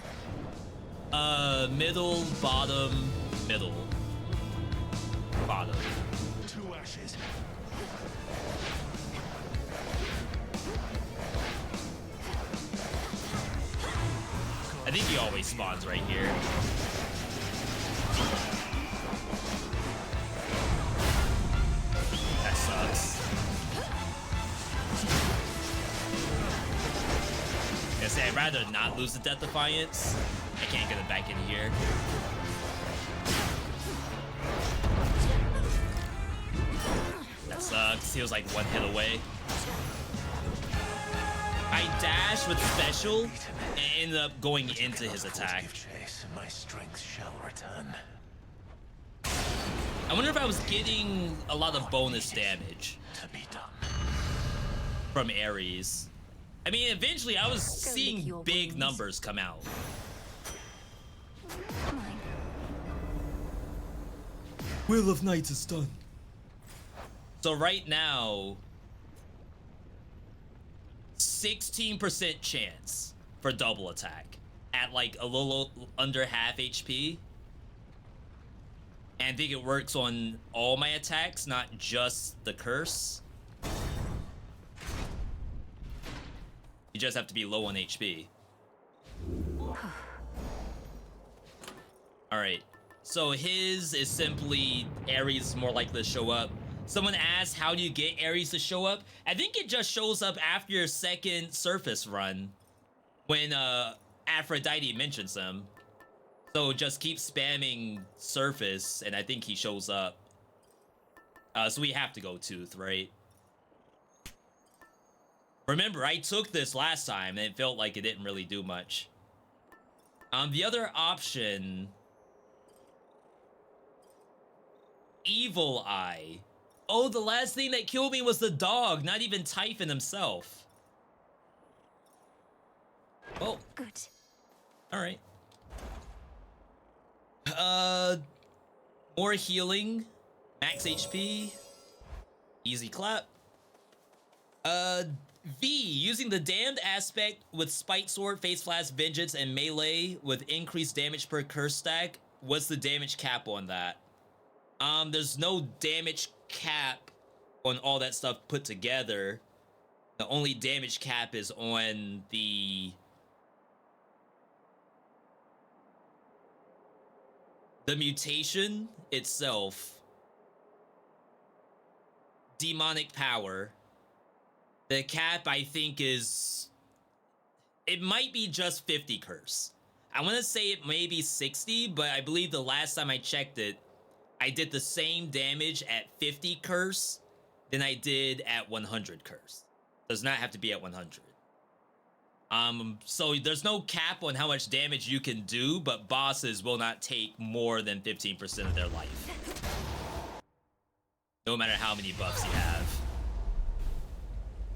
Middle, bottom, middle. Bottom. 2 ashes. I think he always spawns right here. That sucks. I say I'd rather not lose the Death Defiance. I can't get it back in here. That sucks. He was like 1 hit away. I dashed with special and ended up going into his attack. Chase, and my strength shall return. I wonder if I was getting a lot of bonus damage from Ares. I mean, eventually I was seeing big numbers come out. Will of Knights is done. So right now, 16% chance for double attack at like a little under half HP. And I think it works on all my attacks, not just the curse. You just have to be low on HP. Alright, so his is simply Ares is more likely to show up. Someone asked, how do you get Ares to show up? I think it just shows up after your second surface run when Aphrodite mentions him. So just keep spamming surface and I think he shows up. So we have to go Tooth, right? Remember, I took this last time and it felt like it didn't really do much. The other option, Evil Eye. Oh, the last thing that killed me was the dog, not even Typhon himself. Oh. Good. All right. More healing, max HP, easy clap. V, using the damned aspect with Spite Sword, Face Flash, Vengeance, and Melee with increased damage per curse stack. What's the damage cap on that? There's no damage cap on all that stuff put together. The only damage cap is on the mutation itself. Demonic power. The cap, I think, is... It might be just 50 curse. I want to say it may be 60, but I believe the last time I checked it, I did the same damage at 50 curse than I did at 100 curse. Does not have to be at 100. So there's no cap on how much damage you can do, but bosses will not take more than 15% of their life. No matter how many buffs you have.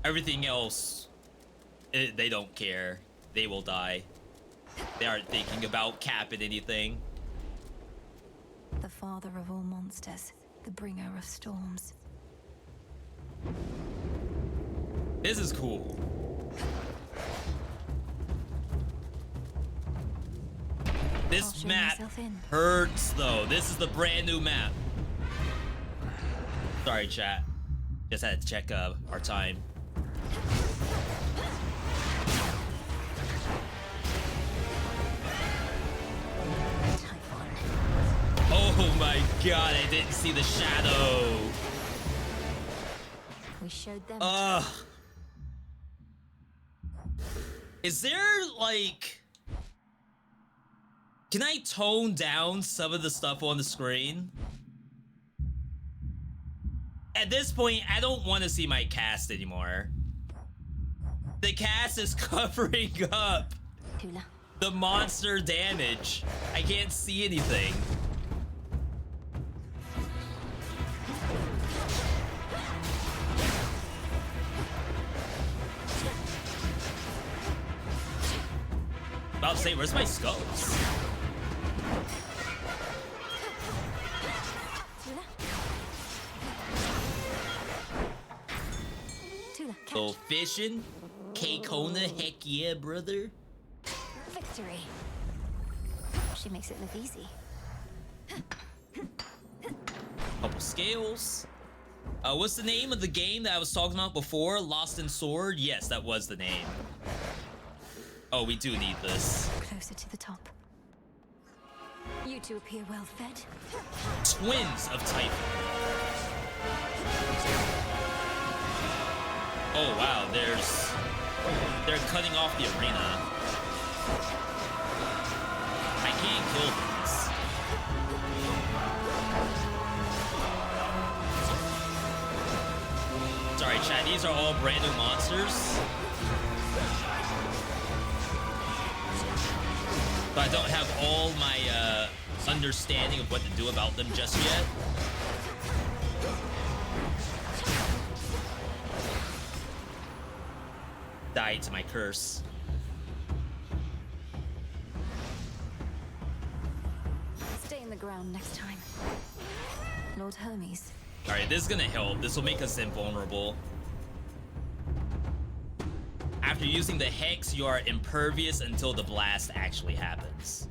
Everything else, they don't care. They will die. They aren't thinking about capping anything. The father of all monsters, the bringer of storms. This is cool. This map hurts though. This is the brand new map. Sorry, chat. Just had to check our time. Oh my god, I didn't see the shadow. We showed them. Is there like... Can I tone down some of the stuff on the screen? At this point, I don't want to see my cast anymore. The cast is covering up the monster damage. I can't see anything. About to say, where's my skulls? So fishing, K-Kona, heck yeah, brother. victory. She makes it look easy. Couple scales. What's the name of the game that I was talking about before? Lost in Sword? Yes, that was the name. Oh, we do need this. Closer to the top. You two appear well fed. Twins of Typhon. Oh wow, they're cutting off the arena. I can't kill these. Sorry, chat, these are all brand new monsters. But I don't have all my understanding of what to do about them just yet. Die to my curse. Stay in the ground next time. Lord Hermes. Alright, this is gonna help. This will make us invulnerable. After using the Hex, you are impervious until the blast actually happens.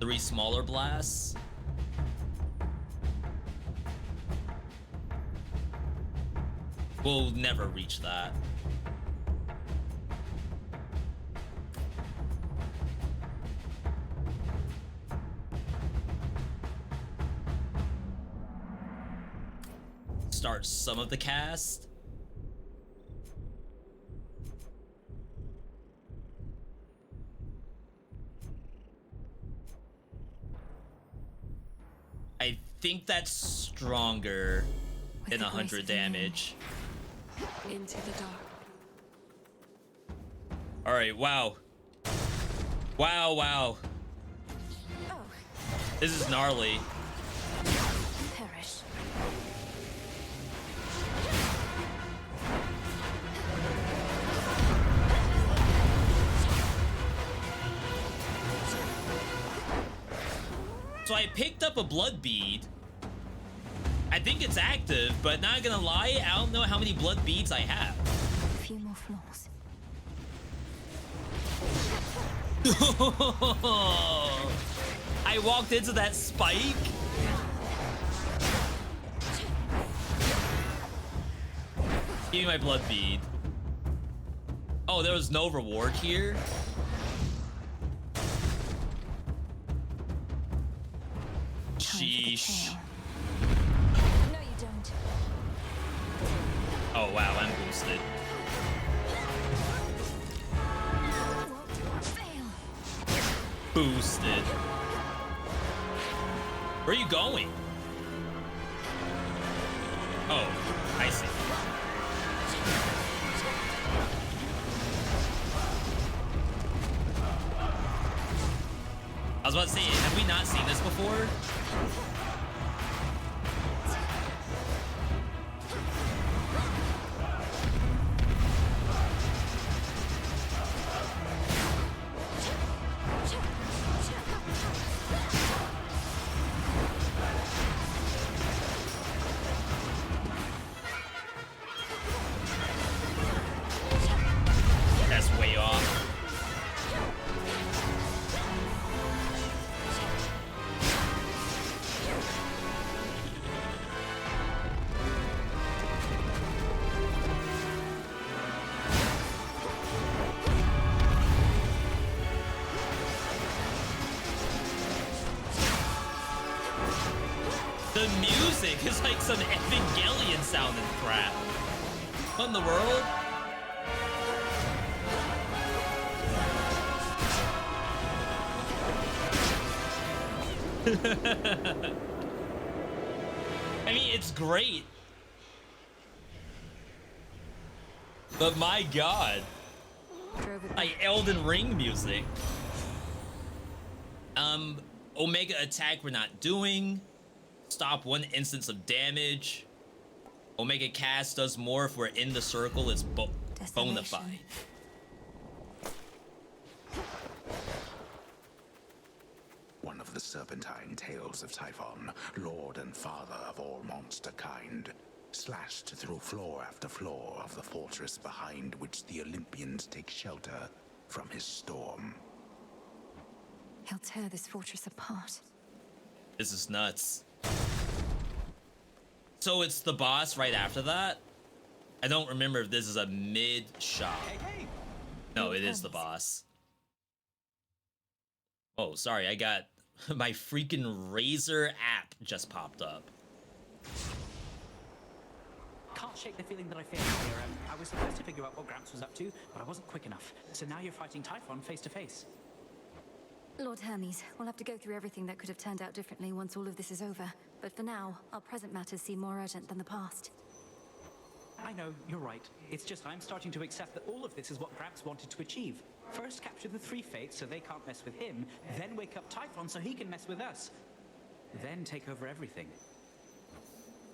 3 smaller blasts. We'll never reach that. Start some of the cast. I think that's stronger than 100 damage. Into the dark. All right, wow. Wow. This is gnarly. Perish. So I picked up a blood bead. I think it's active, but not gonna lie, I don't know how many blood beads I have. A few more floors. I walked into that spike. Give me my blood bead. Oh, there was no reward here? Sheesh. No, you don't. Oh wow, I'm boosted. Fail. Boosted. Where are you going? Oh, I see. I was about to say, have we not seen this before? That's way off. The music is like some Evangelion sounding crap. What in the world? I mean, it's great. But my god. Like Elden Ring music. Omega attack we're not doing. Stop 1 instance of damage. Omega cast does more if we're in the circle. It's bona fide. One of the serpentine tales of Typhon, lord and father of all monster kind. slashed through floor after floor of the fortress behind which the Olympians take shelter from his storm. He'll tear this fortress apart. This is nuts. So it's the boss right after that? I don't remember if this is a mid-shot. No, it is the boss. Oh, sorry, I got my freaking Razer app just popped up. Can't shake the feeling that I feel here. I was supposed to figure out what Gramps was up to, but I wasn't quick enough. So now you're fighting Typhon face to face. Lord Hermes, we'll have to go through everything that could have turned out differently once all of this is over. But for now, our present matters seem more urgent than the past. I know, you're right. It's just I'm starting to accept that all of this is what Gramps wanted to achieve. First capture the three fates so they can't mess with him, then wake up Typhon so he can mess with us. Then take over everything.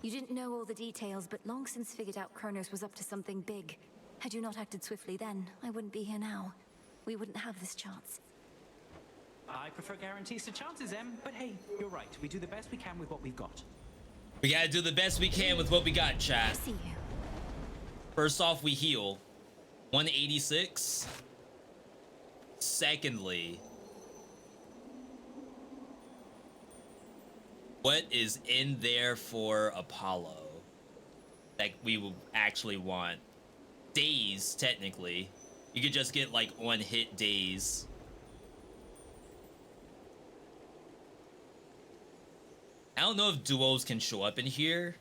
You didn't know all the details, but long since figured out Kronos was up to something big. Had you not acted swiftly then, I wouldn't be here now. We wouldn't have this chance. I prefer guarantees to chances, Em, but hey, you're right. We do the best we can with what we've got. We gotta do the best we can with what we got, chat. See you. First off, we heal. 186. Secondly, what is in there for Apollo that we will actually want? Days, technically. You could just get like one-hit days. I don't know if duos can show up in here.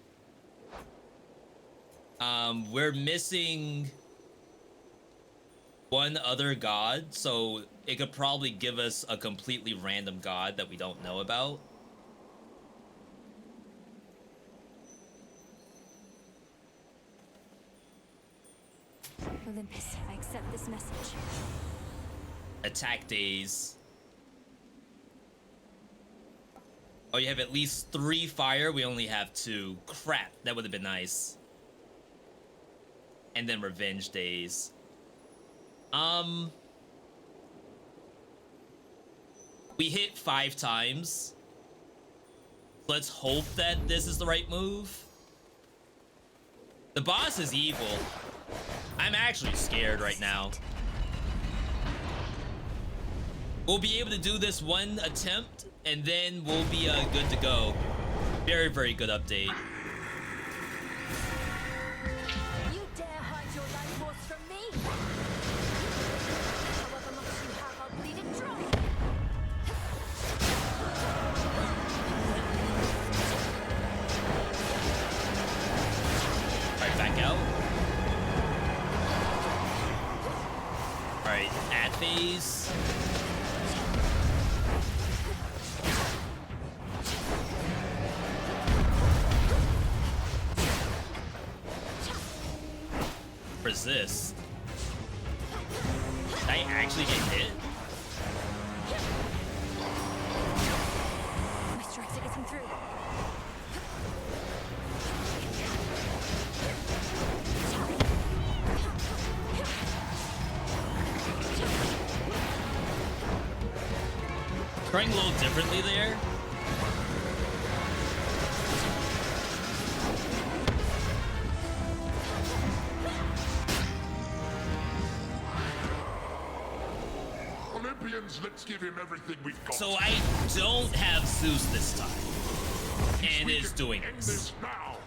We're missing one other god, so it could probably give us a completely random god that we don't know about. Olympus, I accept this message. Attack days. Oh, you have at least 3 fire. We only have 2. Crap, that would have been nice. And then revenge days. We hit 5 times. Let's hope that this is the right move. The boss is evil. I'm actually scared right now. We'll be able to do this one attempt, and then we'll be good to go. Very, very good update. You dare hide your life force from me? However much you have, I'll bleed it dry. Alright, back out. Alright, at phase. Resist. Did I actually get hit? My strikes are getting through. Trying a little differently there. Olympians, let's give him everything we've got. So I don't have Zeus this time. And is doing this. Now.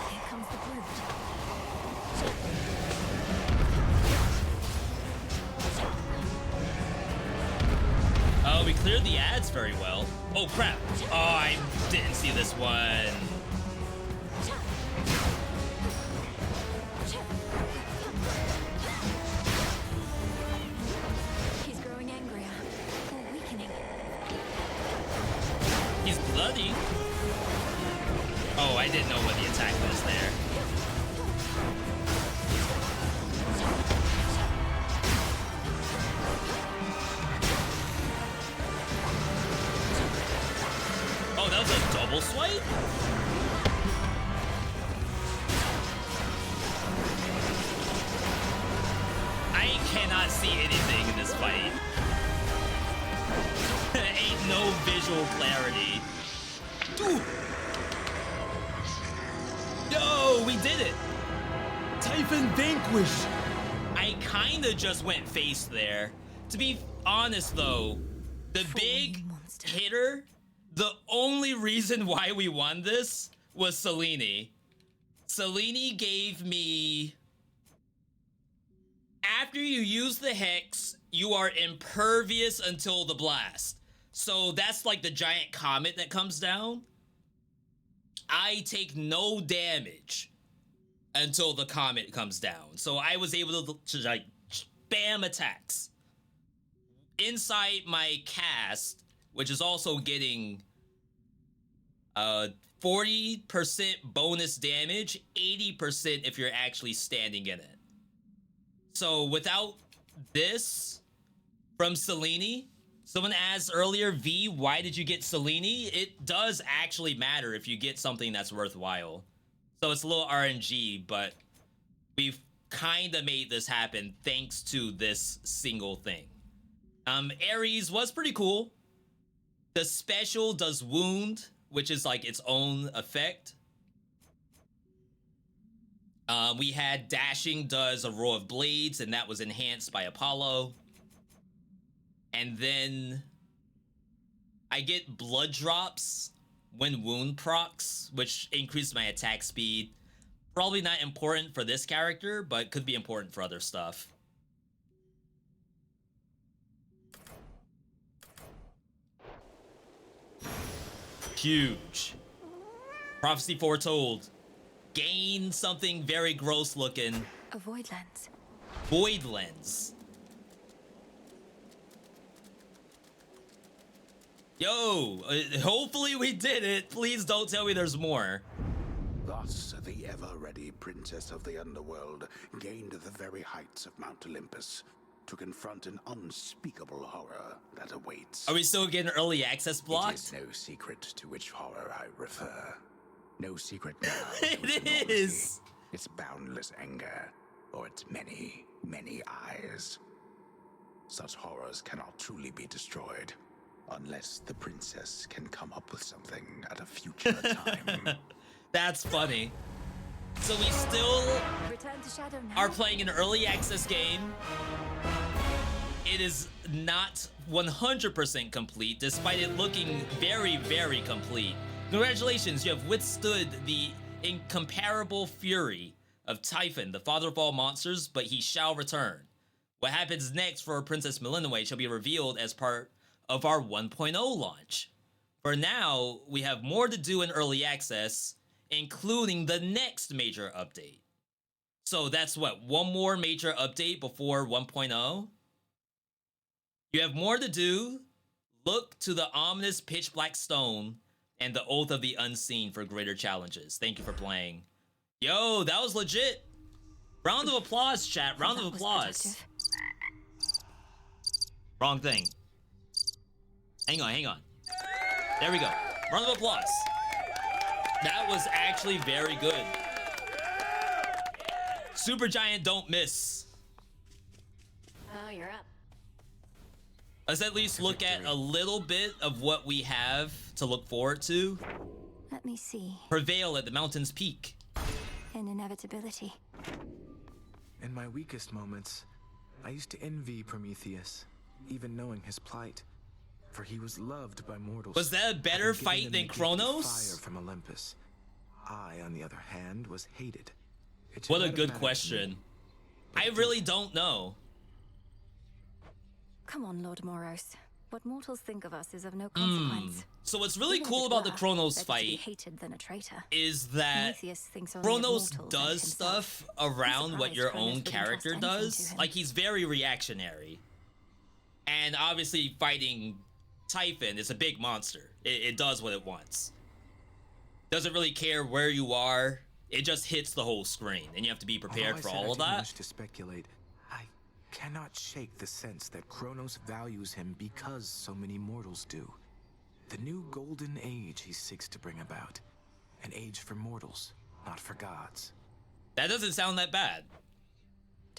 Here comes the brute. Oh, we cleared the ads very well. Oh, crap. Oh, I didn't see this one. He's growing angrier. Or weakening. He's bloody. Oh, I didn't know what the attack was there. Oh, that was a double swipe? see anything in this fight. Ain't no visual clarity. Ooh. Yo, we did it! Typhon vanquished! I kinda just went face there. To be honest though, the big hitter, the only reason why we won this was Selene. Selene gave me... After you use the Hex, you are impervious until the blast. So that's like the giant comet that comes down. I take no damage until the comet comes down. So I was able to like spam attacks. Inside my cast, which is also getting 40% bonus damage, 80% if you're actually standing in it. So without this from Selene, someone asked earlier, V, why did you get Selene? It does actually matter if you get something that's worthwhile. So it's a little RNG, but we've kind of made this happen thanks to this single thing. Ares was pretty cool. The special does wound, which is like its own effect. We had dashing does a row of blades, and that was enhanced by Apollo. And then I get blood drops when wound procs, which increases my attack speed. Probably not important for this character, but could be important for other stuff. Huge. Prophecy foretold. Gain something very gross looking. A void lens. Void lens. Yo, hopefully we did it. Please don't tell me there's more. Thus, the ever-ready princess of the underworld gained the very heights of Mount Olympus to confront an unspeakable horror that awaits. Are we still getting early access blocked? It is no secret to which horror I refer. No secret now. It is. Its boundless anger, or its many, many eyes. Such horrors cannot truly be destroyed, unless the princess can come up with something at a future time. That's funny. So we still Return to Shadow now. are playing an early access game. It is not 100% complete, despite it looking very, very complete. Congratulations, you have withstood the incomparable fury of Typhon, the father of all monsters, but he shall return. What happens next for Princess Melinoe shall be revealed as part of our 1.0 launch. For now, we have more to do in early access, including the next major update. So that's what, one more major update before 1.0? You have more to do. Look to the ominous pitch black stone and the Oath of the Unseen for greater challenges. Thank you for playing. Yo, that was legit. Round of applause, chat. Round of applause. Wrong thing. Hang on. There we go. Round of applause. That was actually very good. Supergiant don't miss. Oh, you're up. Let's at least look at a little bit of what we have to look forward to. Let me see. Prevail at the mountain's peak. An inevitability. In my weakest moments, I used to envy Prometheus, even knowing his plight, for he was loved by mortals. Was that a better fight than Kronos? Fire from Olympus. I, on the other hand, was hated. What a good question. I really don't know. Come on, Lord Moros. What mortals think of us is of no consequence. So what's really cool about the Kronos fight hated than a traitor. is that Prometheus thinks only of Kronos mortals does like himself. stuff around what your Kronos own wouldn't character trust anything does. to him. Like, he's very reactionary. And obviously fighting Typhon is a big monster. It does what it wants. Doesn't really care where you are. It just hits the whole screen, and you have to be prepared for all of that. Wish to speculate. I cannot shake the sense that Kronos values him because so many mortals do. The new golden age he seeks to bring about. An age for mortals, not for gods. That doesn't sound that bad.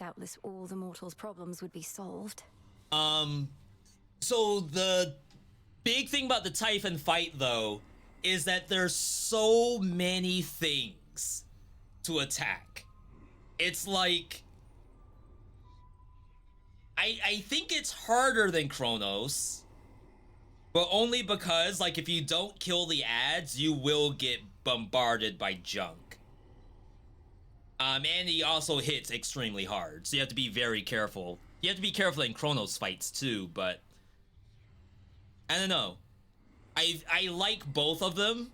doubtless all the mortals' problems would be solved. So the big thing about the Typhon fight, though, is that there's so many things to attack. It's like... I think it's harder than Chronos, but only because, like, if you don't kill the ads, you will get bombarded by junk. And he also hits extremely hard, so you have to be very careful. You have to be careful in Chronos fights, too, but... I don't know. I like both of them.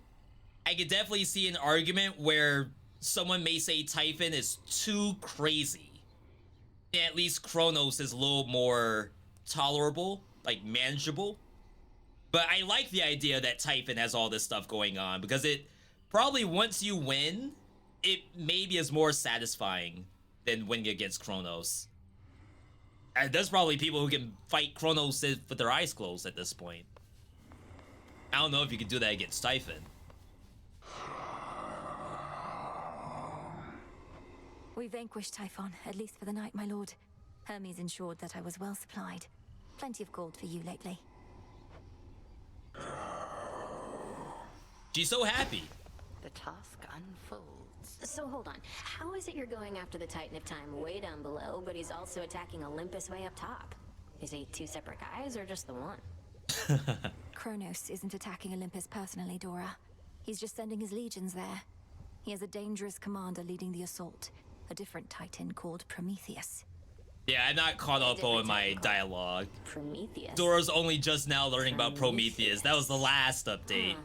I could definitely see an argument where someone may say Typhon is too crazy. At least Chronos is a little more tolerable, like manageable. But I like the idea that Typhon has all this stuff going on, because it probably, once you win, it maybe is more satisfying than winning against Chronos. And there's probably people who can fight Chronos with their eyes closed at this point. I don't know if you could do that against Typhon. We vanquished Typhon, at least for the night, my lord. Hermes ensured that I was well supplied. Plenty of gold for you lately. She's so happy. The task unfolds. So hold on. How is it you're going after the Titan of Time way down below, but he's also attacking Olympus way up top? Is he two separate guys or just the one? Kronos isn't attacking Olympus personally, Dora. He's just sending his legions there. He has a dangerous commander leading the assault. A different Titan called Prometheus. Yeah, I'm not caught up on my dialogue. Prometheus? Dora's only just now learning about Prometheus. That was the last update.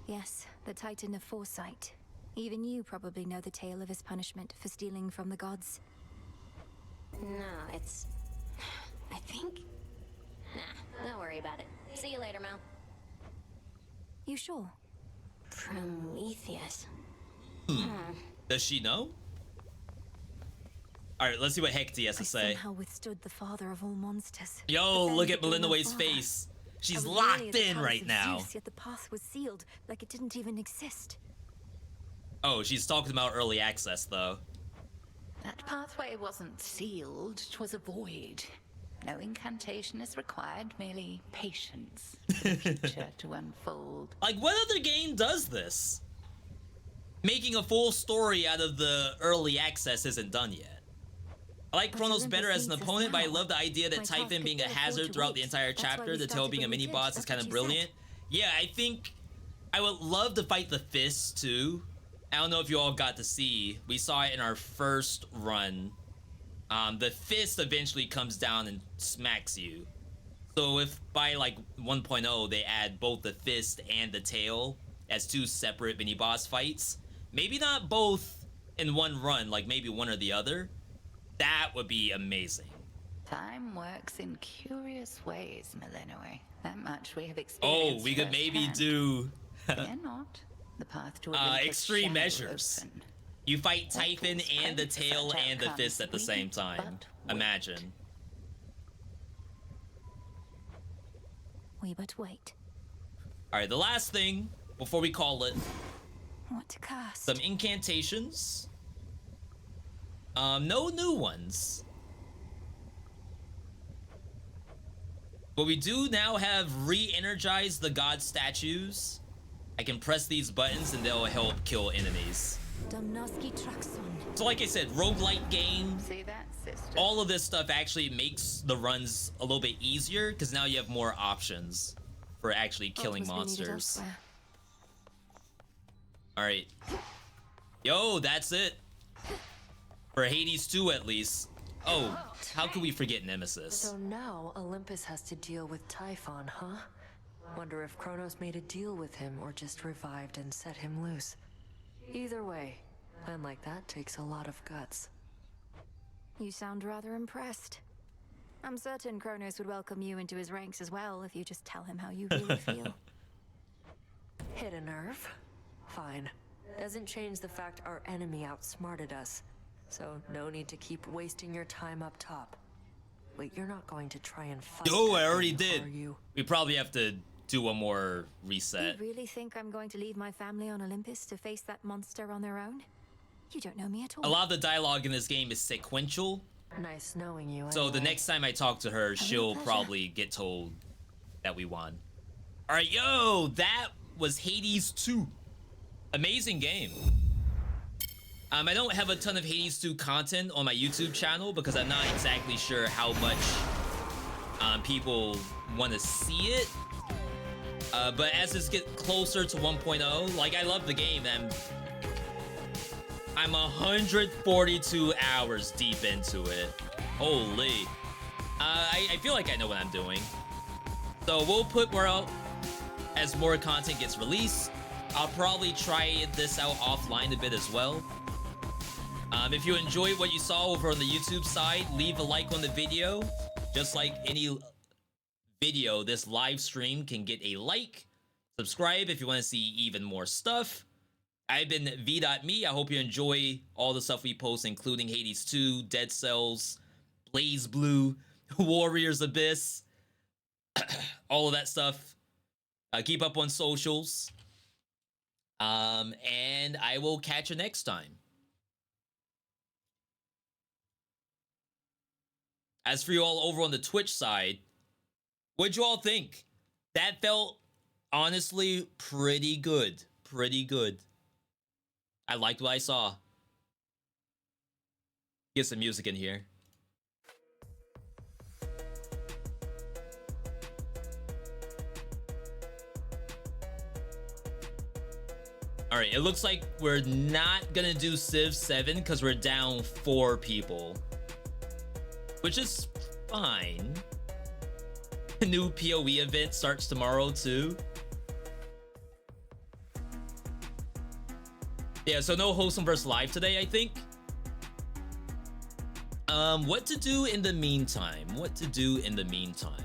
Yes, the Titan of Foresight. Even you probably know the tale of his punishment for stealing from the gods. No, it's... I think... Nah, don't worry about it. See you later, Mel. You sure? Prometheus. Does she know? Alright, let's see what Hecate has to say. Somehow withstood the father of all monsters. Yo, look at Melinda Wade's face. She's locked in right now. Zeus, yet the path was sealed, like it didn't even exist. Oh, she's talking about early access, though. That pathway wasn't sealed, it was a void. No incantation is required, merely patience for the future to unfold. Like, what other game does this? Making a full story out of the early access isn't done yet. I like Chronos better as an opponent, but I love the idea that Typhon being a hazard throughout the entire chapter, the tail being a mini-boss is kind of brilliant. Yeah, I think I would love to fight the Fist, too. I don't know if you all got to see. We saw it in our first run. The Fist eventually comes down and smacks you. So if by, like, 1.0 they add both the Fist and the tail as two separate mini-boss fights, maybe not both in one run, like maybe one or the other, that would be amazing. Time works in curious ways, Millenoi. That much we have experienced. Oh, we could maybe do Fear not. The path to Olympus extreme measures. Open. You fight Typhon and the tail and the Fist at the same time. Imagine. We but wait. Alright, the last thing before we call it. What to cast? Some incantations. No new ones. But we do now have re-energized the god statues. I can press these buttons and they'll help kill enemies. So like I said, roguelike game. See that, sister? All of this stuff actually makes the runs a little bit easier because now you have more options for actually killing monsters. Alright. Yo, that's it. For Hades 2 at least. Oh, how could we forget Nemesis? So now Olympus has to deal with Typhon, huh? Wonder if Kronos made a deal with him or just revived and set him loose. Either way, plan like that takes a lot of guts. You sound rather impressed. I'm certain Kronos would welcome you into his ranks as well if you just tell him how you really feel. Hit a nerve? Fine. Doesn't change the fact our enemy outsmarted us. So no need to keep wasting your time up top. Wait, you're not going to try and fight. Oh, I already did. We probably have to do one more reset. You really think I'm going to leave my family on Olympus to face that monster on their own? You don't know me at all. A lot of the dialogue in this game is sequential. Nice knowing you. So the anyway. next time I talk to her, she'll probably get told that we won. All right, yo, that was Hades 2. Amazing game. I don't have a ton of Hades 2 content on my YouTube channel because I'm not exactly sure how much people want to see it. But as this gets closer to 1.0, like, I love the game, and I'm 142 hours deep into it. Holy. I feel like I know what I'm doing. So we'll put more out as more content gets released. I'll probably try this out offline a bit as well. If you enjoyed what you saw over on the YouTube side, leave a like on the video. Just like any video, this live stream can get a like. Subscribe if you want to see even more stuff. I've been V.Me. I hope you enjoy all the stuff we post, including Hades 2, Dead Cells, Blaze Blue, Warriors Abyss, all of that stuff. Keep up on socials. And I will catch you next time. As for you all over on the Twitch side, what'd you all think? That felt, honestly, pretty good. Pretty good. I liked what I saw. Get some music in here. Alright, it looks like we're not gonna do Civ 7 because we're down 4 people. Which is fine. The new PoE event starts tomorrow too. Yeah, so no Wholesome vs. Live today, I think. What to do in the meantime? What to do in the meantime?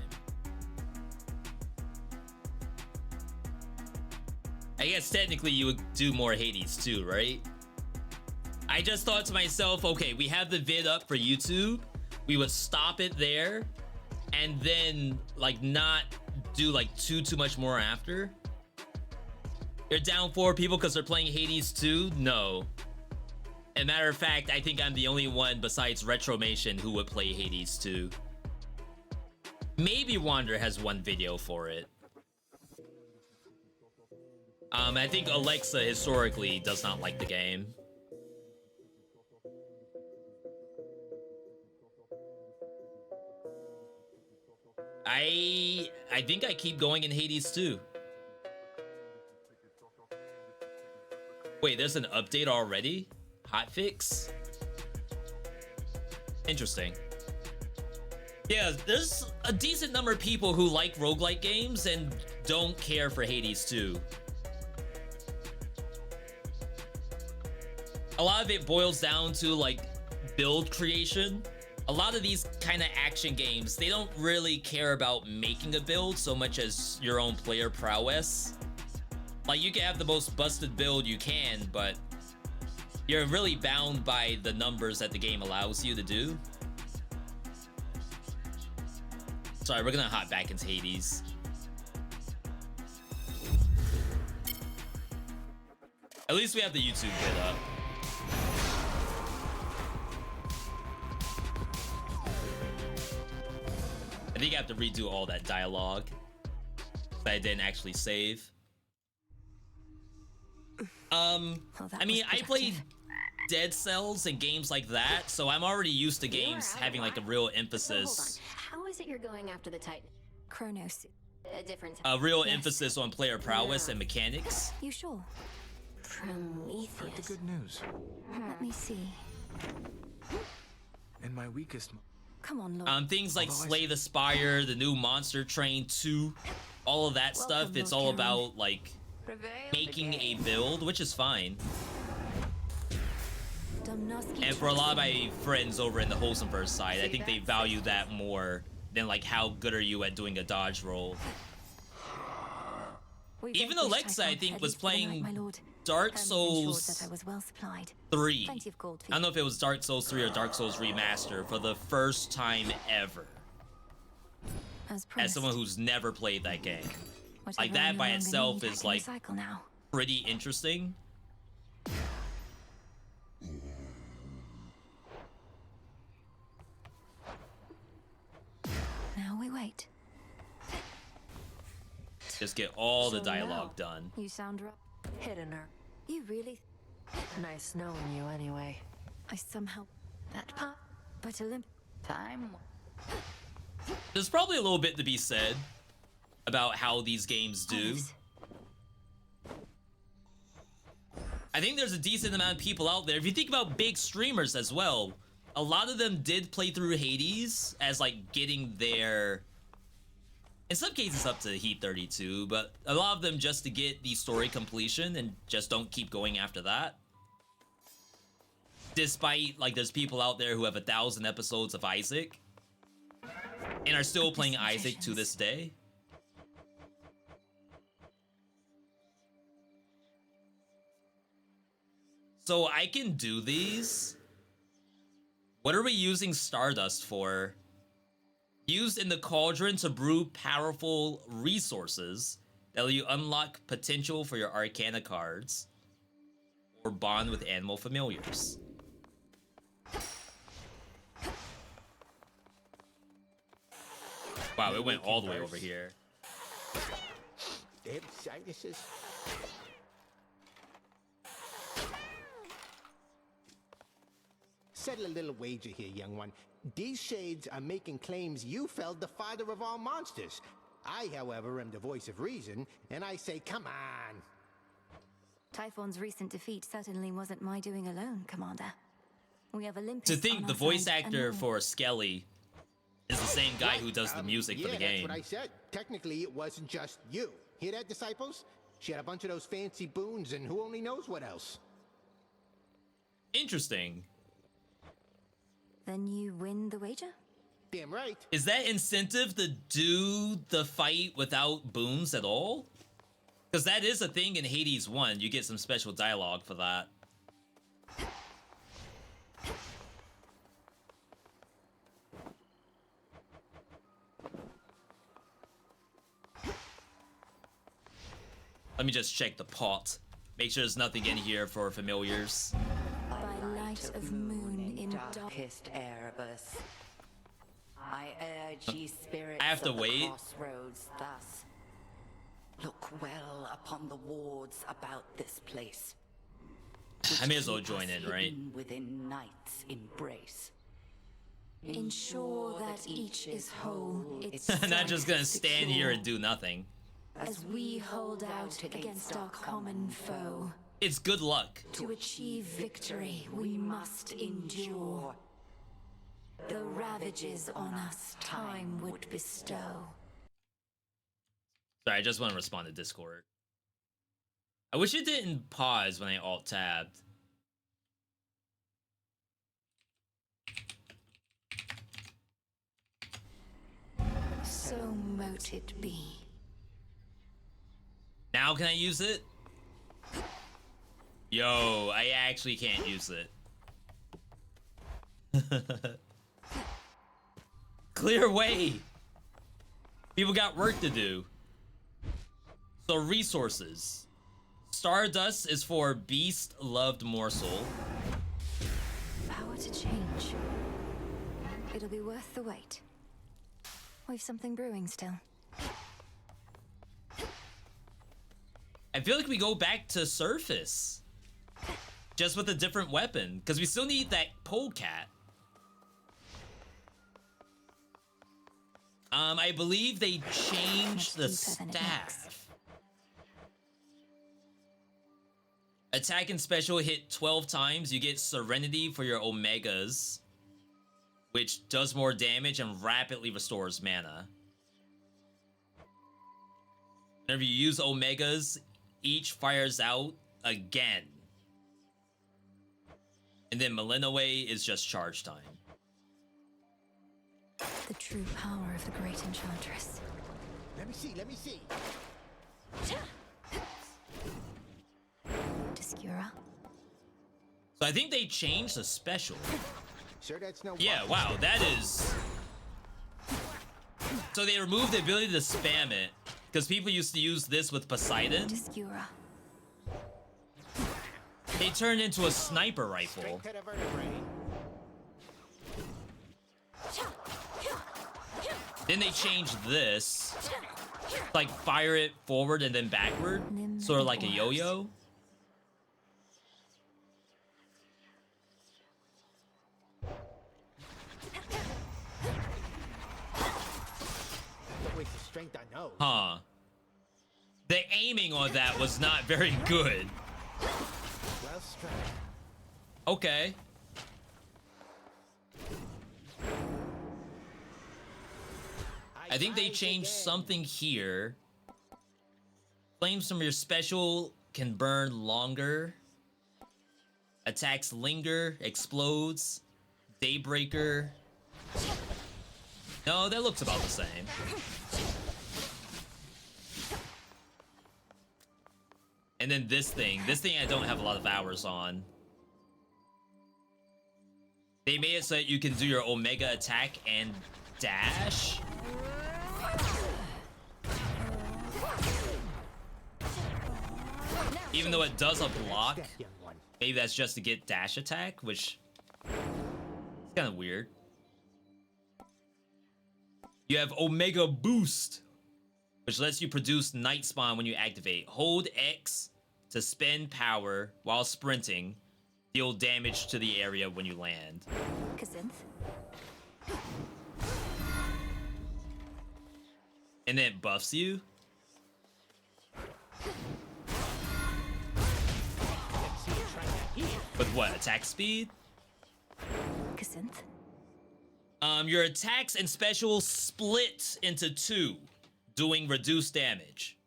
I guess technically you would do more Hades too, right? I just thought to myself, okay, we have the vid up for YouTube. We would stop it there and then like not do like too much more after. You're down 4 people because they're playing Hades 2? No. As a matter of fact, I think I'm the only one besides Retromation who would play Hades 2. Maybe Wander has one video for it. I think Alexa historically does not like the game. I think I keep going in Hades 2. Wait, there's an update already? Hotfix? Interesting. Yeah, there's a decent number of people who like roguelike games and don't care for Hades 2. A lot of it boils down to like build creation. A lot of these kind of action games, they don't really care about making a build so much as your own player prowess. Like, you can have the most busted build you can, but you're really bound by the numbers that the game allows you to do. Sorry, we're gonna hop back into Hades. At least we have the YouTube vid up. I think I have to redo all that dialogue that I didn't actually save. I mean, I played Dead Cells and games like that, so I'm already used to games having like a real emphasis. How is it you're going after the Titan? Kronos. A different. A real emphasis on player prowess and mechanics. You sure? Prometheus. Heard the good news. Let me see. In my weakest. Come on, Lord. Things like Slay the Spire, the new Monster Train 2, all of that stuff. It's all about like making a build, which is fine. And for a lot of my friends over in the Wholesomeverse side, I think they value that more than like how good are you at doing a dodge roll. Even Alexa, I think, was playing Dark Souls 3. I don't know if it was Dark Souls 3 or Dark Souls Remaster for the first time ever. As someone who's never played that game. Like, that by itself is like pretty interesting. wait. Just get all the So dialogue now- done. You sound Hidden her. You really? Nice knowing you anyway. I somehow. That part. But Olymp. Time. There's probably a little bit to be said about how these games do. I think there's a decent amount of people out there. If you think about big streamers as well, a lot of them did play through Hades as like getting their, in some cases up to Heat 32, but a lot of them just to get the story completion and just don't keep going after that. Despite, like, there's people out there who have 1,000 episodes of Isaac and are still playing Isaac to this day. So I can do these. What are we using Stardust for? Used in the cauldron to brew powerful resources that let you unlock potential for your Arcana cards or bond with animal familiars. Wow, it went all the way over here. Dead sinuses. Settle a little wager here, young one. These shades are making claims you felled the father of all monsters. I, however, am the voice of reason, and I say, come on. Typhon's recent defeat certainly wasn't my doing alone, Commander. We have Olympus. To think on the our voice side and actor more. for Skelly is the same guy who does the music for the Yeah, game. that's what I said. Technically, it wasn't just you. Hear that, disciples? She had a bunch of those fancy boons, and who only knows what else. Interesting. Then you win the wager? Damn right. Is that incentive to do the fight without boons at all? Because that is a thing in Hades 1. You get some special dialogue for that. Let me just check the pot. Make sure there's nothing in here for familiars. By light of moon in darkest Erebus, I urge ye spirits I have to of the wait. crossroads thus. Look well upon the wards about this place. I may as well Keep join us in, right? hidden within night's embrace. Ensure that each is whole. It's I'm not just gonna stand here and do nothing. as we hold out against our common foe. It's good luck. To achieve victory, we must endure. The ravages on us time would bestow. Sorry, I just want to respond to Discord. I wish it didn't pause when I alt-tabbed. So mote it be. Now can I use it? Yo, I actually can't use it. Clear way. People got work to do. So resources. Stardust is for Beast Loved Morsel. Power to change. It'll be worth the wait. We've something brewing still. I feel like we go back to surface. Just with a different weapon. Because we still need that polecat. I believe they changed the staff. Attack and special hit 12 times. You get Serenity for your Omegas, which does more damage and rapidly restores mana. Whenever you use Omegas, each fires out again. And then Malinaway is just charge time. The true power of the great enchantress. Let me see, let me see. Discura. So I think they changed the special. Sure, that's no. Yeah, wow, that is... So they removed the ability to spam it, because people used to use this with Poseidon. Discura. They turned into a sniper rifle. Cut a vertebrae. Then they changed this. Like, fire it forward and then backward. Sort of like a yo-yo. Don't waste the strength I know. Huh. The aiming on that was not very good. Well struck. Okay. I think they changed something here. Flames from your special can burn longer. Attacks linger, explodes. Daybreaker. No, that looks about the same. And then this thing I don't have a lot of hours on. They made it so that you can do your Omega attack and dash. Even though it does a block, maybe that's just to get dash attack, which is kind of weird. You have Omega Boost, which lets you produce Night Spawn when you activate. Hold X to spend power while sprinting. Deal damage to the area when you land. And then it buffs you. With what? Attack speed? Your attacks and specials split into 2, doing reduced damage.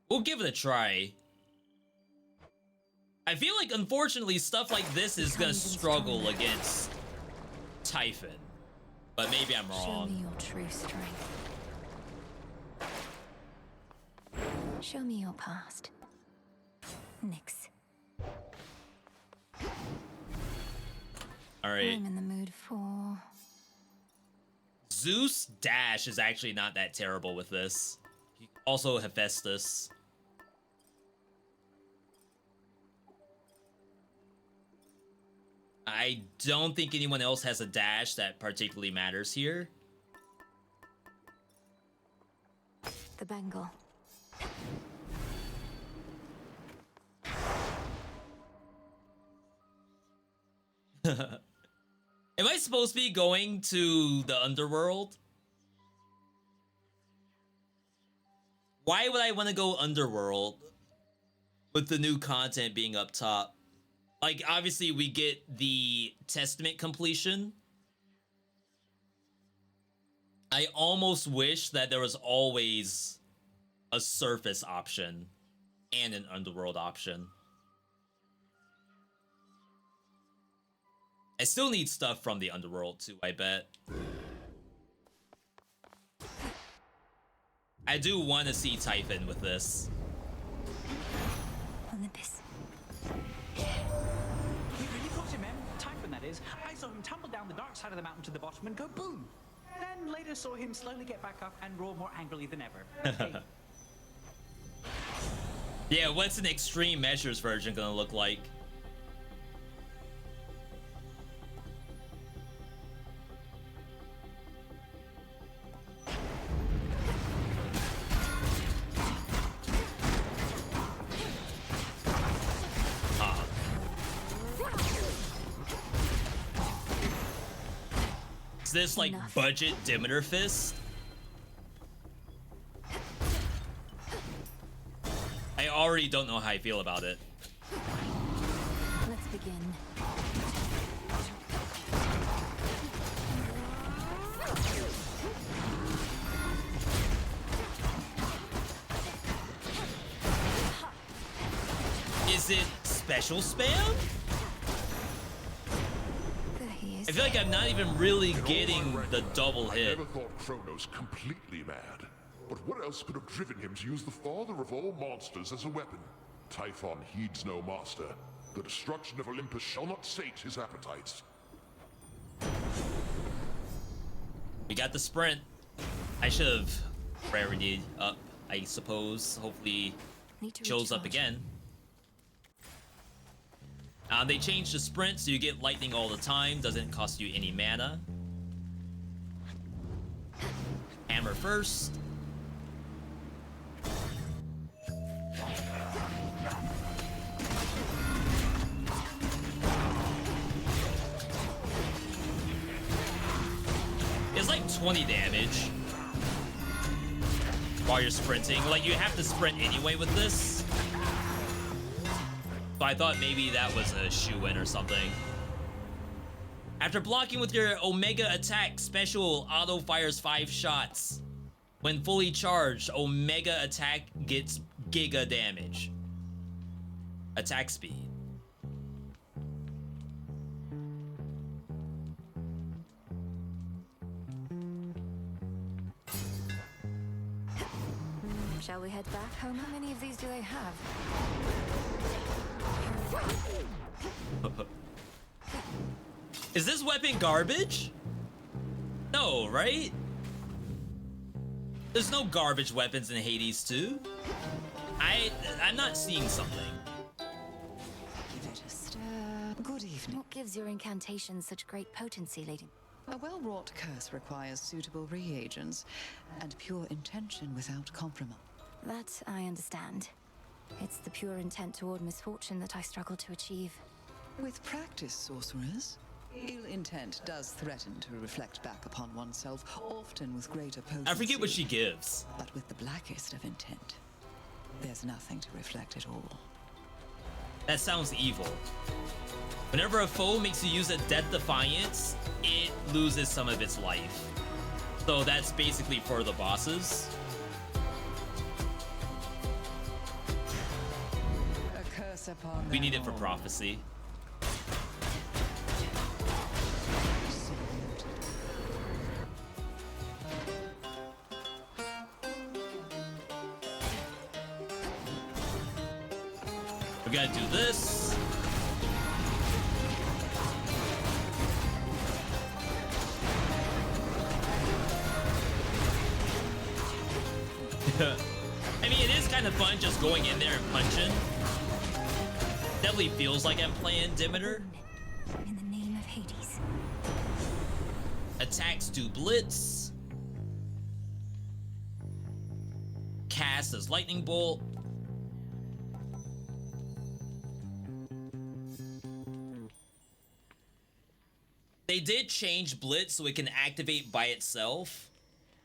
We'll give it a try. I feel like, unfortunately, stuff like this is gonna struggle against Typhon. But maybe I'm wrong. Show me your true strength. Show me your past. Nix. Alright. I'm in the mood for... Zeus dash is actually not that terrible with this. Also Hephaestus. I don't think anyone else has a dash that particularly matters here. The Bengal. Am I supposed to be going to the underworld? Why would I want to go underworld with the new content being up top? Like, obviously we get the Testament completion. I almost wish that there was always a surface option and an underworld option. I still need stuff from the underworld too, I bet. I do want to see Typhon with this. You really got him, Em. Typhon, that is. I saw him tumble down the dark side of the mountain to the bottom and go boom. Then later saw him slowly get back up and roar more angrily than ever. Okay. Yeah, what's an extreme measures version gonna look like? Is this like budget Demeter Fist? I already don't know how I feel about it. Let's begin. Is it special spam? I feel like I'm not even really getting the double hit. I never thought Kronos completely mad. But what else could have driven him to use the father of all monsters as a weapon? Typhon heeds no master. The destruction of Olympus shall not sate his appetites. We got the sprint. I should have rarity up, I suppose. Hopefully shows up again. They changed the sprint so you get lightning all the time, doesn't cost you any mana. Hammer first. It's like 20 damage while you're sprinting. Like, you have to sprint anyway with this. So I thought maybe that was a shoe-in or something. After blocking with your Omega attack, special auto fires 5 shots. When fully charged, Omega attack gets giga damage. Attack speed. Shall we head back home? How many of these do they have? Is this weapon garbage? No, right? There's no garbage weapons in Hades 2. I'm not seeing something. Give it a stir. Good evening. What gives your incantations such great potency, lady? A well-wrought curse requires suitable reagents and pure intention without compromise. That I understand. It's the pure intent toward misfortune that I struggle to achieve. With practice, sorcerers, ill intent does threaten to reflect back upon oneself, often with greater potency. I forget what she gives. But with the blackest of intent, there's nothing to reflect at all. That sounds evil. Whenever a foe makes you use a Death Defiance, it loses some of its life. So that's basically for the bosses. A curse upon We need it for prophecy. We gotta do this. I mean, it is kind of fun just going in there and punching. Definitely feels like I'm playing Demeter. In the name of Hades. Attacks do blitz. Cast as lightning bolt. They did change blitz so it can activate by itself.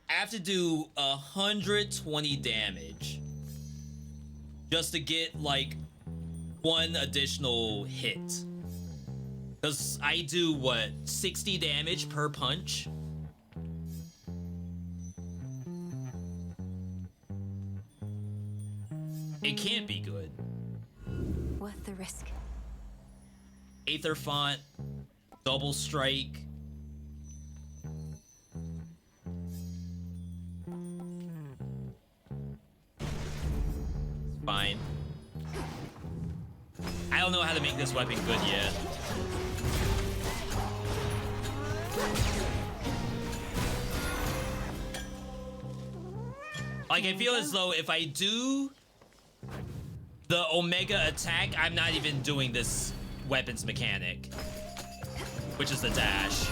I have to do 120 damage just to get like one additional hit. Because I do what, 60 damage per punch? It can't be good. Worth the risk. Aether Font, double strike. Fine. I don't know how to make this weapon good yet. Like, I feel as though if I do the Omega attack, I'm not even doing this weapons mechanic, which is the dash.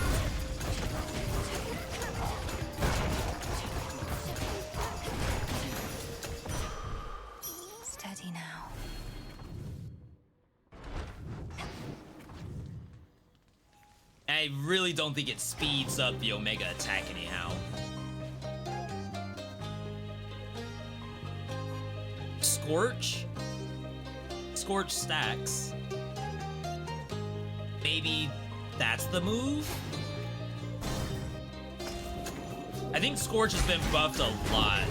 Steady now. I really don't think it speeds up the Omega attack anyhow. Scorch? Scorch stacks. Maybe that's the move? I think Scorch has been buffed a lot.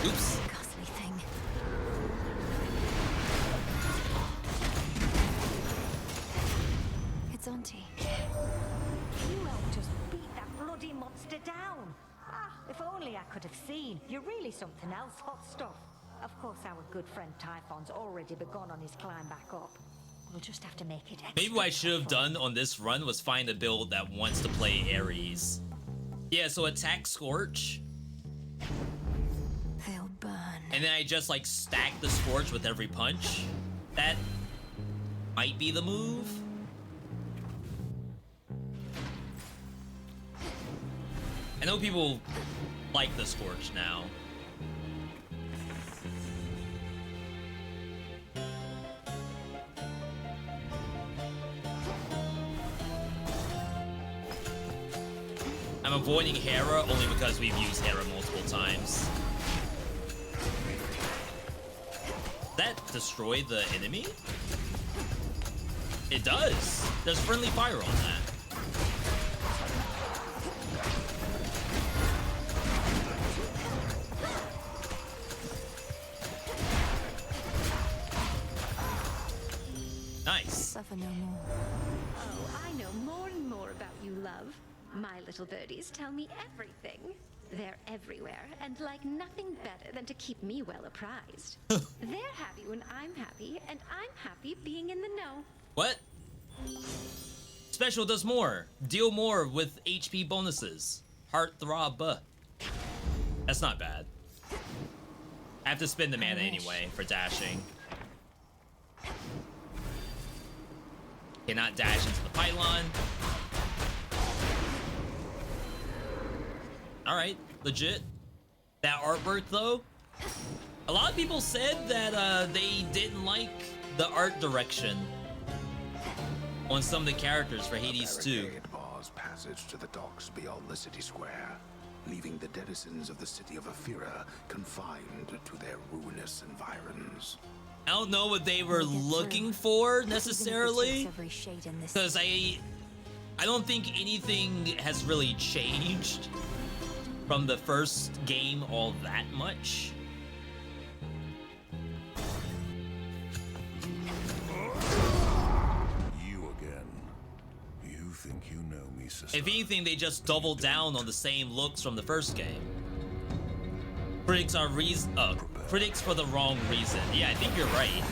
Oops. Ghastly thing. It's Auntie. You helped us beat that bloody monster down. Ah, if only I could have seen. You're really something else, hot stuff. Of course, our good friend Typhon's already begun on his climb back up. We'll just have to make it extra. Maybe what I should have done on this run was find a build that wants to play Ares. Yeah, so attack Scorch. They'll burn. And and then I just like stack the Scorch with every punch. That might be the move. I know people like the Scorch now. I'm avoiding Hera only because we've used Hera multiple times. That destroy the enemy? It does. There's friendly fire on that. Nice. Suffer no more. Oh, I know more and more about you, love. My little birdies tell me everything. They're everywhere and like nothing better than to keep me well apprised. They're happy when I'm happy, and I'm happy being in the know. What? Special does more. Deal more with HP bonuses. Heartthrob. That's not bad. I have to spend the mana anyway for dashing. Cannot dash into the pylon. Alright, legit. That artwork though, a lot of people said that they didn't like the art direction on some of the characters for Hades 2. Bars passage to the docks beyond the city square, leaving the denizens of the city of Aphira confined to their ruinous environs. I don't know what they were looking for necessarily, because I don't think anything has really changed from the first game all that much. You again. You think you know me, sister? If anything, they just doubled down on the same looks from the first game. Critics are critics for the wrong reason. Yeah, I think you're right.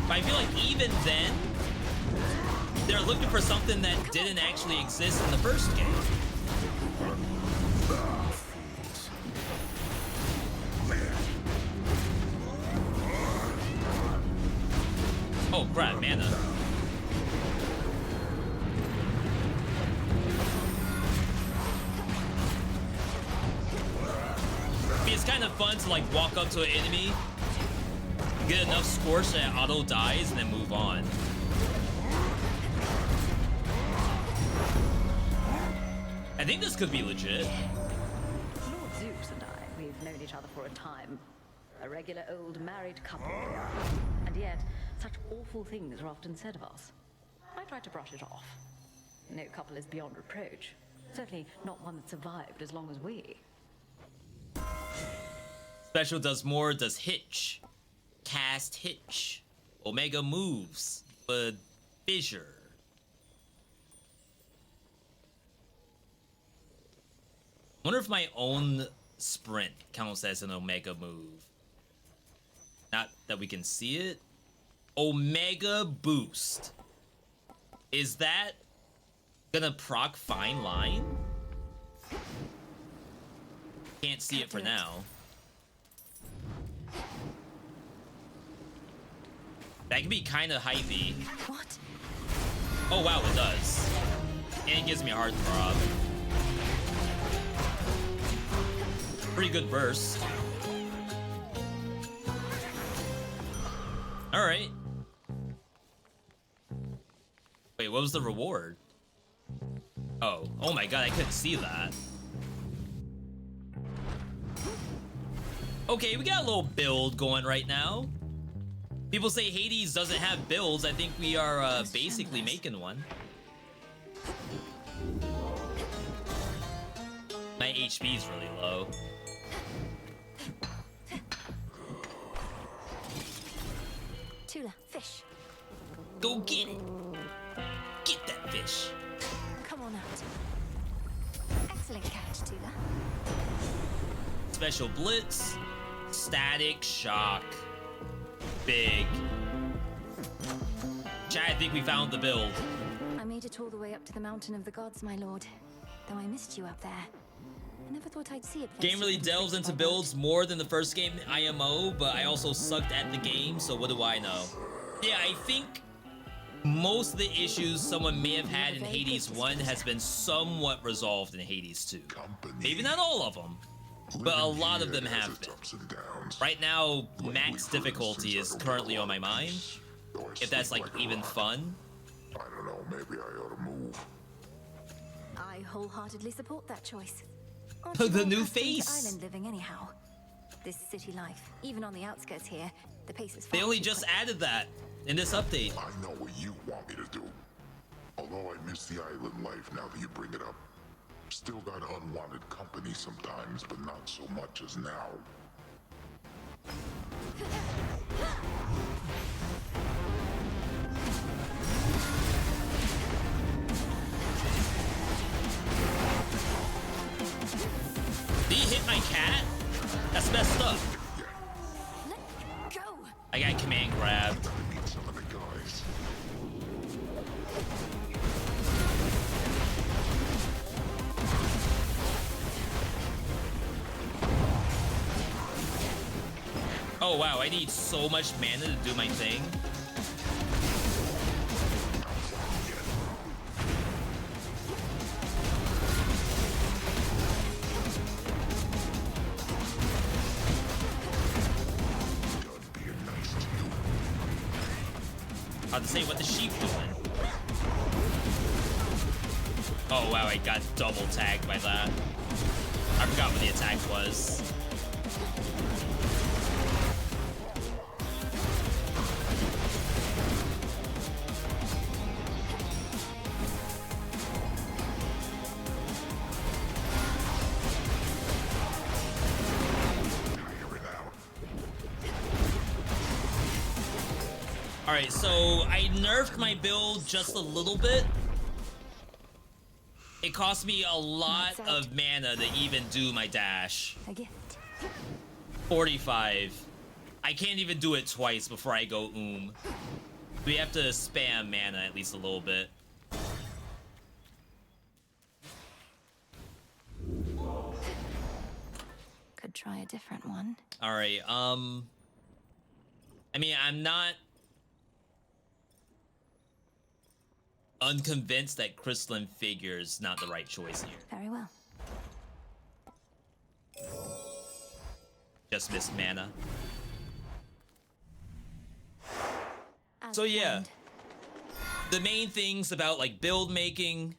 But I feel like even then, they're looking for something that didn't actually exist in the first game. Oh crap, mana. It's kind of fun to like walk up to an enemy, get enough Scorch that auto dies, and then move on. I think this could be legit. Lord Zeus and I, we've known each other for a time. A regular old married couple we are. And yet, such awful things are often said of us. I try to brush it off. No couple is beyond reproach. Certainly not one that survived as long as we. Special does more, does Hitch. Cast Hitch. Omega moves. But Fissure. Wonder if my own sprint counts as an Omega move. Not that we can see it. Omega boost. Is that gonna proc Fine Line? Can't see it for now. That could be kind of hypey. What? Oh wow, it does. And it gives me a heartthrob. Pretty good burst. Alright. Wait, what was the reward? Oh my god, I couldn't see that. Okay, we got a little build going right now. People say Hades doesn't have builds. I think we are basically making one. My HP is really low. Tula, fish. Go get it. Get that fish. Come on out. Excellent catch, Tula. Special blitz. Static shock. Big. Chat, I think we found the build. I made it all the way up to the mountain of the gods, my lord. Though I missed you up there. I never thought I'd see it. Game really delves into builds more than the first game IMO, but I also sucked at the game, so what do I know? Yeah, I think most of the issues someone may have had in Hades 1 has been somewhat resolved in Hades 2. Maybe not all of them, but a lot of them have been. Right now, max difficulty is currently on my mind, if that's like even fun. I don't know, maybe I ought to move. I wholeheartedly support that choice. The new face. Island living anyhow. This city life, even on the outskirts here, the pace is. They only just added that in this update. I know what you want me to do. Although I miss the island life now that you bring it up. Still got unwanted company sometimes, but not so much as now. Did he hit my cat? That's messed up. Let go. I got command grabbed. Some of the guys. Oh wow, I need so much mana to do my thing. I'll say what the sheep doing. Oh wow, I got double tagged by that. I forgot what the attack was. Alright, so I nerfed my build just a little bit. It cost me a lot of mana to even do my dash. 45. I can't even do it twice before I go We have to spam mana at least a little bit. Could try a different one. Alright, I mean, I'm not unconvinced that crystalline figure is not the right choice here. Very well. Just missed mana. So yeah, the main things about like build making,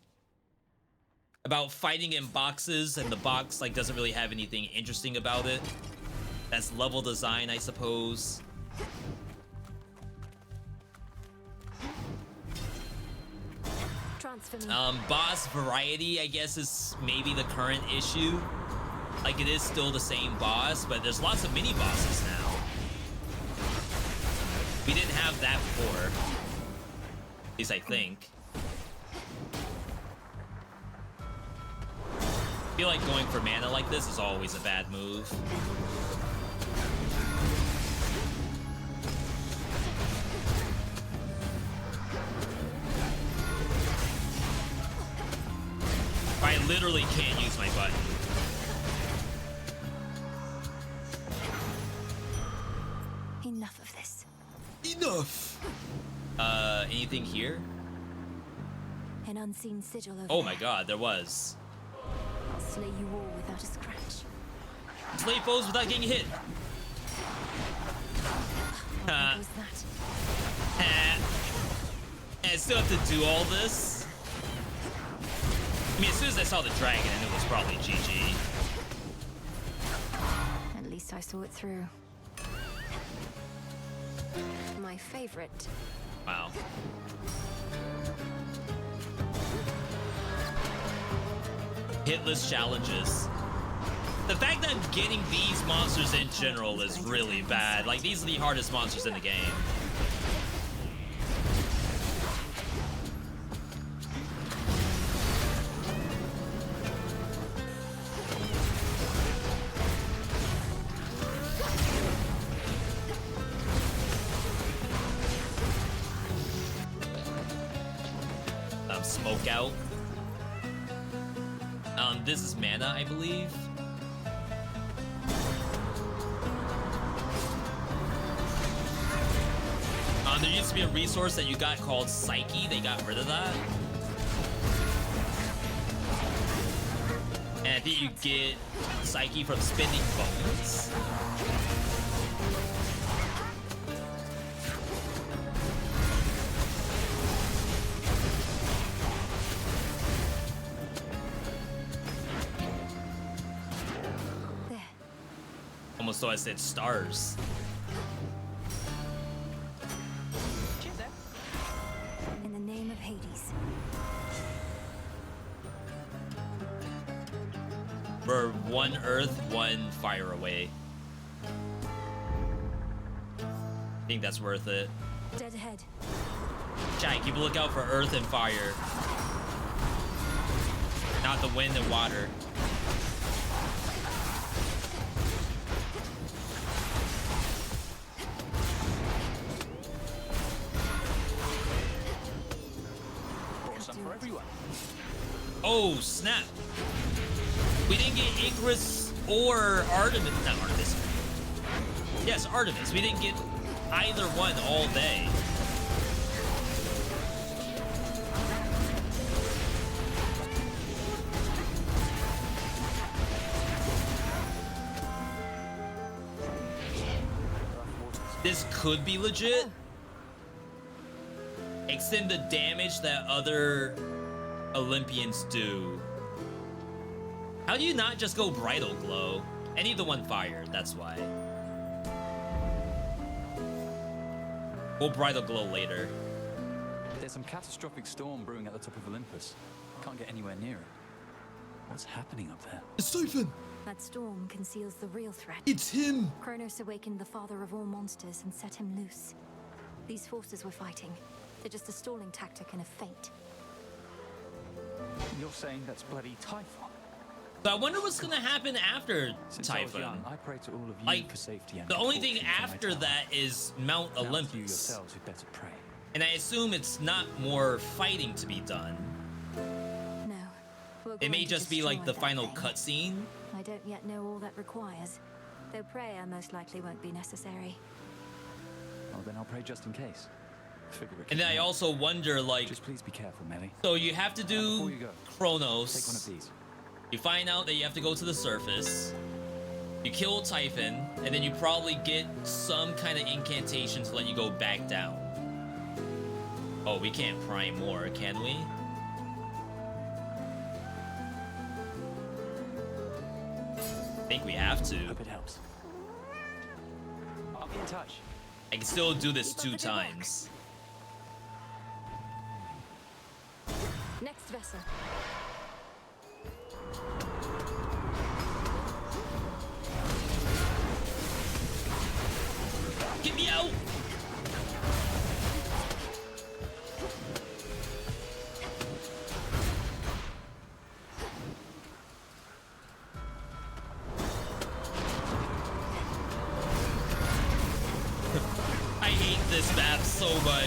about fighting in boxes, and the box like doesn't really have anything interesting about it. That's level design, I suppose. Boss variety, I guess, is maybe the current issue. Like, it is still the same boss, but there's lots of mini bosses now. We didn't have that before. At least I think. I feel like going for mana like this is always a bad move. I literally can't use my button. Enough of this. Enough! Anything here? An unseen sigil over Oh my god, there was. I'll slay you all without a scratch. Slay foes without getting hit. What was that? And I still have to do all this? I mean, as soon as I saw the dragon, I knew it was probably GG. At least I saw it through. My favorite. Wow. Hitless challenges. The fact that I'm getting these monsters in general is really bad. Like, these are the hardest monsters in the game. Smoke out. This is mana, I believe. There used to be a resource that you got called Psyche. They got rid of that. And I think you get Psyche from spinning bones. There. Almost thought I said stars. In the name of Hades. We're one earth, one fire away. I think that's worth it. Dead ahead. Chat, keep a lookout for earth and fire. Not the wind and water. For everyone. Oh, snap. We didn't get Icarus or Artemis. Not Artemis. Yes, Artemis. We didn't get either one all day. This could be legit. Extend the damage that other Olympians do. How do you not just go Bridal Glow? I need the one fire, that's why. We'll Bridal Glow later. There's some catastrophic storm brewing at the top of Olympus. Can't get anywhere near it. What's happening up there? It's Typhon! That storm conceals the real threat. It's him! Kronos awakened the father of all monsters and set him loose. These forces we're fighting, they're just a stalling tactic and a feint. You're saying that's bloody Typhon? So I wonder what's gonna happen after Since I was Typhon. young, I pray to all of you Like, for safety and the only good thing fortune for my after tower. that is Mount Now it's Olympus. you yourselves who'd better pray. And I assume it's not more fighting to be done. No. We're It may going to just be like destroy the that final thing. cutscene. I don't yet know all that requires, though prayer most likely won't be necessary. Well, then I'll pray just in case. Figure it And then I out. also wonder, like, Just please be careful, Melly. so you have to Now, do before you go, Kronos. take one of these. You find out that you have to go to the surface. You kill Typhon, and then you probably get some kind of incantation to let you go back down. Oh, we can't prime more, can we? I think we have to. Hope it helps. I'll be in touch. I can still do this 2 times. Next vessel. Get me out! I hate this map so much.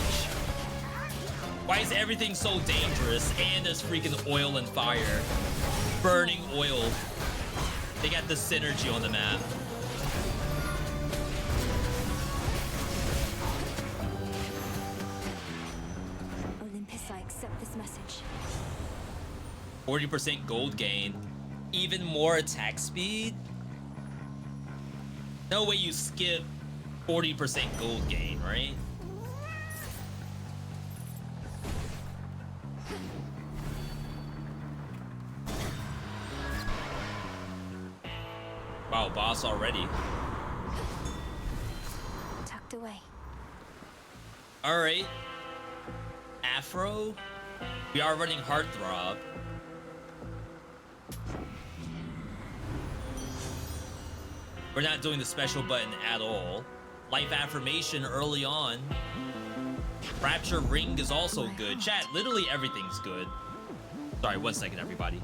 Why is everything so dangerous? And there's freaking oil and fire. Burning oil. They got the synergy on the map. Olympus, I accept this message. 40% gold gain. Even more attack speed? No way you skip 40% gold gain, right? Wow, boss already. Tucked away. Alright. Afro. We are running Heartthrob. We're not doing the special button at all. Life Affirmation early on. Rapture Ring is also good. Chat, literally everything's good. Sorry, 1 second, everybody.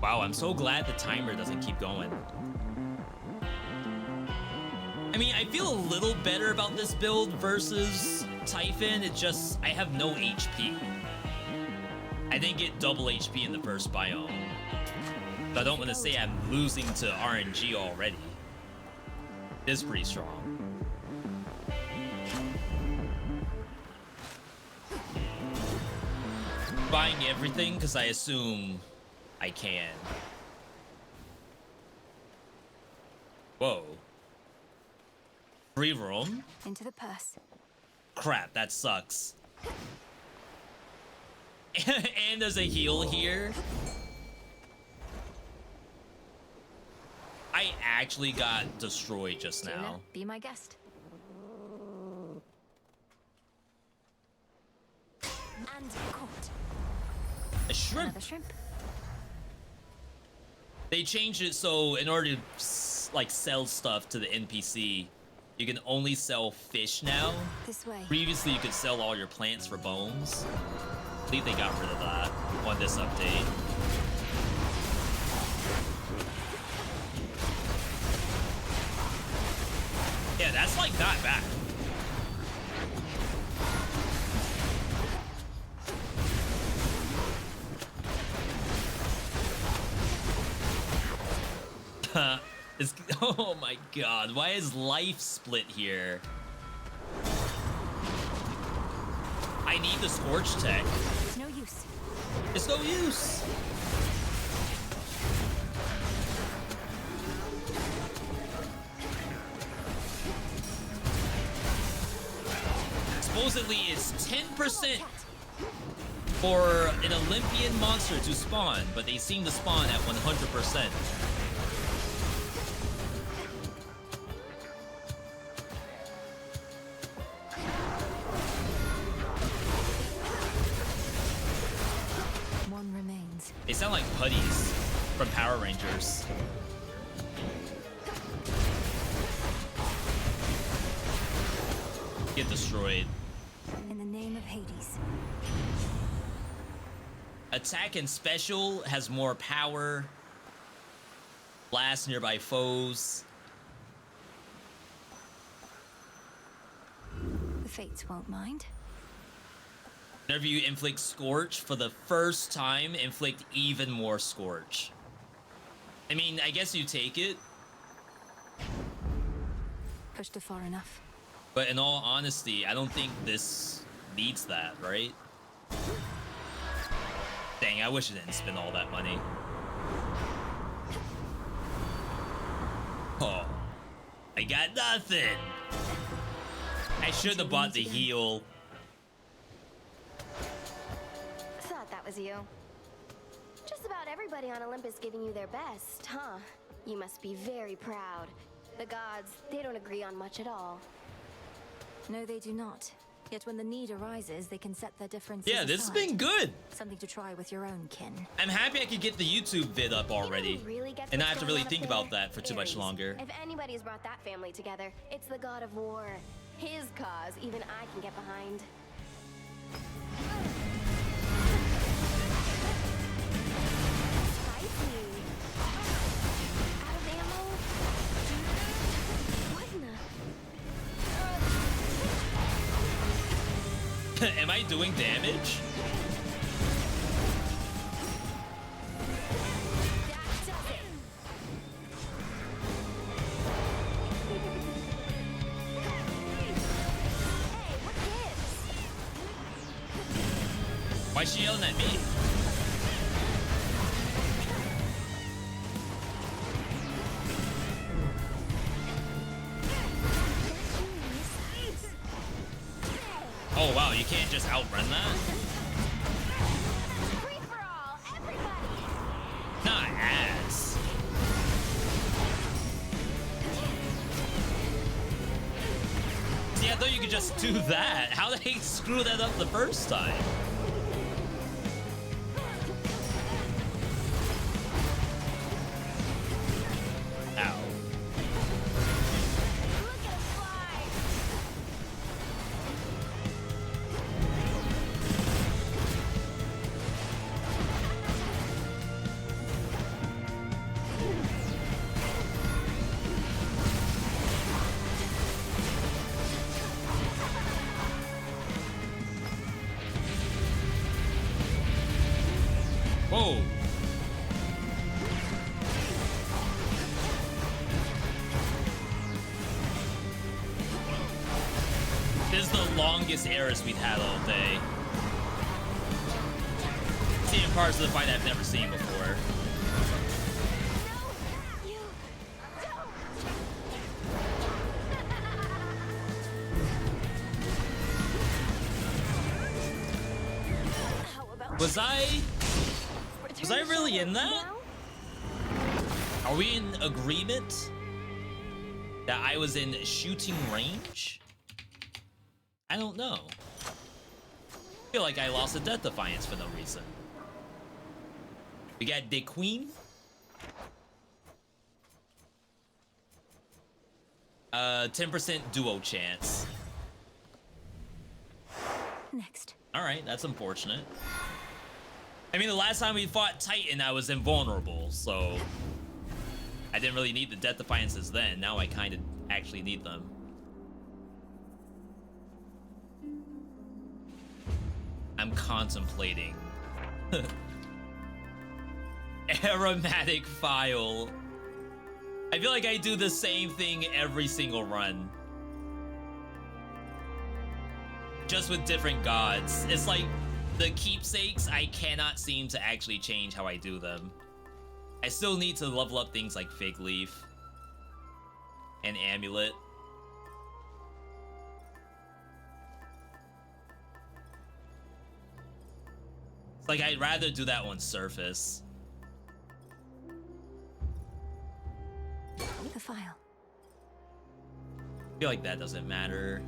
Wow, I'm so glad the timer doesn't keep going. I mean, I feel a little better about this build versus Typhon. It's just, I have no HP. I didn't get double HP in the first biome. But I don't want to say I'm losing to RNG already. It's pretty strong. Buying everything because I assume I can. Whoa. Free room? Into the purse. Crap, that sucks. And there's a heal here. I actually got destroyed just now. Tuna, be my guest. And caught. A shrimp. Another shrimp. They changed it so in order to like sell stuff to the NPC, you can only sell fish now. This way. Previously, you could sell all your plants for bones. I believe they got rid of that on this update. Yeah, that's like not bad. Oh my god, why is life split here? I need the Scorch Tech. It's no use. It's no use. Supposedly it's 10% for an Olympian monster to spawn, but they seem to spawn at 100%. One remains. They sound like putties from Power Rangers. Get destroyed. In the name of Hades. Attack and special has more power. Blast nearby foes. The fates won't mind. Whenever you inflict Scorch, for the first time, inflict even more Scorch. I mean, I guess you take it. Pushed it far enough. But in all honesty, I don't think this needs that, right? Dang, I wish I didn't spend all that money. Oh, I got nothing. I should have bought the heal. Thought that was you. Just about everybody on Olympus giving you their best, huh? You must be very proud. The gods, they don't agree on much at all. No, they do not. Yet when the need arises, they can set their differences Yeah, this has aside. been good. Something to try with your own kin. I'm happy I could get the YouTube vid up already. Really gets And not what's have to going really on up think there? about that for too much Ares. longer. If anybody's brought that family together, it's the god of war. His cause, even I can get behind. Spicy. Out of ammo? What in the... Am I doing damage? Why is she yelling at me? Oh wow, you can't just outrun that? Not ass. See, I thought you could just do that. How did they screw that up the first time? Ow. This is the longest Eris we've had all day. Seeing parts of the fight I've never seen before. Was I really in that? Are we in agreement that I was in shooting range? I don't know. I feel like I lost a Death Defiance for no reason. We got De Queen. 10% duo chance. Next. Alright, that's unfortunate. I mean, the last time we fought Titan, I was invulnerable, so I didn't really need the Death Defiances then. Now I kind of actually need them. I'm contemplating. Aromatic File. I feel like I do the same thing every single run. Just with different gods. It's like the keepsakes, I cannot seem to actually change how I do them. I still need to level up things like Fig Leaf and Amulet. It's like I'd rather do that on Surface. The file. I feel like that doesn't matter.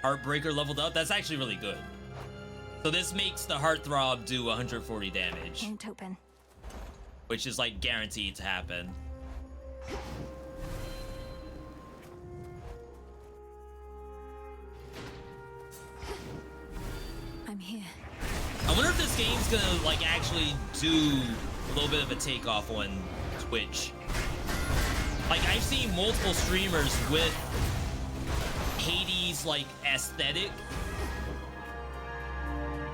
Heartbreaker leveled up. That's actually really good. So this makes the Heartthrob do 140 damage. Won't open. Which is like guaranteed to happen. I'm here. I wonder if this game's gonna like actually do a little bit of a takeoff on Twitch. Like I've seen multiple streamers with Hades like aesthetic.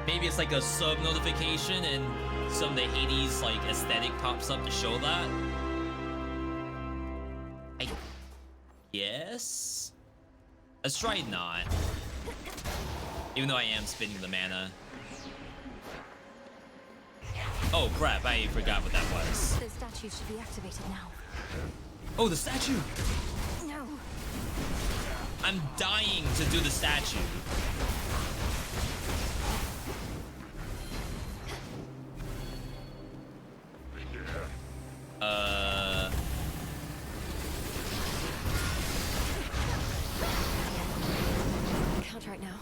Maybe it's like a sub notification and some of the Hades like aesthetic pops up to show that. I guess. Let's try not. Even though I am spending the mana. Oh crap, I forgot what that was. The statue should be activated now. Oh, the statue! No. I'm dying to do the statue. Can't right now.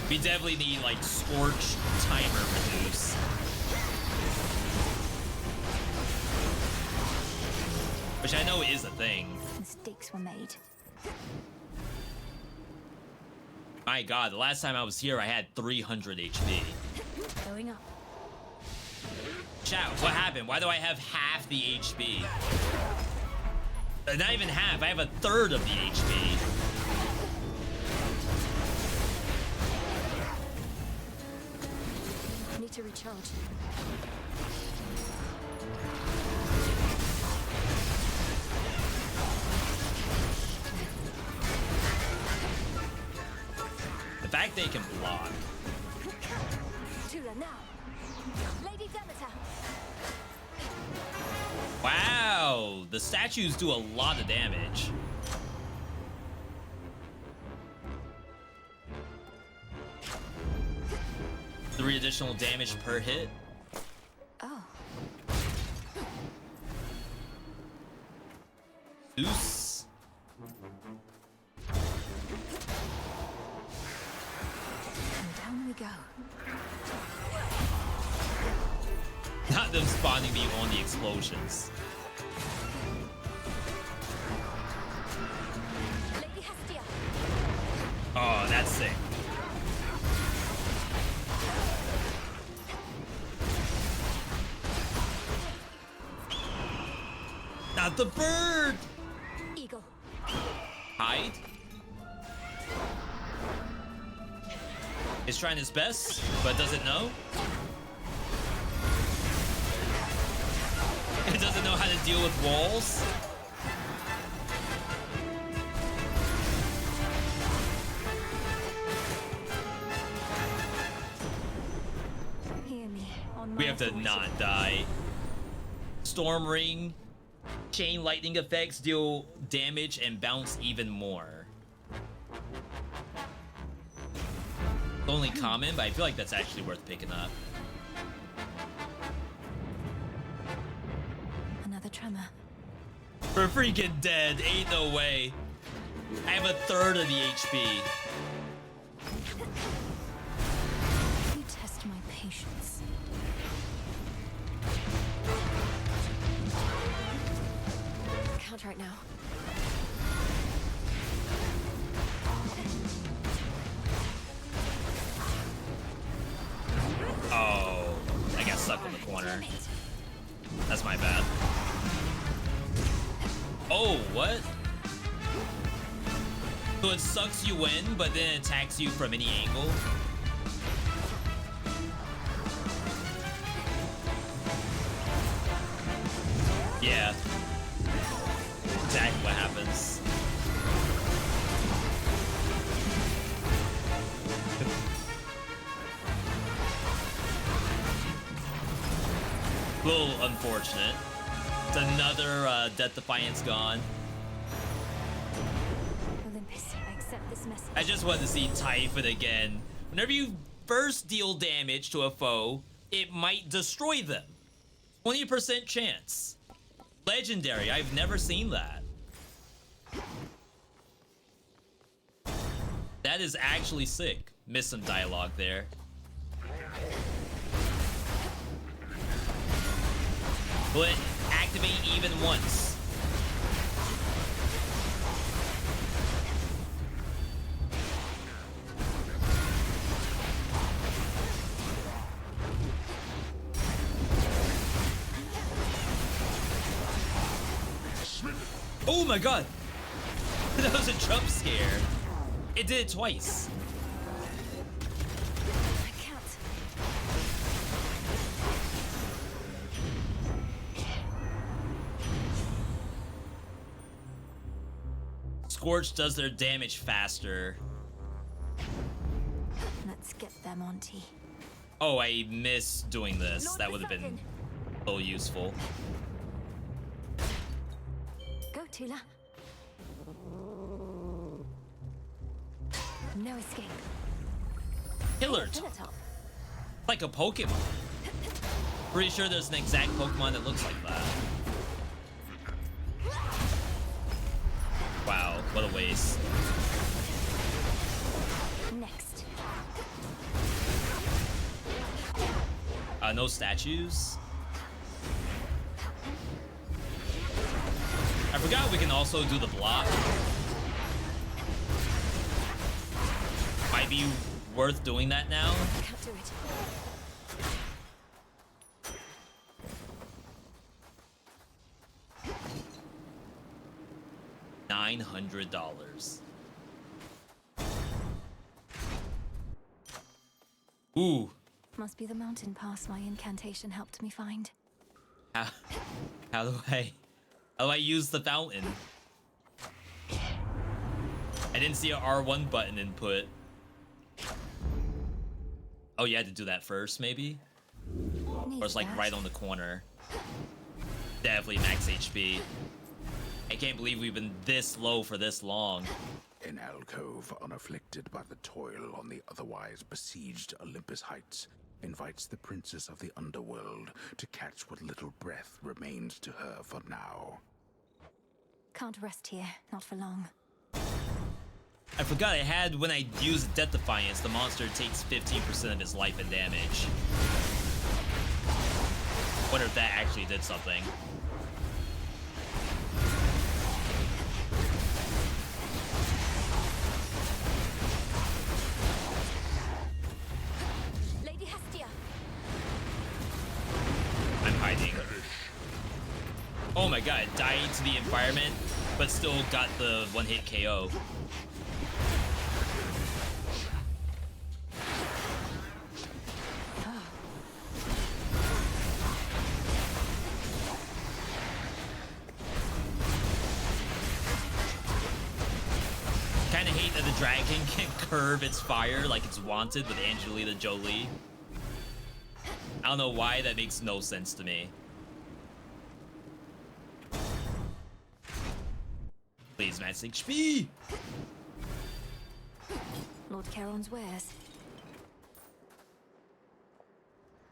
We definitely need like Scorch timer reduce. Which I know is a thing. Mistakes were made. My god, the last time I was here I had 300 HP. Going up. Chat, what happened? Why do I have half the HP? Not even half, I have a third of the HP. Need to recharge. The fact they can block. Tula now. Lady Demeter. Wow, the statues do a lot of damage. Three additional damage per hit. Oh. Zeus. And down we go. Not them spawning me on the explosions. Lady Hestia. Oh, that's sick. Not the bird! Eagle. Hide? He's trying his best, but doesn't know. He doesn't know how to deal with walls. Hear me. On We my have to authority. not die. Storm Ring. Chain lightning effects deal damage and bounce even more. It's only common, but I feel like that's actually worth picking up. Another tremor. We're freaking dead. Ain't no way. I have a third of the HP. You test my patience. Count right now. Oh, I got stuck in the corner. That's my bad. Oh, what? So it sucks you in, but then it attacks you from any angle? Yeah. Exactly what happens. A little unfortunate. It's another Death Defiance gone. Olympus, I accept this message. I just want to see Typhon again. Whenever you first deal damage to a foe, it might destroy them. 20% chance. Legendary, I've never seen that. That is actually sick. Missed some dialogue there. Will it activate even once? Oh my god! That was a jump scare. It did it twice. I can't. Scorch does their damage faster. Let's get them, Auntie. Oh, I missed doing this. Lord That would have been so useful. Go, Tula. No escape. Killer Top. Like a Pokemon. Pretty sure there's an exact Pokemon that looks like that. Wow, what a waste. Next. No statues. I forgot we can also do the block. Might be worth doing that now. Can't do it. $900. Ooh. Must be the mountain pass my incantation helped me find. How do I use the fountain? I didn't see a R1 button input. Oh, you had to do that first, maybe? Or it's like right on the corner. Definitely max HP. I can't believe we've been this low for this long. An alcove unafflicted by the toil on the otherwise besieged Olympus Heights invites the princess of the underworld to catch what little breath remains to her for now. Can't rest here, not for long. I forgot I had, when I used Death Defiance, the monster takes 15% of his life and damage. Wonder if that actually did something. Lady Hestia. I'm hiding. Oh my god, died to the environment, but still got the one-hit KO. kind of hate that the dragon can curve its fire like it's Wanted with Angelina Jolie. I don't know why, that makes no sense to me. Please, max HP! Lord Charon's wares.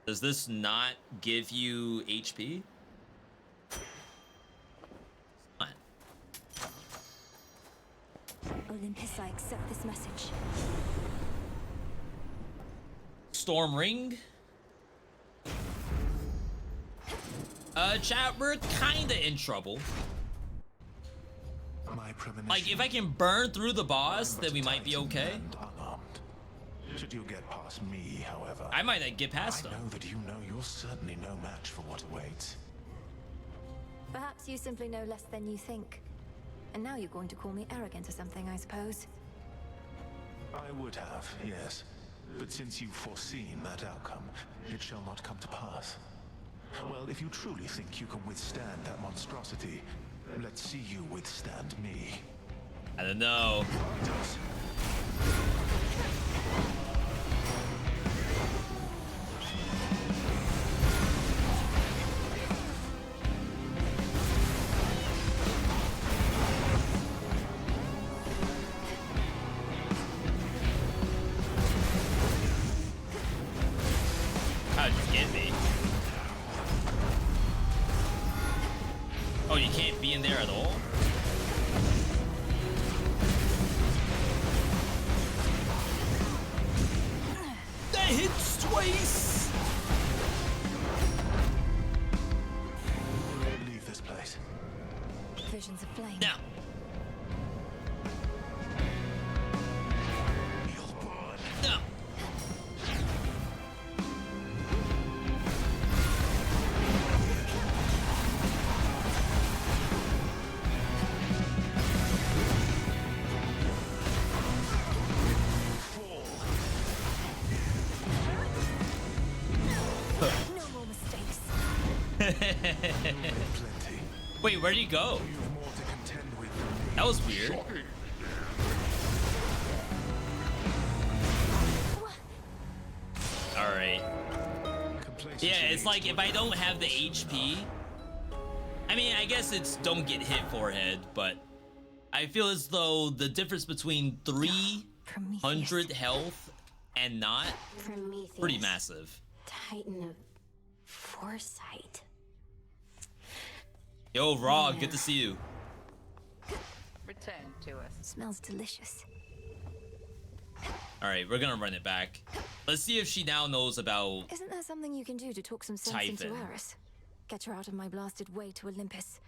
Does this not give you HP? Come on. Olympus, I accept this message. Storm Ring? Chat, we're kinda in trouble. Like, if I can burn through the boss, then we might be okay. Should you get past me, however, I might not get past him. I know that you know you're certainly no match for what awaits. Perhaps you simply know less than you think. And now you're going to call me arrogant or something, I suppose. I would have, yes. But since you've foreseen that outcome, it shall not come to pass. Well, if you truly think you can withstand that monstrosity, let's see you withstand me. I don't know. How'd you get me? Oh, you can't be in there at all? That hits twice! Leave this place. Visions of flame. Now. No. No more mistakes. Wait, where'd he go? That was weird. Alright. Yeah, it's like if I don't have the HP. I mean, I guess it's don't get hit forehead, but I feel as though the difference between 300 health and not Prometheus, pretty massive. Titan of foresight. Yo, Raw, good to see you. Return to us. Smells delicious. Alright, we're gonna run it back. Let's see if she now knows about... Isn't there something you can do to talk some sense into Typhon. Eris? Get her out of my blasted way to Olympus.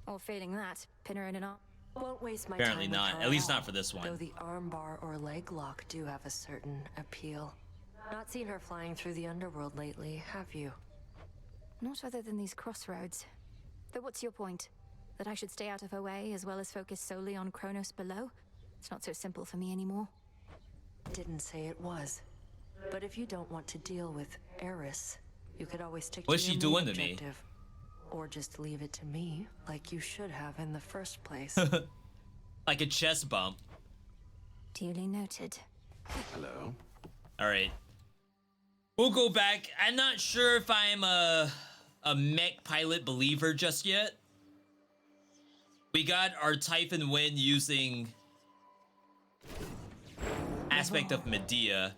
Or failing that, pin her in an arm. Won't waste my Apparently time with not. her At least all, not for this one. Though the armbar or leg lock do have a certain appeal. Not seen her flying through the underworld lately, have you? Not other than these crossroads. But what's your point? That I should stay out of her way as well as focus solely on Kronos below? It's not so simple for me anymore. Didn't say it was. But if you don't want to deal with Eris, you could always stick What's to she your doing main to me? objective. Or just leave it to me, like you should have in the first place. Like a chest bump. Duly noted. Hello? Alright. We'll go back. I'm not sure if I'm a mech pilot believer just yet. We got our Typhon win using aspect of Medea.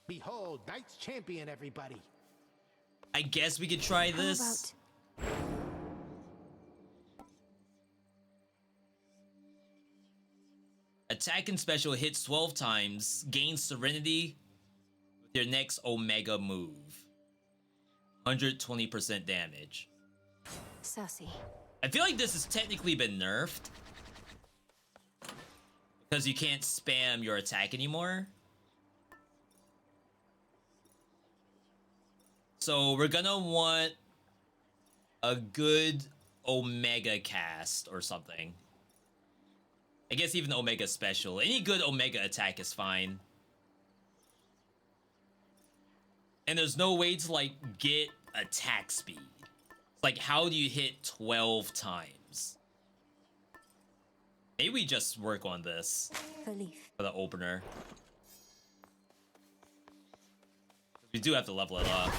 Behold, Knight's Champion, everybody. I guess we could try this. Attack and special hits 12 times. Gain Serenity with your next Omega move. 120% damage. Sassy. I feel like this has technically been nerfed. Because you can't spam your attack anymore. So we're gonna want a good Omega cast or something. I guess even Omega special. Any good Omega attack is fine. And there's no way to like get attack speed. Like, how do you hit 12 times? Maybe we just work on this for the opener. We do have to level it up.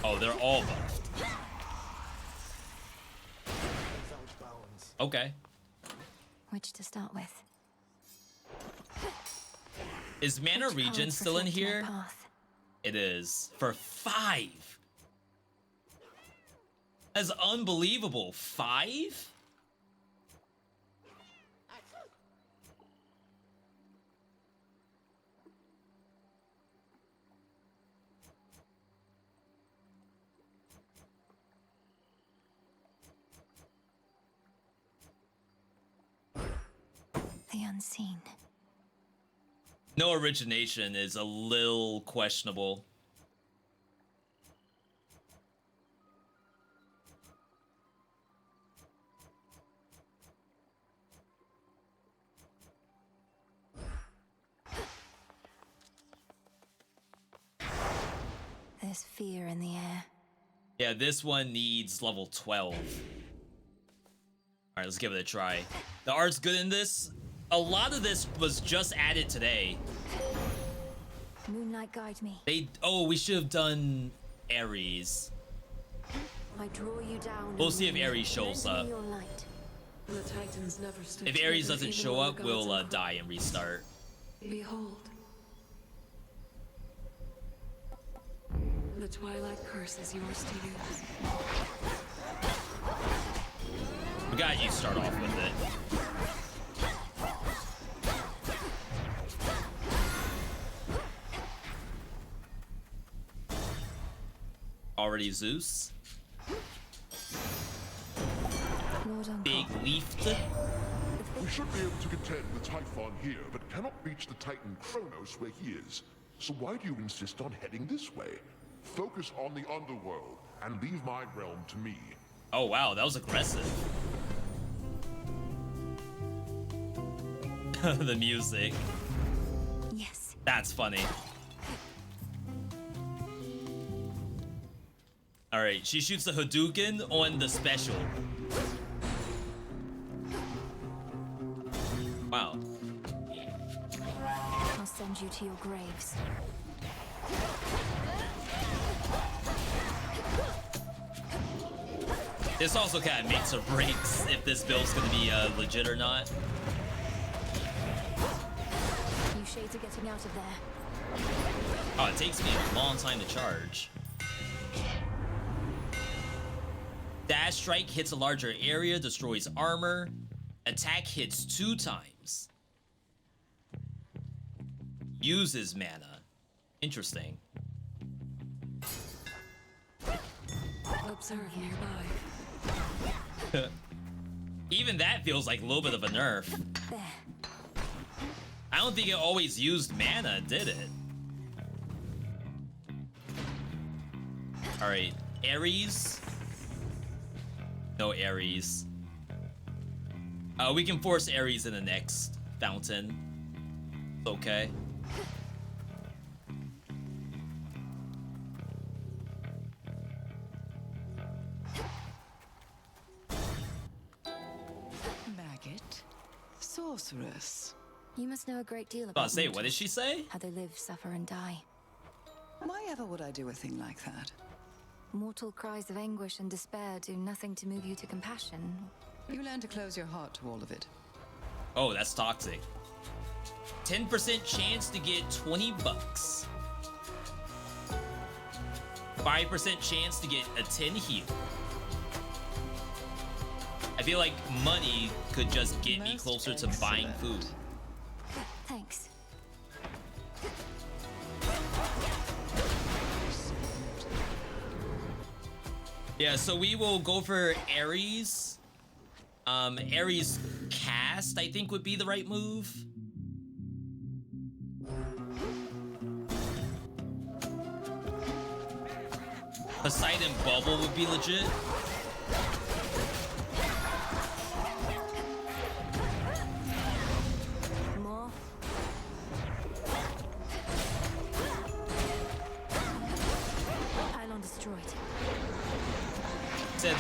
Oh, they're all buffed. Okay. Which to start with? Is Mana Which Regen cards still in reflect my here? path? It is. For 5. That's unbelievable. 5? The unseen. No origination is a little questionable. There's fear in the air. Yeah, this one needs level 12. Alright, let's give it a try. The art's good in this. A lot of this was just added today. Moonlight guide me. We should have done Ares. I draw you down. We'll see if Ares shows up. The Titans never stood If Ares together doesn't even show when up, the we'll gods die and restart. Behold. The Twilight Curse is yours to use. We got you start off with it. Already Zeus. Big leafed. We should be able to contend with Typhon here, but cannot reach the Titan Kronos where he is. So why do you insist on heading this way? Focus on the underworld and leave my realm to me. Oh wow, that was aggressive. The music. Yes. That's funny. Alright, she shoots the Hadouken on the special. Wow. I'll send you to your graves. This also kind of makes or breaks if this build's gonna be legit or not. You shades are getting out of there. Oh, it takes me a long time to charge. Dash strike hits a larger area, destroys armor. Attack hits 2 times. Uses mana. Interesting. Observe nearby. Even that feels like a little bit of a nerf. There. I don't think it always used mana, did it? Alright, Ares. No Ares. We can force Ares in the next fountain. Okay. Maggot. Sorceress. You must know a great deal Oh, about say, what did mortals. she say? How they live, suffer, and die. Why ever would I do a thing like that? Mortal cries of anguish and despair do nothing to move you to compassion. You learn to close your heart to all of it. Oh, that's toxic. 10% chance to get 20 bucks. 5% chance to get a 10 heal. I feel like money could just get me closer to buying food. Thanks. Yeah, so we will go for Ares. Ares cast, I think, would be the right move. Poseidon Bubble would be legit.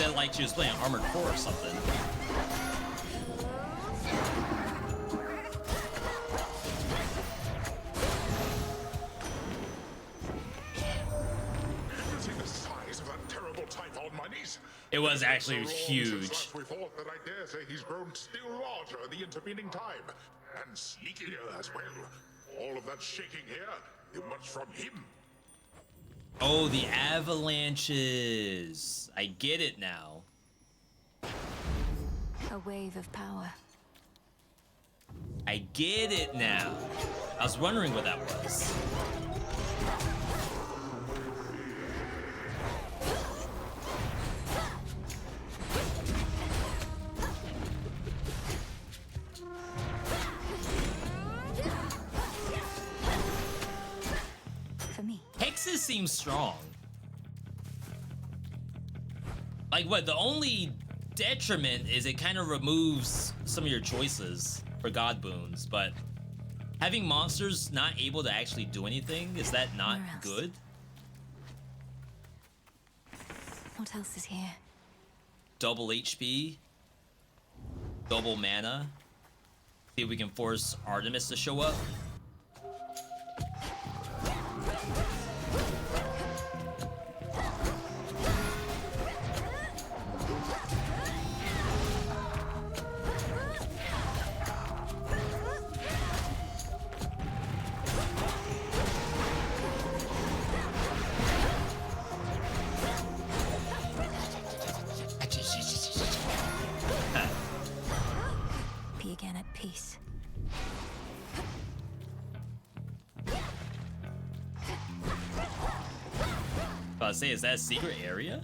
sounded like she was playing Armored Core or something. It was actually huge. We thought that I dare say he's grown still larger in the intervening time, and sneakier as well. All of that shaking here, is much from him. Oh, the avalanches. I get it now. A wave of power. I get it now. I was wondering what that was. Hexes seem strong. Like what? The only detriment is it kind of removes some of your choices for god boons, but having monsters not able to actually do anything, is that not good? What else is here? Double HP, double mana. See if we can force Artemis to show up. Be again at peace. I was say, is that a secret area?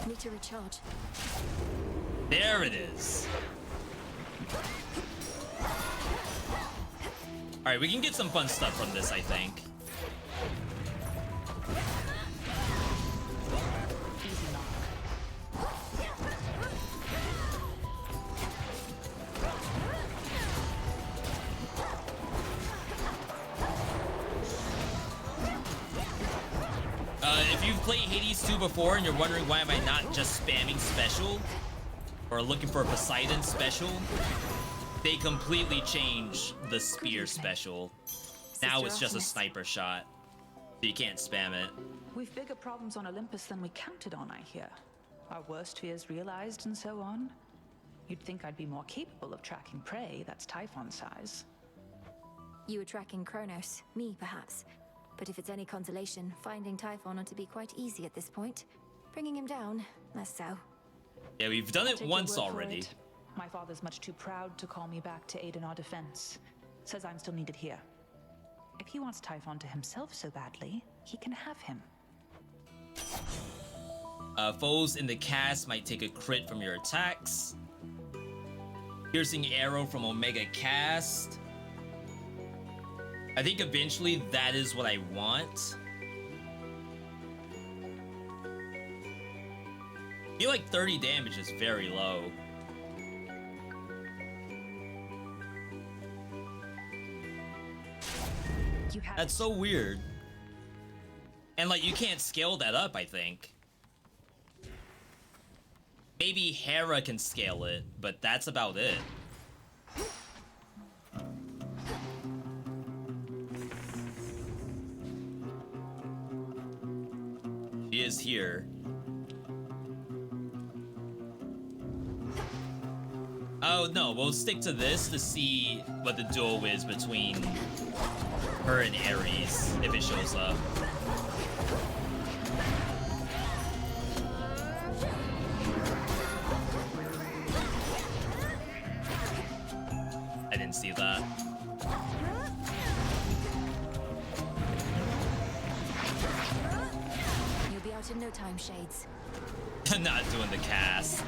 Need to recharge. There it is. All right, we can get some fun stuff from this, I think. If you've played Hades 2 before and you're wondering why am I not just spamming special or looking for a Poseidon special, they completely changed the spear special. Now it's just a sniper shot, so you can't spam it. We've bigger problems on Olympus than we counted on, I hear. Our worst fears realized and so on. You'd think I'd be more capable of tracking prey that's Typhon size. You were tracking Kronos, me perhaps. But if it's any consolation, finding Typhon ought to be quite easy at this point. Bringing him down, less so. Yeah, we've done it Take your once word for already. it. My father's much too proud to call me back to aid in our defense. Says I'm still needed here. If he wants Typhon to himself so badly, he can have him. Foes in the cast might take a crit from your attacks. Piercing arrow from Omega cast. I think eventually that is what I want. I feel like 30 damage is very low. That's so weird. And like you can't scale that up, I think. Maybe Hera can scale it, but that's about it. She is here. Oh no, we'll stick to this to see what the duel is between her and Ares, if it shows up. I didn't see that. You'll be out in no time, Shades. Not doing the cast.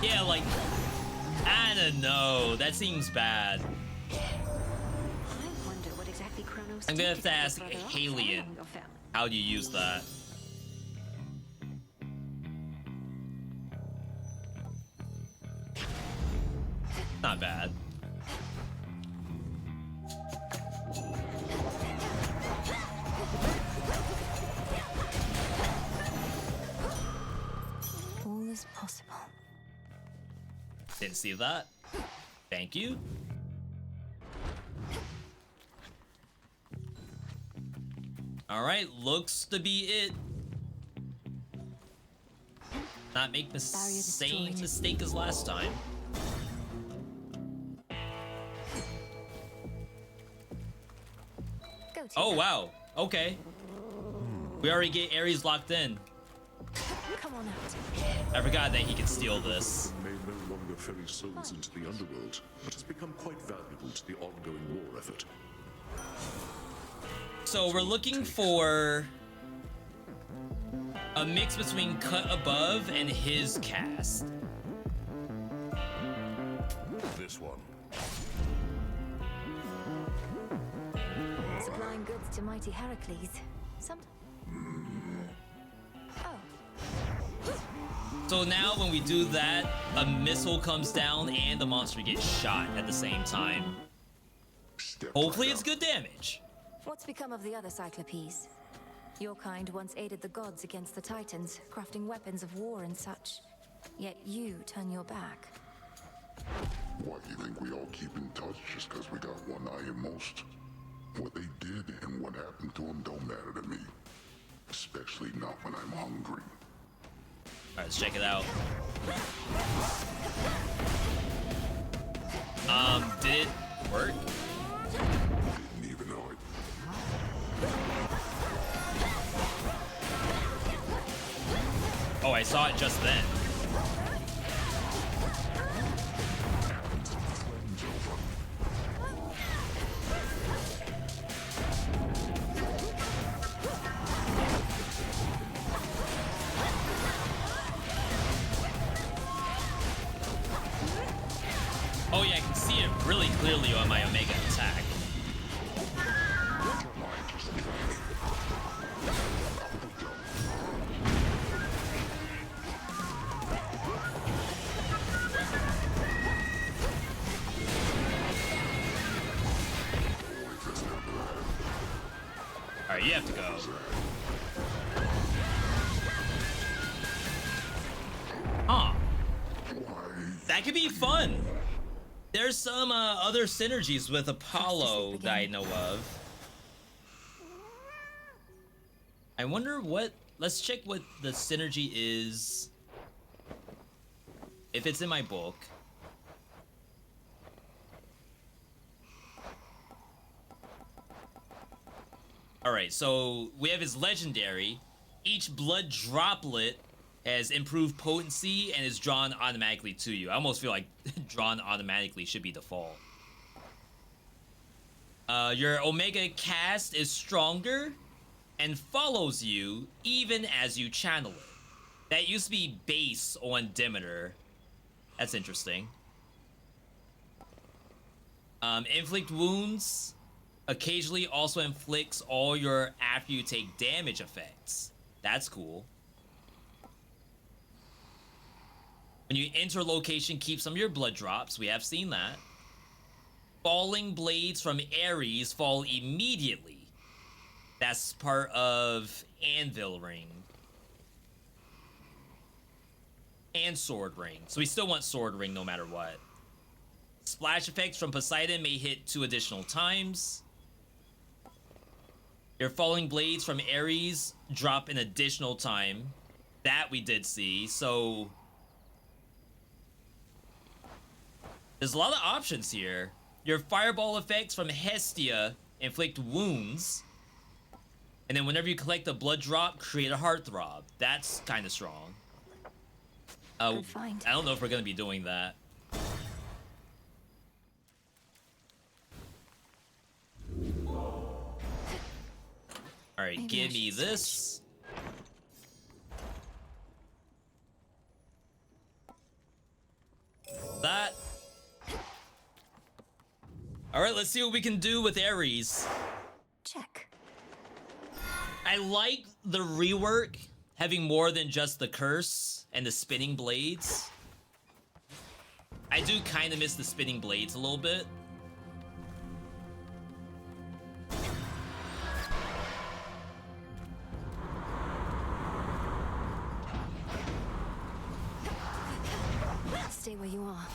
Yeah, like, I don't know. That seems bad. I wonder what exactly Kronos I'm gonna have to ask Halion how do you use that. Not bad. All is possible. Didn't see that. Thank you. All right, looks to be it. Not make the same mistake as last time. Oh wow. Okay. We already get Ares locked in. Come on out. I forgot that he could steal this. May no longer ferry souls into the underworld, but has become quite valuable to the ongoing war effort. So we're looking for a mix between Cut Above and his cast. This one. Supplying goods to mighty Heracles. So now when we do that, a missile comes down and the monster gets shot at the same time. Hopefully it's good damage. What's become of the other Cyclopes? Your kind once aided the gods against the Titans, crafting weapons of war and such. Yet you turn your back. What, you think we all keep in touch just because we got one eye at most? What they did and what happened to them don't matter to me. Especially not when I'm hungry. Alright, let's check it out. Did it work? Didn't even know it. Oh, I saw it just then. Oh yeah, I can see it really clearly on my Omega attack. Alright, you have to go. Huh. That could be fun. There's some other synergies with Apollo that I know of. I wonder what... Let's check what the synergy is. If it's in my book. Alright, so we have his legendary. Each blood droplet has improved potency and is drawn automatically to you. I almost feel like drawn automatically should be default. Your Omega cast is stronger and follows you even as you channel it. That used to be base on Demeter. That's interesting. Inflict wounds occasionally also inflicts all your after you take damage effects. That's cool. When you enter location, keep some of your blood drops. We have seen that. Falling blades from Ares fall immediately. That's part of Anvil Ring. And Sword Ring. So we still want Sword Ring no matter what. Splash effects from Poseidon may hit 2 additional times. Your falling blades from Ares drop an additional time. That we did see, so... There's a lot of options here. Your fireball effects from Hestia inflict wounds. And then whenever you collect a blood drop, create a heartthrob. That's kind of strong. I don't know if we're going to be doing that. Alright, give me this. That. Alright, let's see what we can do with Ares. Check. I like the rework, having more than just the curse and the spinning blades. I do kind of miss the spinning blades a little bit. Stay where you are.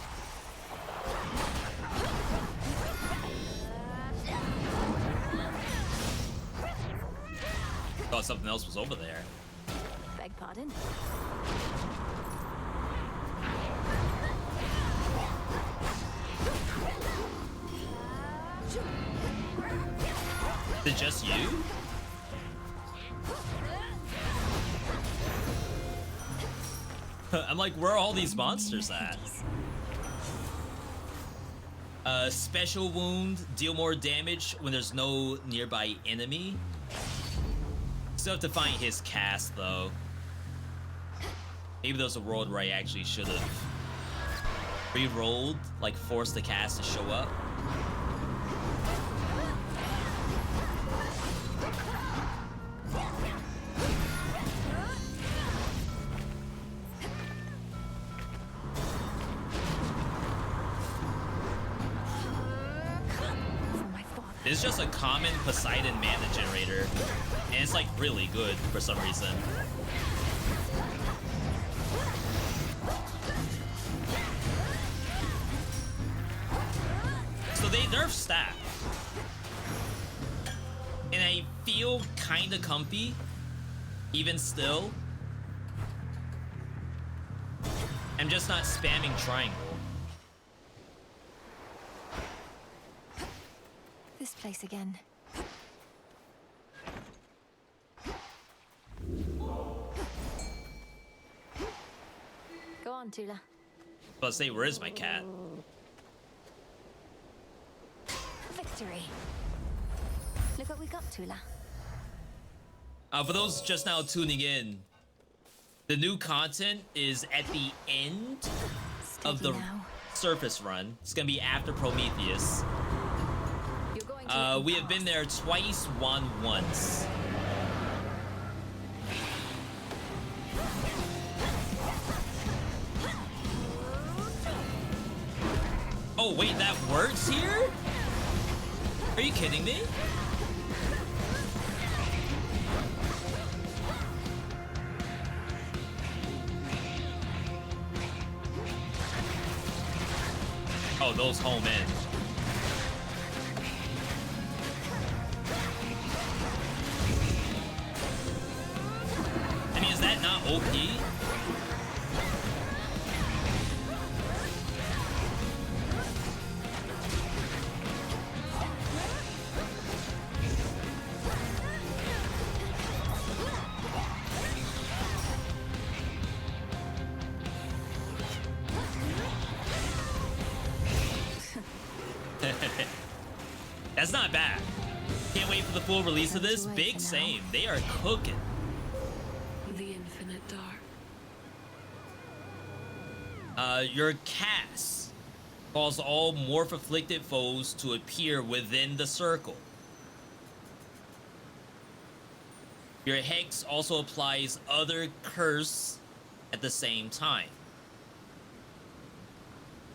Thought something else was over there. Beg pardon? Is it just you? I'm like, where are all these monsters at? Special wound, deal more damage when there's no nearby enemy. Still have to find his cast though. Maybe there's a world where I actually should have re-rolled, like forced the cast to show up. It's just a common Poseidon mana generator, and it's like really good for some reason. So they nerfed staff, and I feel kinda comfy, even still. I'm just not spamming triangle. This place again. Go on, Tula. Let's say, where is my cat? Victory. Look what we got, Tula. For those just now tuning in, the new content is at the end of the surface run. It's gonna be after Prometheus. We have been there twice, won once. Oh wait, that works here? Are you kidding me? Oh, those home in. I mean, is that not OP? That's not bad. Can't wait for the full release of this. Big same. They are cooking. The infinite dark. Your cast cause all morph-afflicted foes to appear within the circle. Your hex also applies other curse at the same time.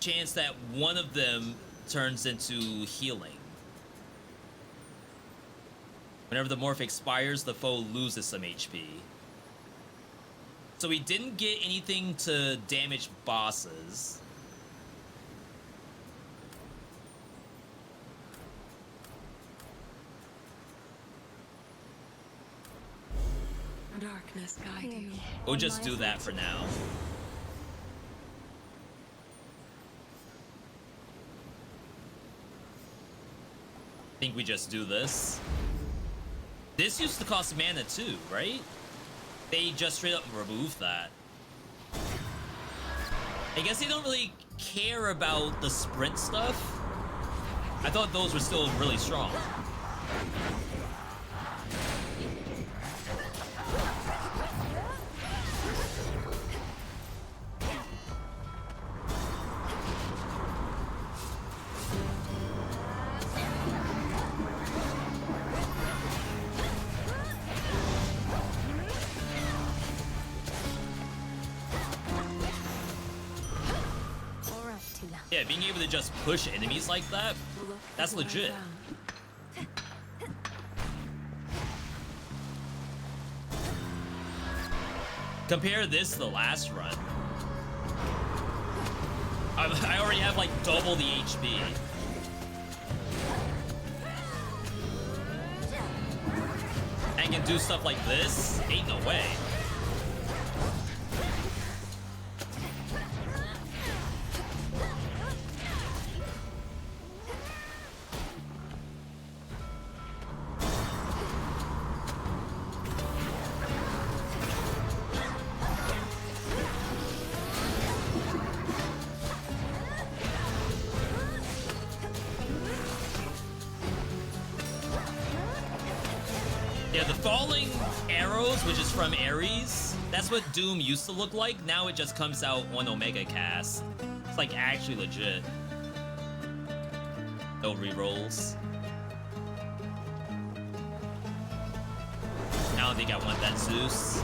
Chance that one of them turns into healing. Whenever the morph expires, the foe loses some HP. So we didn't get anything to damage bosses. Darkness guide you. We'll just do that for now. I think we just do this. This used to cost mana too, right? They just straight up removed that. I guess they don't really care about the sprint stuff. I thought those were still really strong. Yeah, being able to just push enemies like that, that's legit. Compare this to the last run. I already have like double the HP. I can do stuff like this? Ain't no way. Yeah, the falling arrows, which is from Ares, that's what Doom used to look like. Now it just comes out on Omega Cast. It's like actually legit. No rerolls. I don't think I want that Zeus.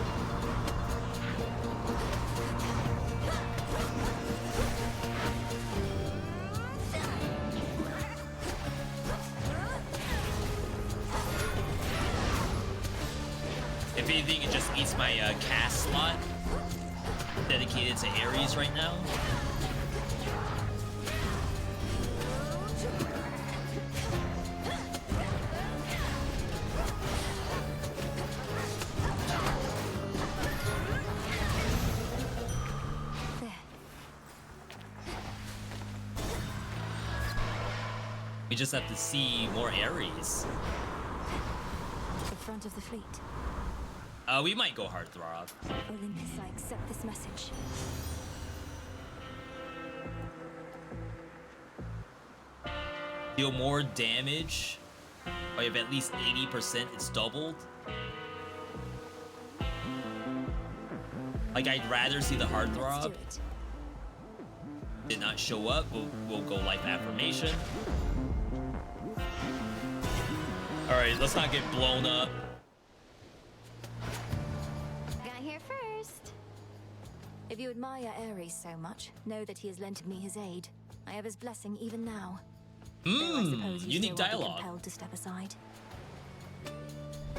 If anything, it just eats my cast slot dedicated to Ares right now. We just have to see more Ares. The front of the fleet. We might go Heartthrob. Olympus, I accept this message. Deal more damage. Or if at least 80% it's doubled. Like, I'd rather see the Heartthrob. Did not show up. We'll go Life Affirmation. Alright, let's not get blown up. Got here first. If you admire Ares so much, know that he has lent me his aid. I have his blessing even now. Though I suppose you unique still will be dialogue. compelled to step aside.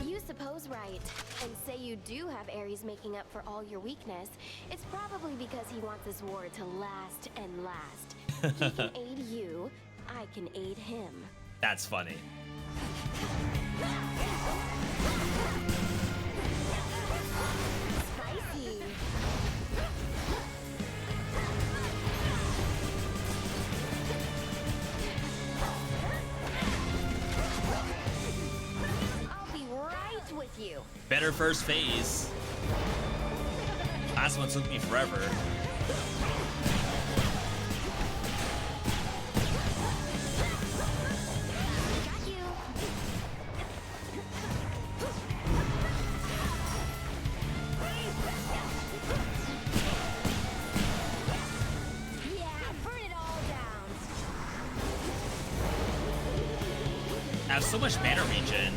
You suppose right, and say you do have Ares making up for all your weakness. It's probably because he wants this war to last and last. He can aid you, I can aid him. That's funny. Spicy. I'll be right with you. Better first phase. Last one took me forever. Got you. Yeah, burn it all down. I have so much mana regen.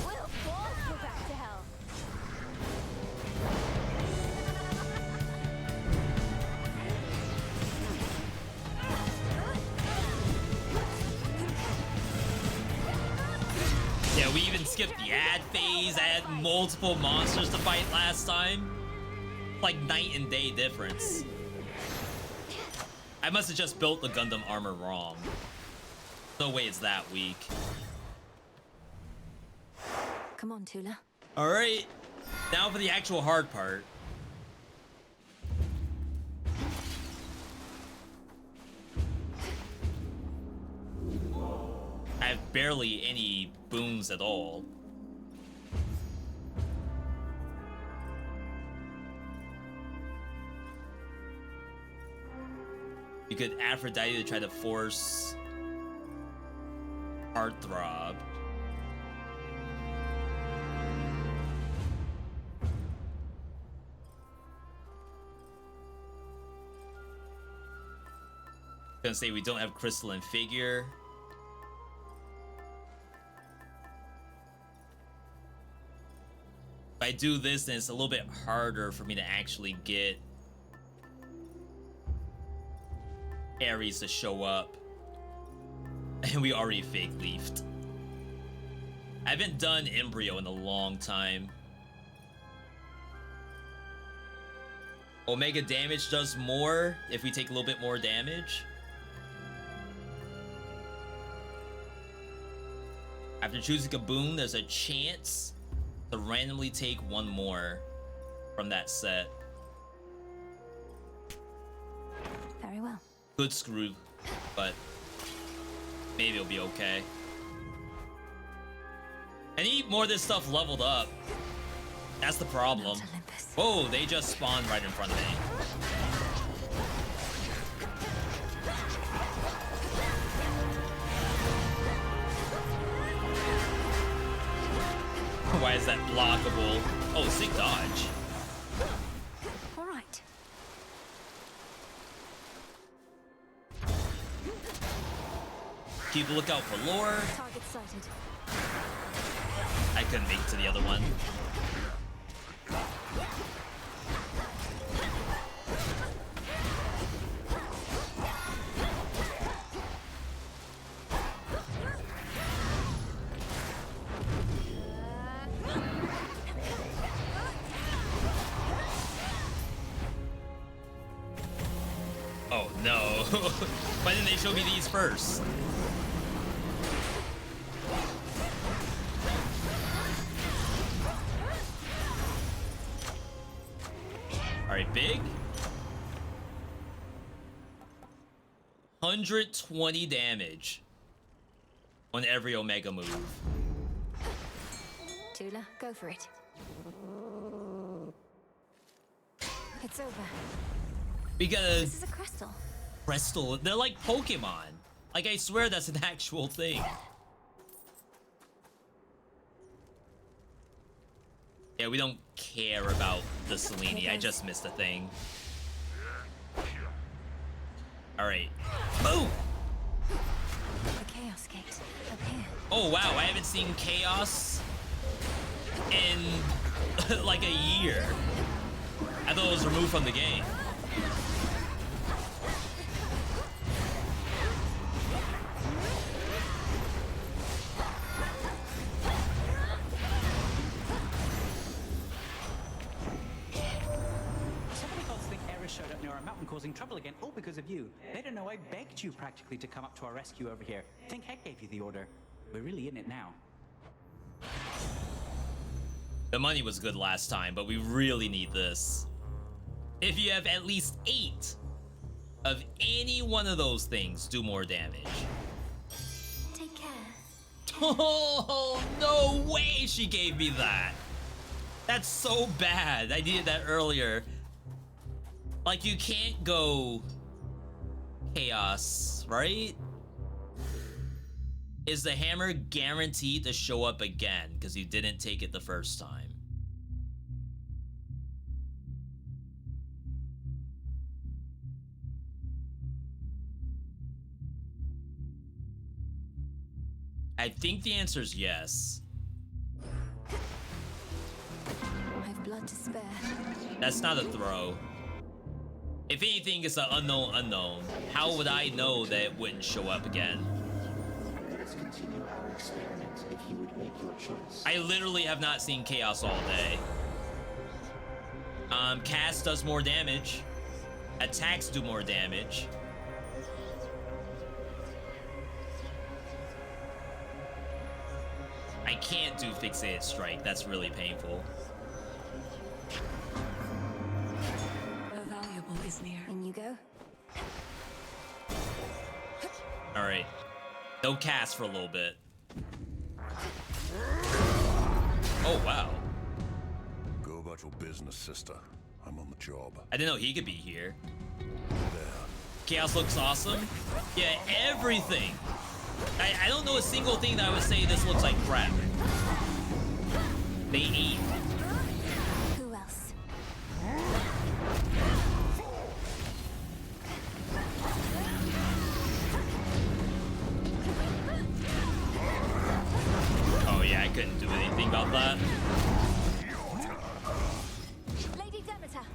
We'll both go back to hell. Yeah, we even skipped the ad phase. I had multiple monsters to fight last time. Like night and day difference. I must have just built the Gundam armor wrong. No way it's that weak. Come on, Tula. Alright, now for the actual hard part. I have barely any boons at all. You could Aphrodite to try to force Heartthrob. Gonna say we don't have crystalline figure. If I do this, then it's a little bit harder for me to actually get Ares to show up. And we already fake leafed. I haven't done Embryo in a long time. Omega damage does more if we take a little bit more damage. After choosing a boon, there's a chance to randomly take one more from that set. Very well. Good screw, but maybe it'll be okay. I need more of this stuff leveled up. That's the problem. Whoa, they just spawned right in front of me. Why is that blockable? Oh, sick dodge. All right. Keep a lookout for lore. Target sighted. I couldn't make it to the other one. Oh no. Why didn't they show me these first? Alright, big. 120 damage on every Omega move. Tula, go for it. It's over. We got a This is a crystal. crystal. They're like Pokemon. Like, I swear that's an actual thing. Yeah, we don't care about the Selene. I just missed a thing. Alright. Boom! The Chaos Gate. Up here. Oh wow, I haven't seen Chaos in like a year. I thought it was removed from the game. Showed up near our mountain causing trouble again, all because of you. They don't know I begged you practically to come up to our rescue over here. Think Heck gave you the order. We're really in it now. The money was good last time, but we really need this. If you have at least 8 of any one of those things, do more damage. Take care. Oh, no way she gave me that. That's so bad. I needed that earlier. Like, you can't go Chaos, right? Is the hammer guaranteed to show up again because you didn't take it the first time? I think the answer is yes. I've blood to spare. That's not a throw. If anything, it's an unknown unknown. How would I know that it wouldn't show up again? Let's continue our experiment if you would make your choice. I literally have not seen Chaos all day. Cast does more damage. Attacks do more damage. I can't do Fixated Strike. That's really painful. The valuable is near. In you go. Alright. No cast for a little bit. Oh, wow. Go about your business, sister. I'm on the job. I didn't know he could be here. There. Chaos looks awesome. Yeah, everything. I don't know a single thing that I would say this looks like crap. They ate. Who else? love that. Lady Demeter.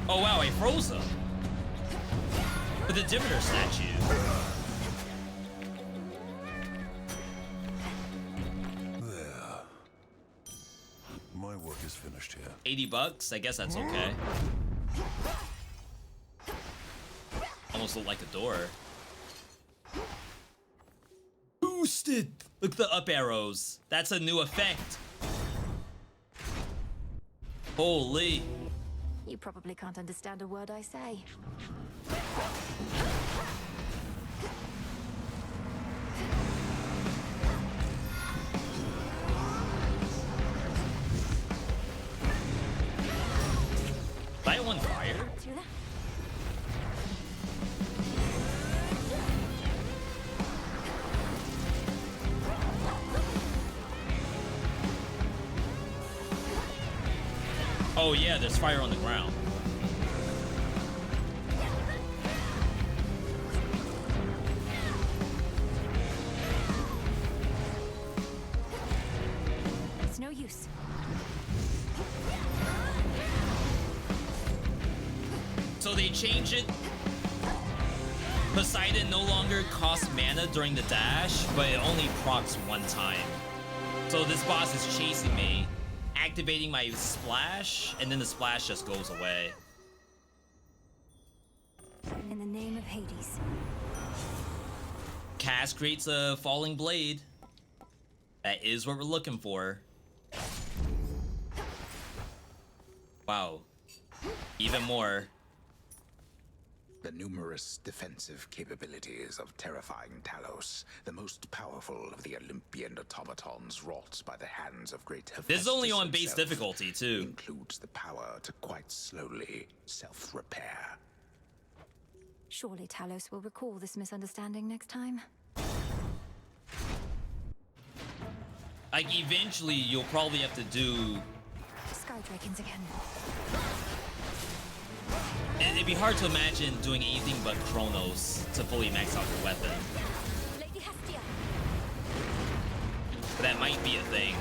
Oh wow, I froze him. With the Demeter statue. There. My work is finished here. $80? I guess that's okay. Almost look like a door. Boosted! Look at the up arrows. That's a new effect. Holy. You probably can't understand a word I say. Light one fire? Oh yeah, there's fire on the ground. It's no use. So they change it. Poseidon no longer costs mana during the dash, but it only procs one time. So this boss is chasing me, activating my splash, and then the splash just goes away. In the name of Hades. Cast creates a falling blade. That is what we're looking for. Wow. Even more. The numerous defensive capabilities of terrifying Talos, the most powerful of the Olympian automatons wrought by the hands of great Hephaestus This is only on base himself, difficulty, too. includes the power to quite slowly self-repair. Surely Talos will recall this misunderstanding next time. Like, eventually, you'll probably have to do... Sky Dragons again. It'd be hard to imagine doing anything but Chronos to fully max out your weapon. Lady Hestia. But that might be a thing.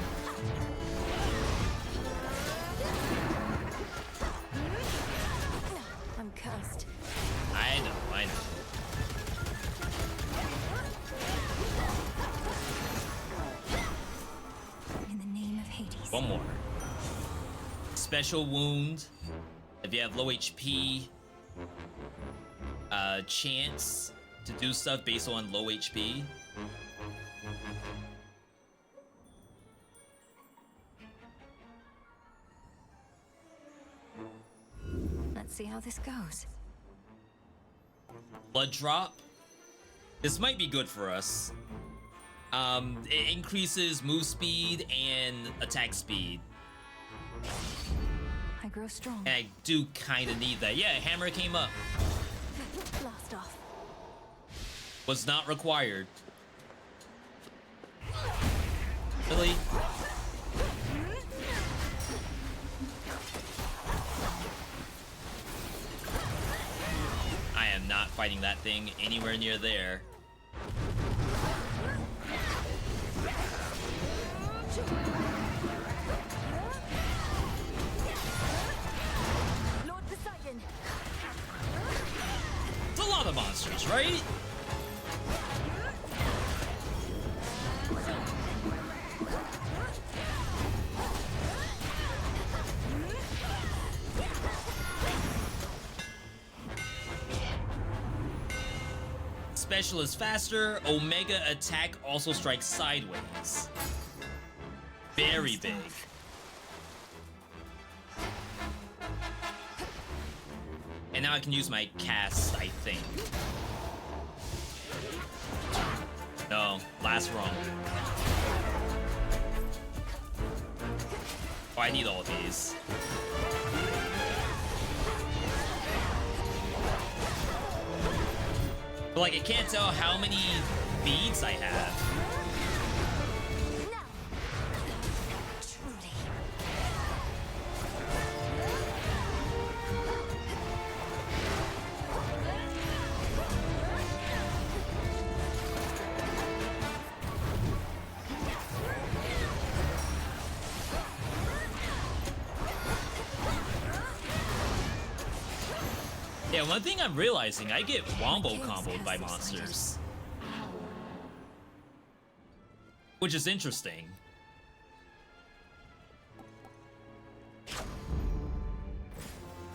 I'm cursed. I know. In the name of Hades. One more. Special wound. If you have low HP, chance to do stuff based on low HP. Let's see how this goes. Blood drop. This might be good for us. It increases move speed and attack speed. I grow strong. And I do kind of need that. Yeah, hammer came up. Blast off. Was not required. Really? I am not fighting that thing anywhere near there. Lord Poseidon. It's a lot of monsters, right? Special is faster. Omega attack also strikes sideways. Very big. And now I can use my cast, I think. No, last rung. Oh, I need all of these. But like, I can't tell how many beads I have. Yeah, one thing I'm realizing, I get wombo comboed by monsters. Which is interesting.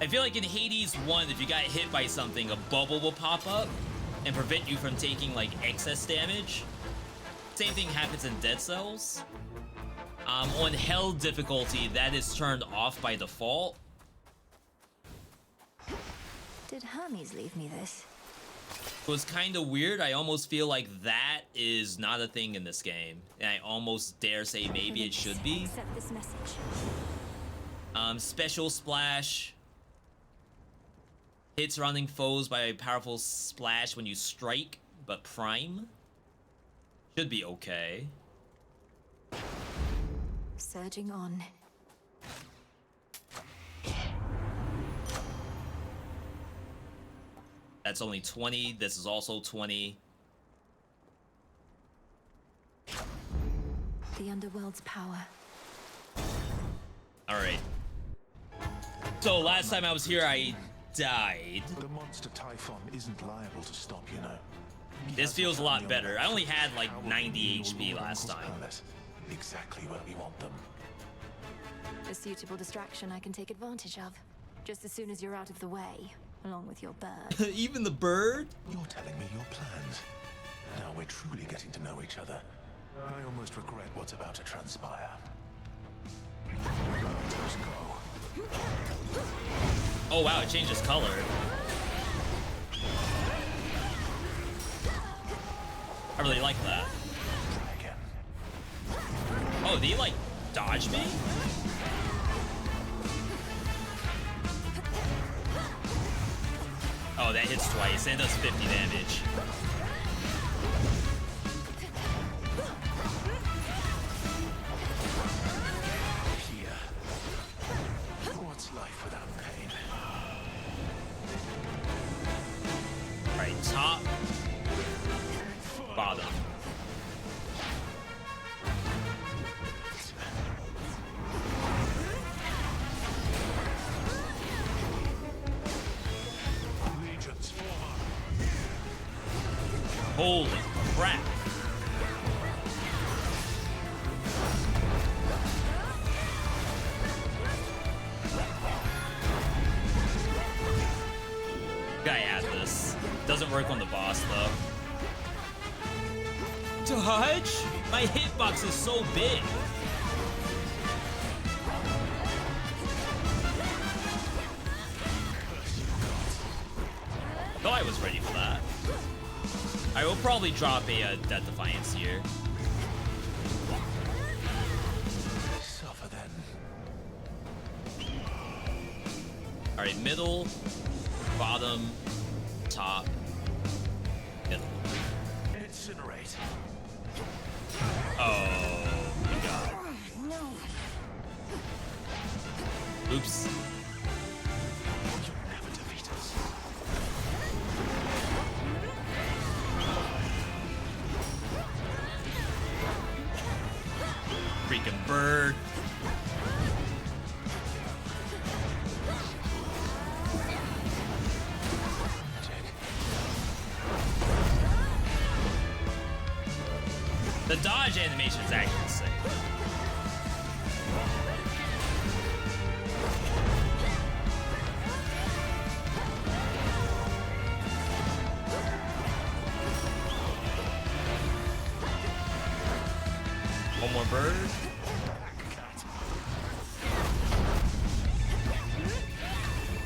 I feel like in Hades 1, if you got hit by something, a bubble will pop up and prevent you from taking like excess damage. Same thing happens in Dead Cells. On Hell difficulty, that is turned off by default. Did Hermes leave me this? It was kind of weird. I almost feel like that is not a thing in this game. And I almost dare say maybe it should be. Accept this message. Special splash. Hits surrounding foes by a powerful splash when you strike, but prime. Should be okay. Surging on. That's only 20. This is also 20. The underworld's power. Alright. So last time I was here, I died. The monster Typhon isn't liable to stop, you know. This feels a lot better. I only had like 90 HP last time. Exactly where we want them. A suitable distraction I can take advantage of. Just as soon as you're out of the way, along with your bird. Even the bird? You're telling me your plans. Now we're truly getting to know each other. I almost regret what's about to transpire. Let's go. Oh wow, it changes color. I really like that. Oh, did he like dodge me? Oh, that hits twice and does 50 damage. What's life without pain? Right, top, bottom. Legions form Holy crap. Guy had this. Doesn't work on the boss though. Dodge? My hitbox is so big. Thought I was ready for that. I will probably drop a Death Defiance here. Suffer then. Alright, middle, bottom, top, middle. Incinerate. Oh my god. No. Oops. Never defeat us. Freaking bird. The dodge animation is actually sick. One more bird.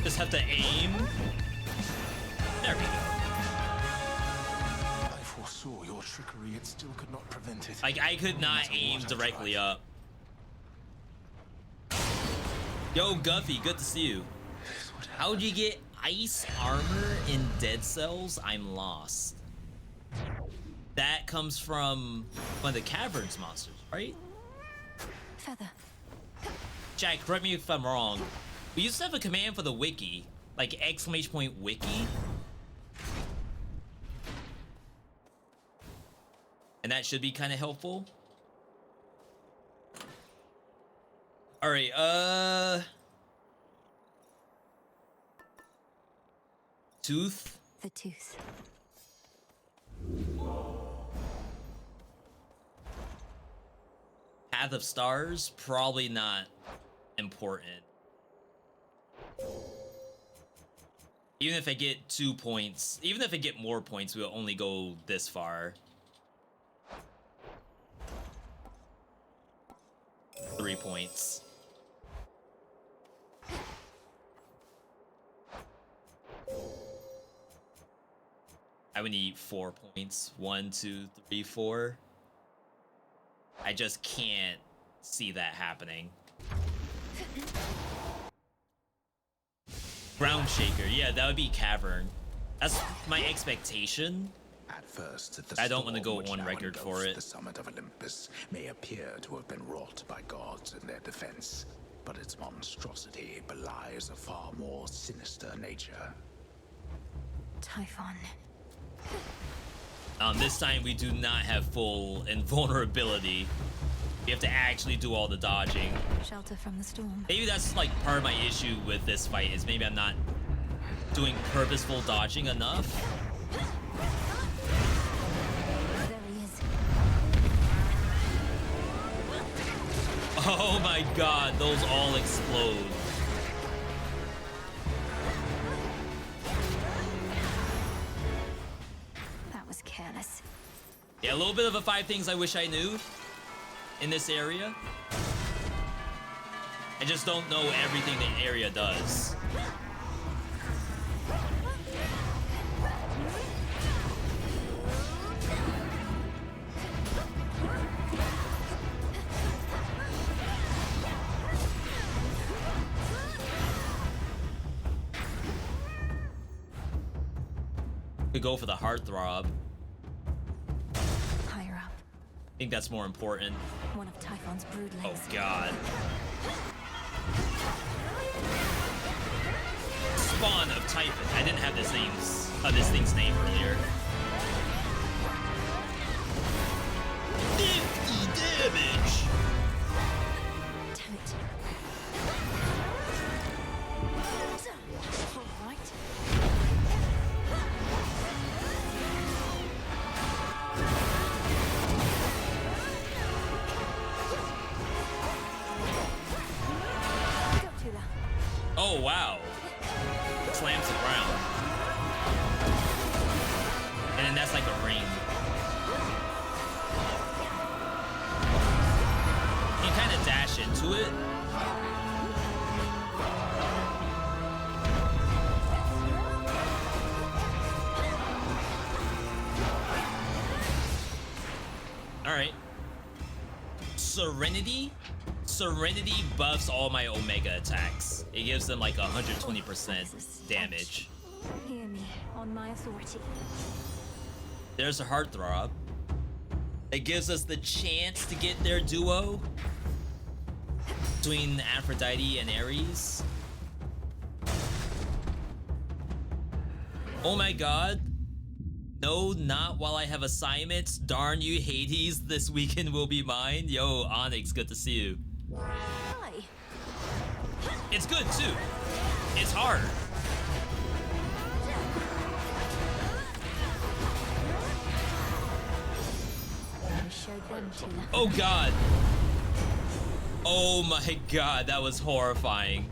Just have to aim. There we go. I foresaw your trickery, it still could not prevent it. Like, I could not aim directly up. Yo, Guffy, good to see you. How'd you get ice armor in Dead Cells? I'm lost. That comes from one of the Caverns monsters, right? Feather. Jack, correct me if I'm wrong. We used to have a command for the wiki, like !wiki. And that should be kind of helpful. All right, tooth? The tooth. Path of Stars? Probably not important. Even if I get 2 points, even if I get more points, we'll only go this far. 3 points. I would need 4 points. 1, 2, 3, 4. I just can't see that happening. Ground Shaker. Yeah, that would be Cavern. That's my expectation. At first, I don't want to go on record for it. The summit of Olympus may appear to have been wrought by gods in their defense, but its monstrosity belies a far more sinister nature. Typhon. This time we do not have full invulnerability. You have to actually do all the dodging. Shelter from the storm. Maybe that's like part of my issue with this fight, is maybe I'm not doing purposeful dodging enough. There he is. Oh my god, those all explode. That was careless. Yeah, a little bit of a 5 things I wish I knew in this area. I just don't know everything the area does. Could go for the heartthrob. Higher up. I think that's more important. One of Typhon's broodlings. Oh god. Spawn of Typhon. I didn't have this thing's name earlier. 50 damage. Damn it. All right. Oh wow. Slams the ground. And then that's like a ring. You can kind of dash into it. Alright. Serenity? Serenity buffs all my Omega attacks. It gives them like 120% damage. Hear me on my authority. There's a heartthrob. It gives us the chance to get their duo between Aphrodite and Ares. Oh my god. No, not while I have assignments. Darn you, Hades. This weekend will be mine. Yo, Onyx, good to see you. Hi. It's good too. It's hard. Oh god. Oh my god, that was horrifying.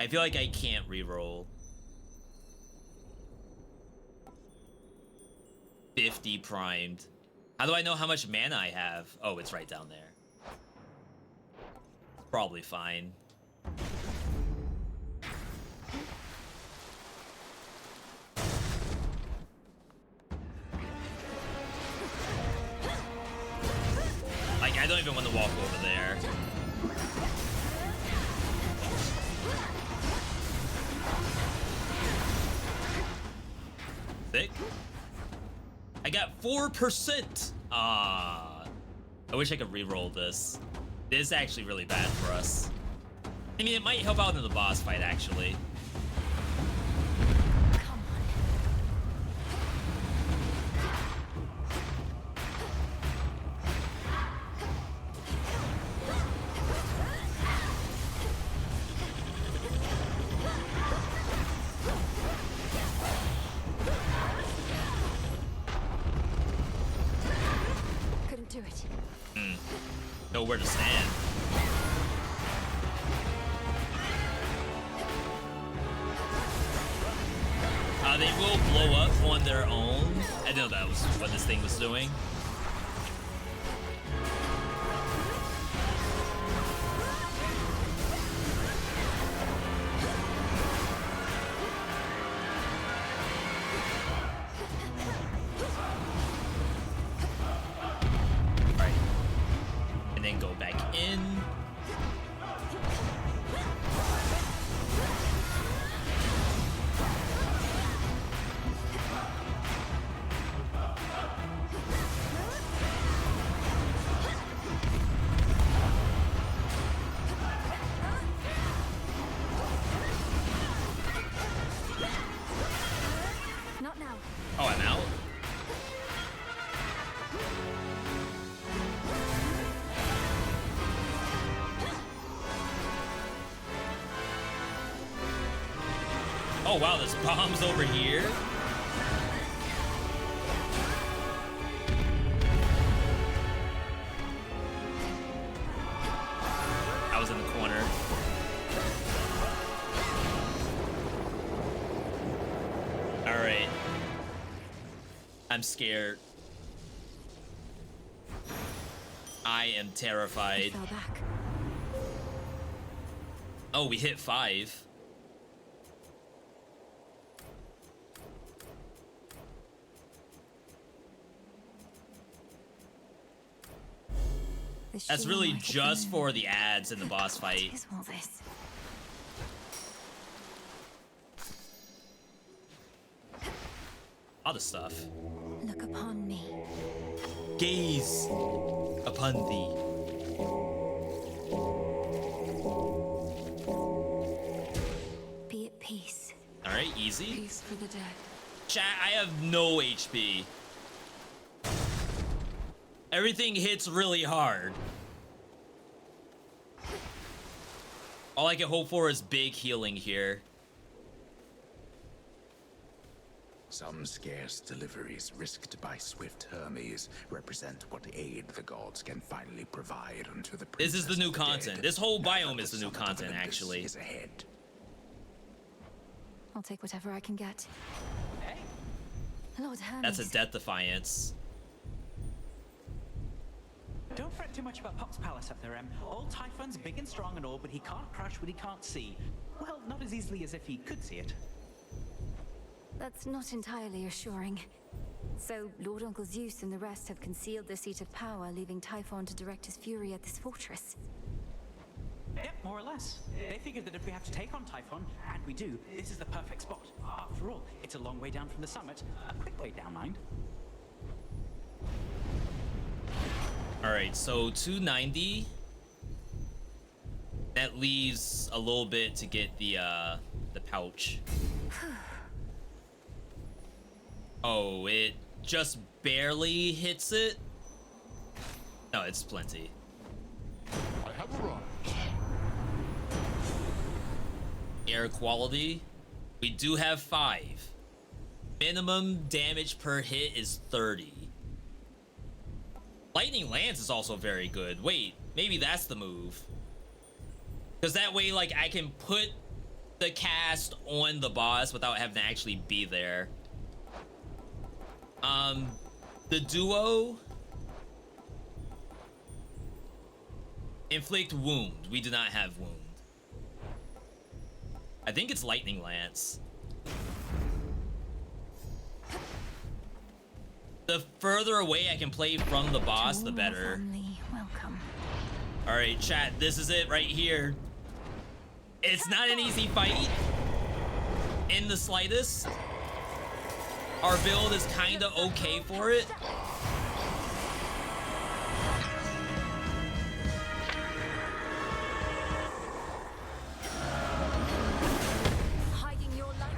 I feel like I can't reroll. 50 primed. How do I know how much mana I have? Oh, it's right down there. Probably fine. Like, I don't even want to walk over there. Thick? I got 4%. I wish I could re-roll this. This is actually really bad for us. I mean, it might help out in the boss fight, actually. do it. Know where to stand. They will blow up on their own. I know that was what this thing was doing. Right. And then go back in. Not now. Oh, I'm out? Oh wow, there's bombs over here. I was in the corner. All right. I'm scared. I am terrified. Fell back. Oh, we hit 5. That's really just for the ads in the boss fight. What is all this? Other stuff. Look upon me. Gaze upon thee. Be at peace. All right, easy. Peace for the dead. Chat, I have no HP. Everything hits really hard. All I can hope for is big healing here. Some scarce deliveries risked by swift Hermes represent what aid the gods can finally provide unto the This is the new princess of the content. dead. This whole Now biome that is the the new summit of content, Olympus actually. is ahead. I'll take whatever I can get. Lord Hermes. That's a death defiance. Don't fret too much about Pop's palace up there, Em. Old Typhon's big and strong and all, but he can't crush what he can't see. Well, not as easily as if he could see it. That's not entirely assuring. So, Lord Uncle Zeus and the rest have concealed their seat of power, leaving Typhon to direct his fury at this fortress. Yep, more or less. They figured that if we have to take on Typhon, and we do, this is the perfect spot. After all, it's a long way down from the summit. A quick way down, mind. Alright, so 290. That leaves a little bit to get the pouch. Oh, it just barely hits it? No, it's plenty. I have arrived. Air quality. We do have 5. Minimum damage per hit is 30. Lightning Lance is also very good. Wait, maybe that's the move. Because that way, like, I can put the cast on the boss without having to actually be there. The duo. Inflict wound. We do not have wound. I think it's Lightning Lance. The further away I can play from the boss, the better. Family, welcome. All right, chat, this is it right here. It's not an easy fight in the slightest. Our build is kind of okay for it.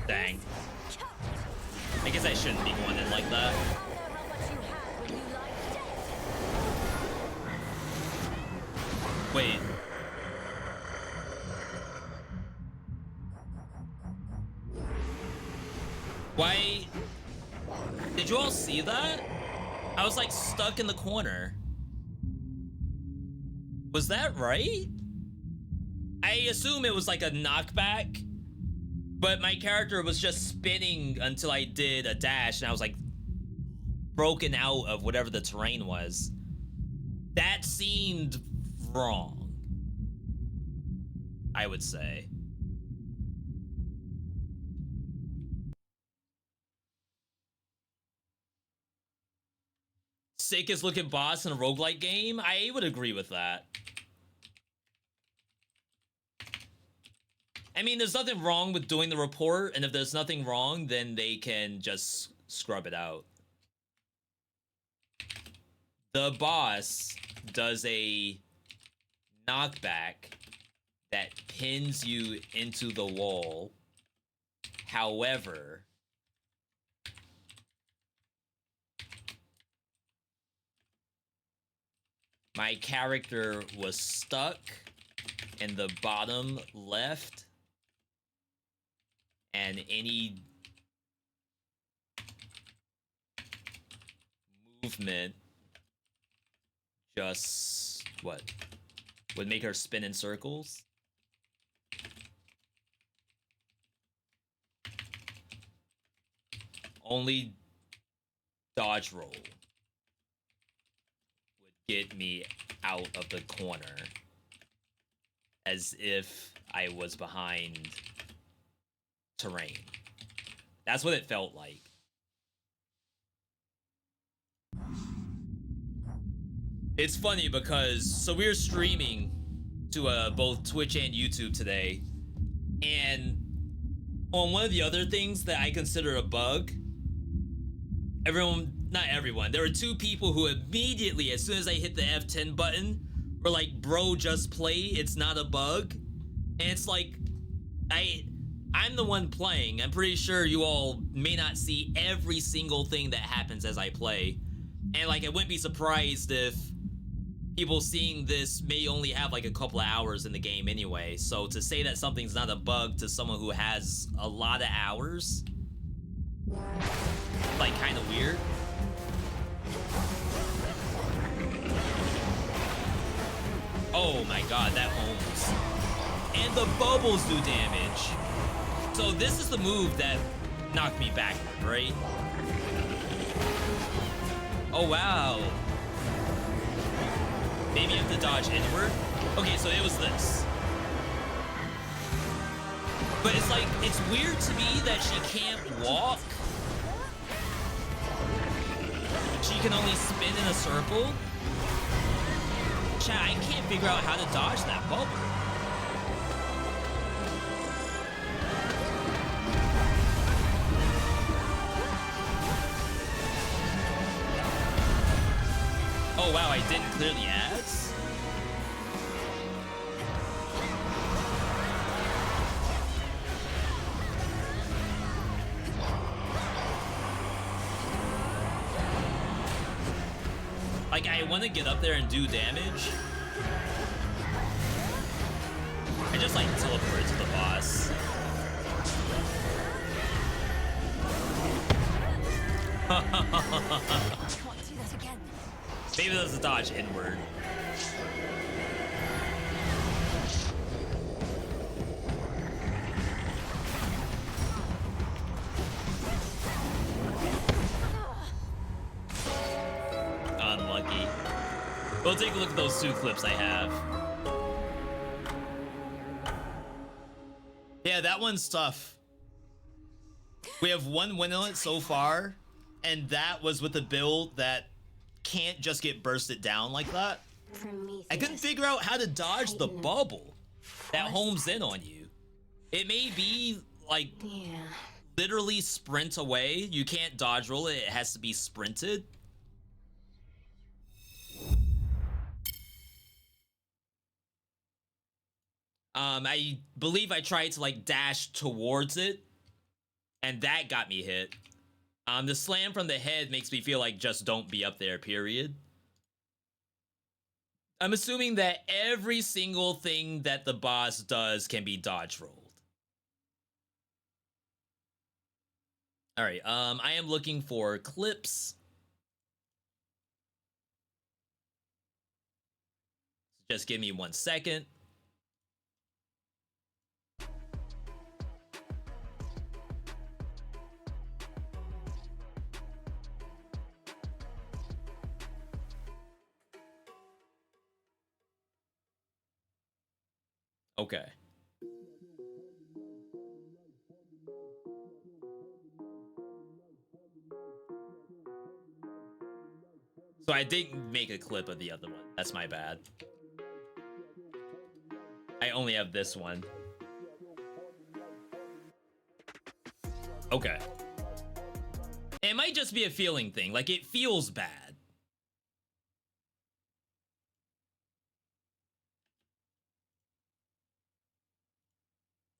Dang. I guess I shouldn't be going in like that. Wait. Why? Did you all see that? I was like stuck in the corner. Was that right? I assume it was like a knockback, but my character was just spinning until I did a dash and I was like broken out of whatever the terrain was. That seemed wrong, I would say. Sickest looking boss in a roguelike game? I would agree with that. I mean, there's nothing wrong with doing the report, and if there's nothing wrong, then they can just scrub it out. The boss does a knockback that pins you into the wall. However, my character was stuck in the bottom left, and any movement just, what, would make her spin in circles? Only dodge roll would get me out of the corner as if I was behind terrain. That's what it felt like. It's funny because, so we were streaming to both Twitch and YouTube today, and on one of the other things that I consider a bug, not everyone, there were two people who immediately, as soon as I hit the F10 button, were like, bro, just play, it's not a bug. And it's like, I'm the one playing. I'm pretty sure you all may not see every single thing that happens as I play. And like, I wouldn't be surprised if people seeing this may only have like a couple of hours in the game anyway. So to say that something's not a bug to someone who has a lot of hours, like, kind of weird. Oh my god, that homes. And the bubbles do damage. So this is the move that knocked me backward, right? Oh wow. Maybe you have to dodge inward? Okay, so it was this. But it's like, it's weird to me that she can't walk. She can only spin in a circle. Chat, I can't figure out how to dodge that bubble. Oh wow, I didn't clear the ads? Like, I want to get up there and do damage. I just like teleported to the boss. Maybe there's a dodge inward. Unlucky. We'll take a look at those two clips I have. Yeah, that one's tough. We have one win on it so far, and that was with a build that can't just get bursted down like that. I couldn't figure out how to dodge the bubble that homes in on you. It may be like literally sprint away. You can't dodge roll it. It has to be sprinted. I believe I tried to like dash towards it, and that got me hit. The slam from the head makes me feel like just don't be up there, period. I'm assuming that every single thing that the boss does can be dodge rolled. All right, I am looking for clips. Just give me 1 second. Okay. So I didn't make a clip of the other one. That's my bad. I only have this one. Okay. It might just be a feeling thing. Like, it feels bad.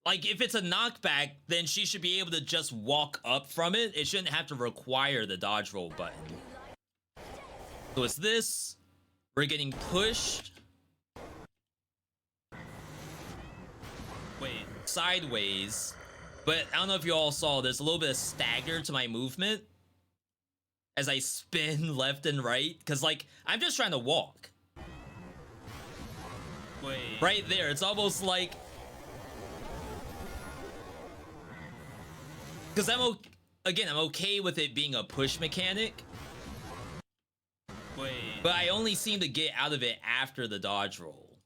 Like, if it's a knockback, then she should be able to just walk up from it. It shouldn't have to require the dodge roll button. So it's this. We're getting pushed. Wait, sideways. But I don't know if you all saw, there's a little bit of stagger to my movement as I spin left and right. Because, like, I'm just trying to walk. Wait. Right there. It's almost like... Because I'm okay with it being a push mechanic. Wait. But I only seem to get out of it after the dodge roll.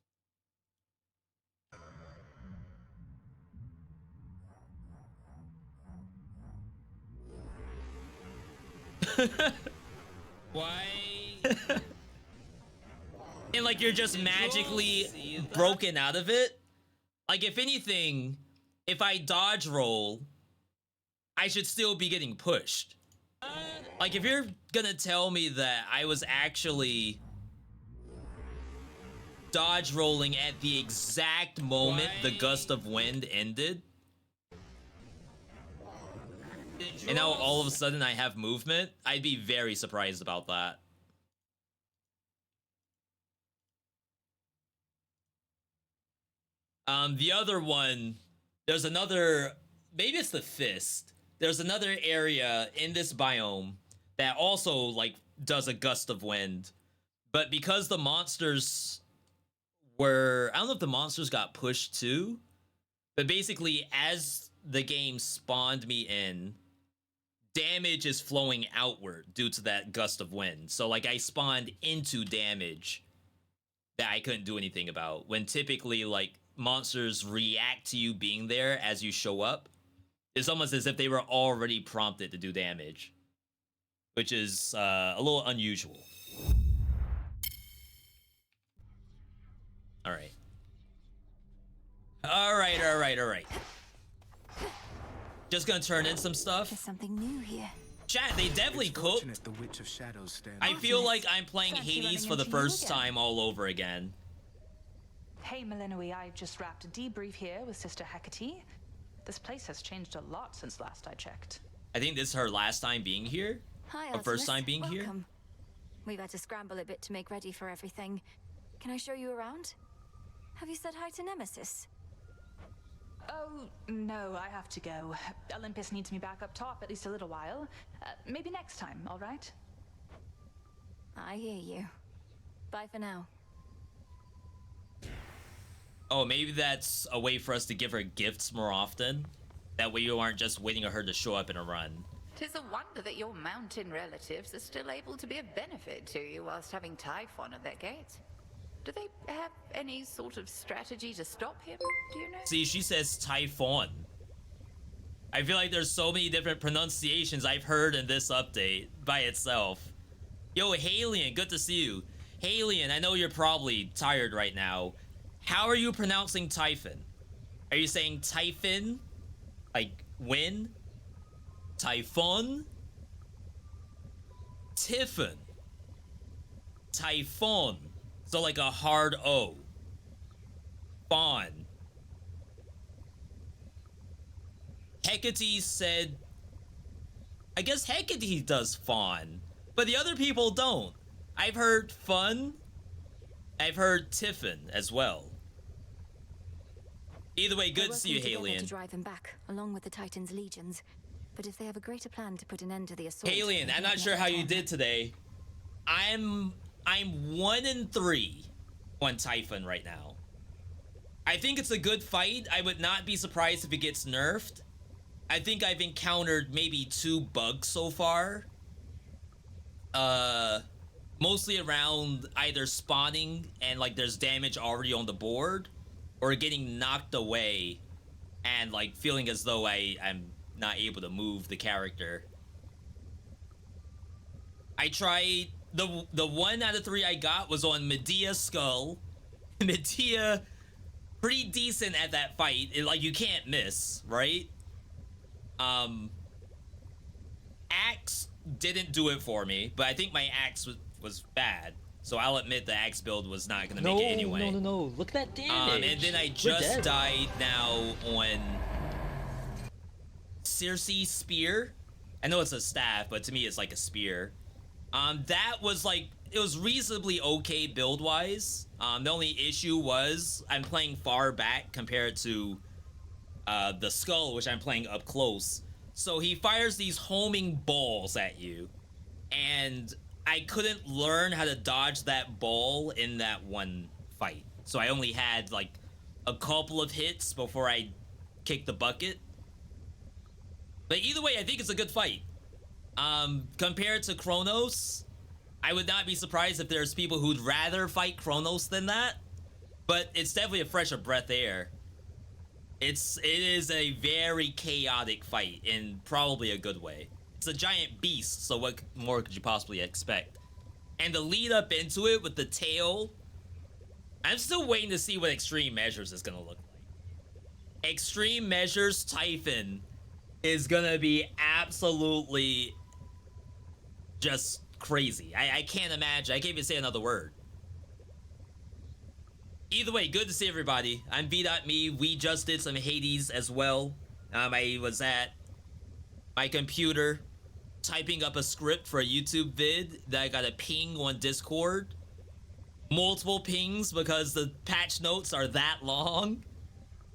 Why? And like you're just magically broken out of it? Like if anything, if I dodge roll, I should still be getting pushed. Like, if you're gonna tell me that I was actually dodge rolling at the exact moment the gust of wind ended, and now all of a sudden I have movement, I'd be very surprised about that. The other one, there's another, maybe it's the fist. There's another area in this biome that also, like, does a gust of wind. But because the monsters were... I don't know if the monsters got pushed too. But basically, as the game spawned me in, damage is flowing outward due to that gust of wind. So, like, I spawned into damage that I couldn't do anything about. When typically, like, monsters react to you being there as you show up. It's almost as if they were already prompted to do damage, which is a little unusual. All right. All right. Just gonna turn in some stuff. There's something new here. Chat, they definitely cooked. The Witch of Shadows stands. I feel like I'm playing Hades for the first time all over again. Hey, Melinoi, I just wrapped a debrief here with Sister Hecate. This place has changed a lot since last I checked. I think this is her last time being here. Hi, her first time being here. We've had to scramble a bit to make ready for everything. Can I show you around? Have you said hi to Nemesis? Oh, no, I have to go. Olympus needs me back up top at least a little while. Maybe next time, all right? I hear you. Bye for now. Oh, maybe that's a way for us to give her gifts more often. That way you aren't just waiting for her to show up in a run. 'Tis a wonder that your mountain relatives are still able to be of benefit to you whilst having Typhon at their gates. Do they have any sort of strategy to stop him? Do you know? See, she says Typhon. I feel like there's so many different pronunciations I've heard in this update by itself. Yo, Halion, good to see you. Halion, I know you're probably tired right now. How are you pronouncing Typhon? Are you saying Typhon? Like, when? Typhon? Typhon. Typhon. So like a hard O. Fawn. Hecate said... I guess Hecate does fawn. But the other people don't. I've heard fun. I've heard Tiffin as well. Either way, good to see you, Halion. To drive him back, along with the Titan's legions. But if they have a greater plan to put an end to the assault... Halion, I'm not sure how you did today. I'm 1 in 3 on Typhon right now. I think it's a good fight. I would not be surprised if it gets nerfed. I think I've encountered maybe 2 bugs so far. Mostly around either spawning and like there's damage already on the board, or getting knocked away and like feeling as though I'm not able to move the character. I tried the 1 out of 3 I got was on Medea's skull. Medea, pretty decent at that fight. Like you can't miss, right? Axe didn't do it for me, but I think my axe was bad. So I'll admit the axe build was not gonna make it anyway. No. Look at that damage. And then I just died now on Circe's spear. I know it's a staff, but to me it's like a spear. That was like, it was reasonably okay build-wise. The only issue was I'm playing far back compared to the skull, which I'm playing up close. So he fires these homing balls at you, and I couldn't learn how to dodge that ball in that one fight. So I only had like a couple of hits before I kicked the bucket. But either way, I think it's a good fight. Compared to Kronos, I would not be surprised if there's people who'd rather fight Kronos than that. But it's definitely a fresh of breath air. It is a very chaotic fight in probably a good way. It's a giant beast, so what more could you possibly expect? And the lead up into it with the tail, I'm still waiting to see what Extreme Measures is gonna look like. Extreme Measures Typhon is gonna be absolutely just crazy. I can't imagine. I can't even say another word. Either way, good to see everybody. I'm V.Me. We just did some Hades as well. I was at my computer typing up a script for a YouTube vid that I got a ping on Discord. Multiple pings because the patch notes are that long.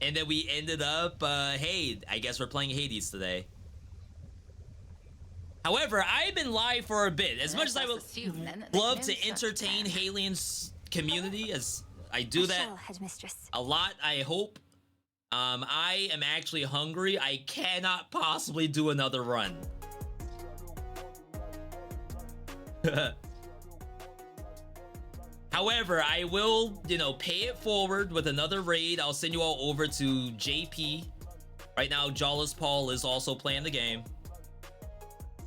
And then we ended up, hey, I guess we're playing Hades today. However, I've been live for a bit. As much as I would love to entertain Halien's community, as I do that a lot, I hope. I am actually hungry. I cannot possibly do another run. However, I will, pay it forward with another raid. I'll send you all over to JP. Right now, Jawless Paul is also playing the game.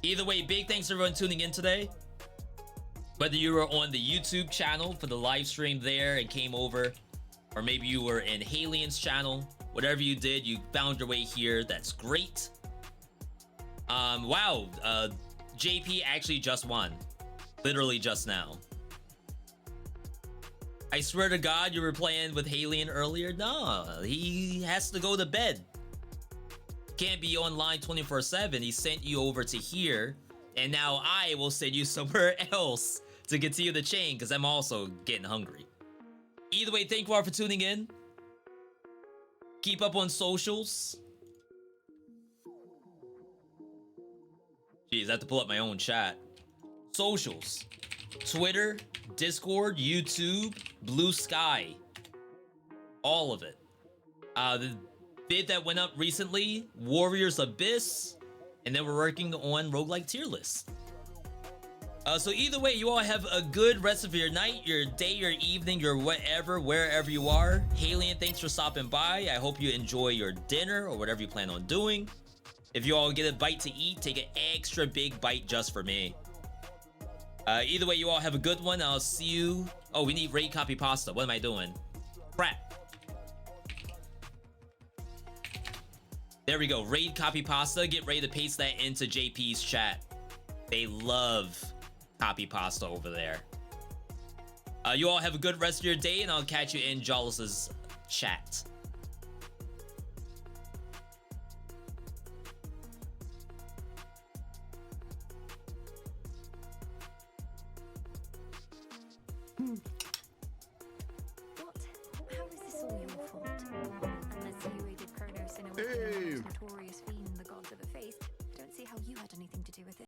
Either way, big thanks to everyone tuning in today. Whether you were on the YouTube channel for the live stream there and came over, or maybe you were in Halien's channel, whatever you did, you found your way here. That's great. Wow, JP actually just won. Literally just now. I swear to God, you were playing with Halien earlier? No, he has to go to bed. Can't be online 24/7. He sent you over to here, and now I will send you somewhere else to continue the chain because I'm also getting hungry. Either way, thank you all for tuning in. Keep up on socials. Jeez, I have to pull up my own chat. Socials. Twitter, Discord, YouTube, Blue Sky. All of it. The vid that went up recently, Warriors Abyss, and then we're working on roguelike tier list. So either way, you all have a good rest of your night, your day, your evening, your whatever, wherever you are. Halien, thanks for stopping by. I hope you enjoy your dinner or whatever you plan on doing. If you all get a bite to eat, take an extra big bite just for me. Either way, you all have a good one. I'll see you. Oh, we need raid copy pasta. What am I doing? Crap. There we go. Raid copy pasta. Get ready to paste that into JP's chat. They love copy pasta over there. You all have a good rest of your day, and I'll catch you in Jawless's chat. What? How is this all your fault? Unless you aided Kronos in a way that notorious fiend, the gods of a face, I don't see how you had anything to do with it.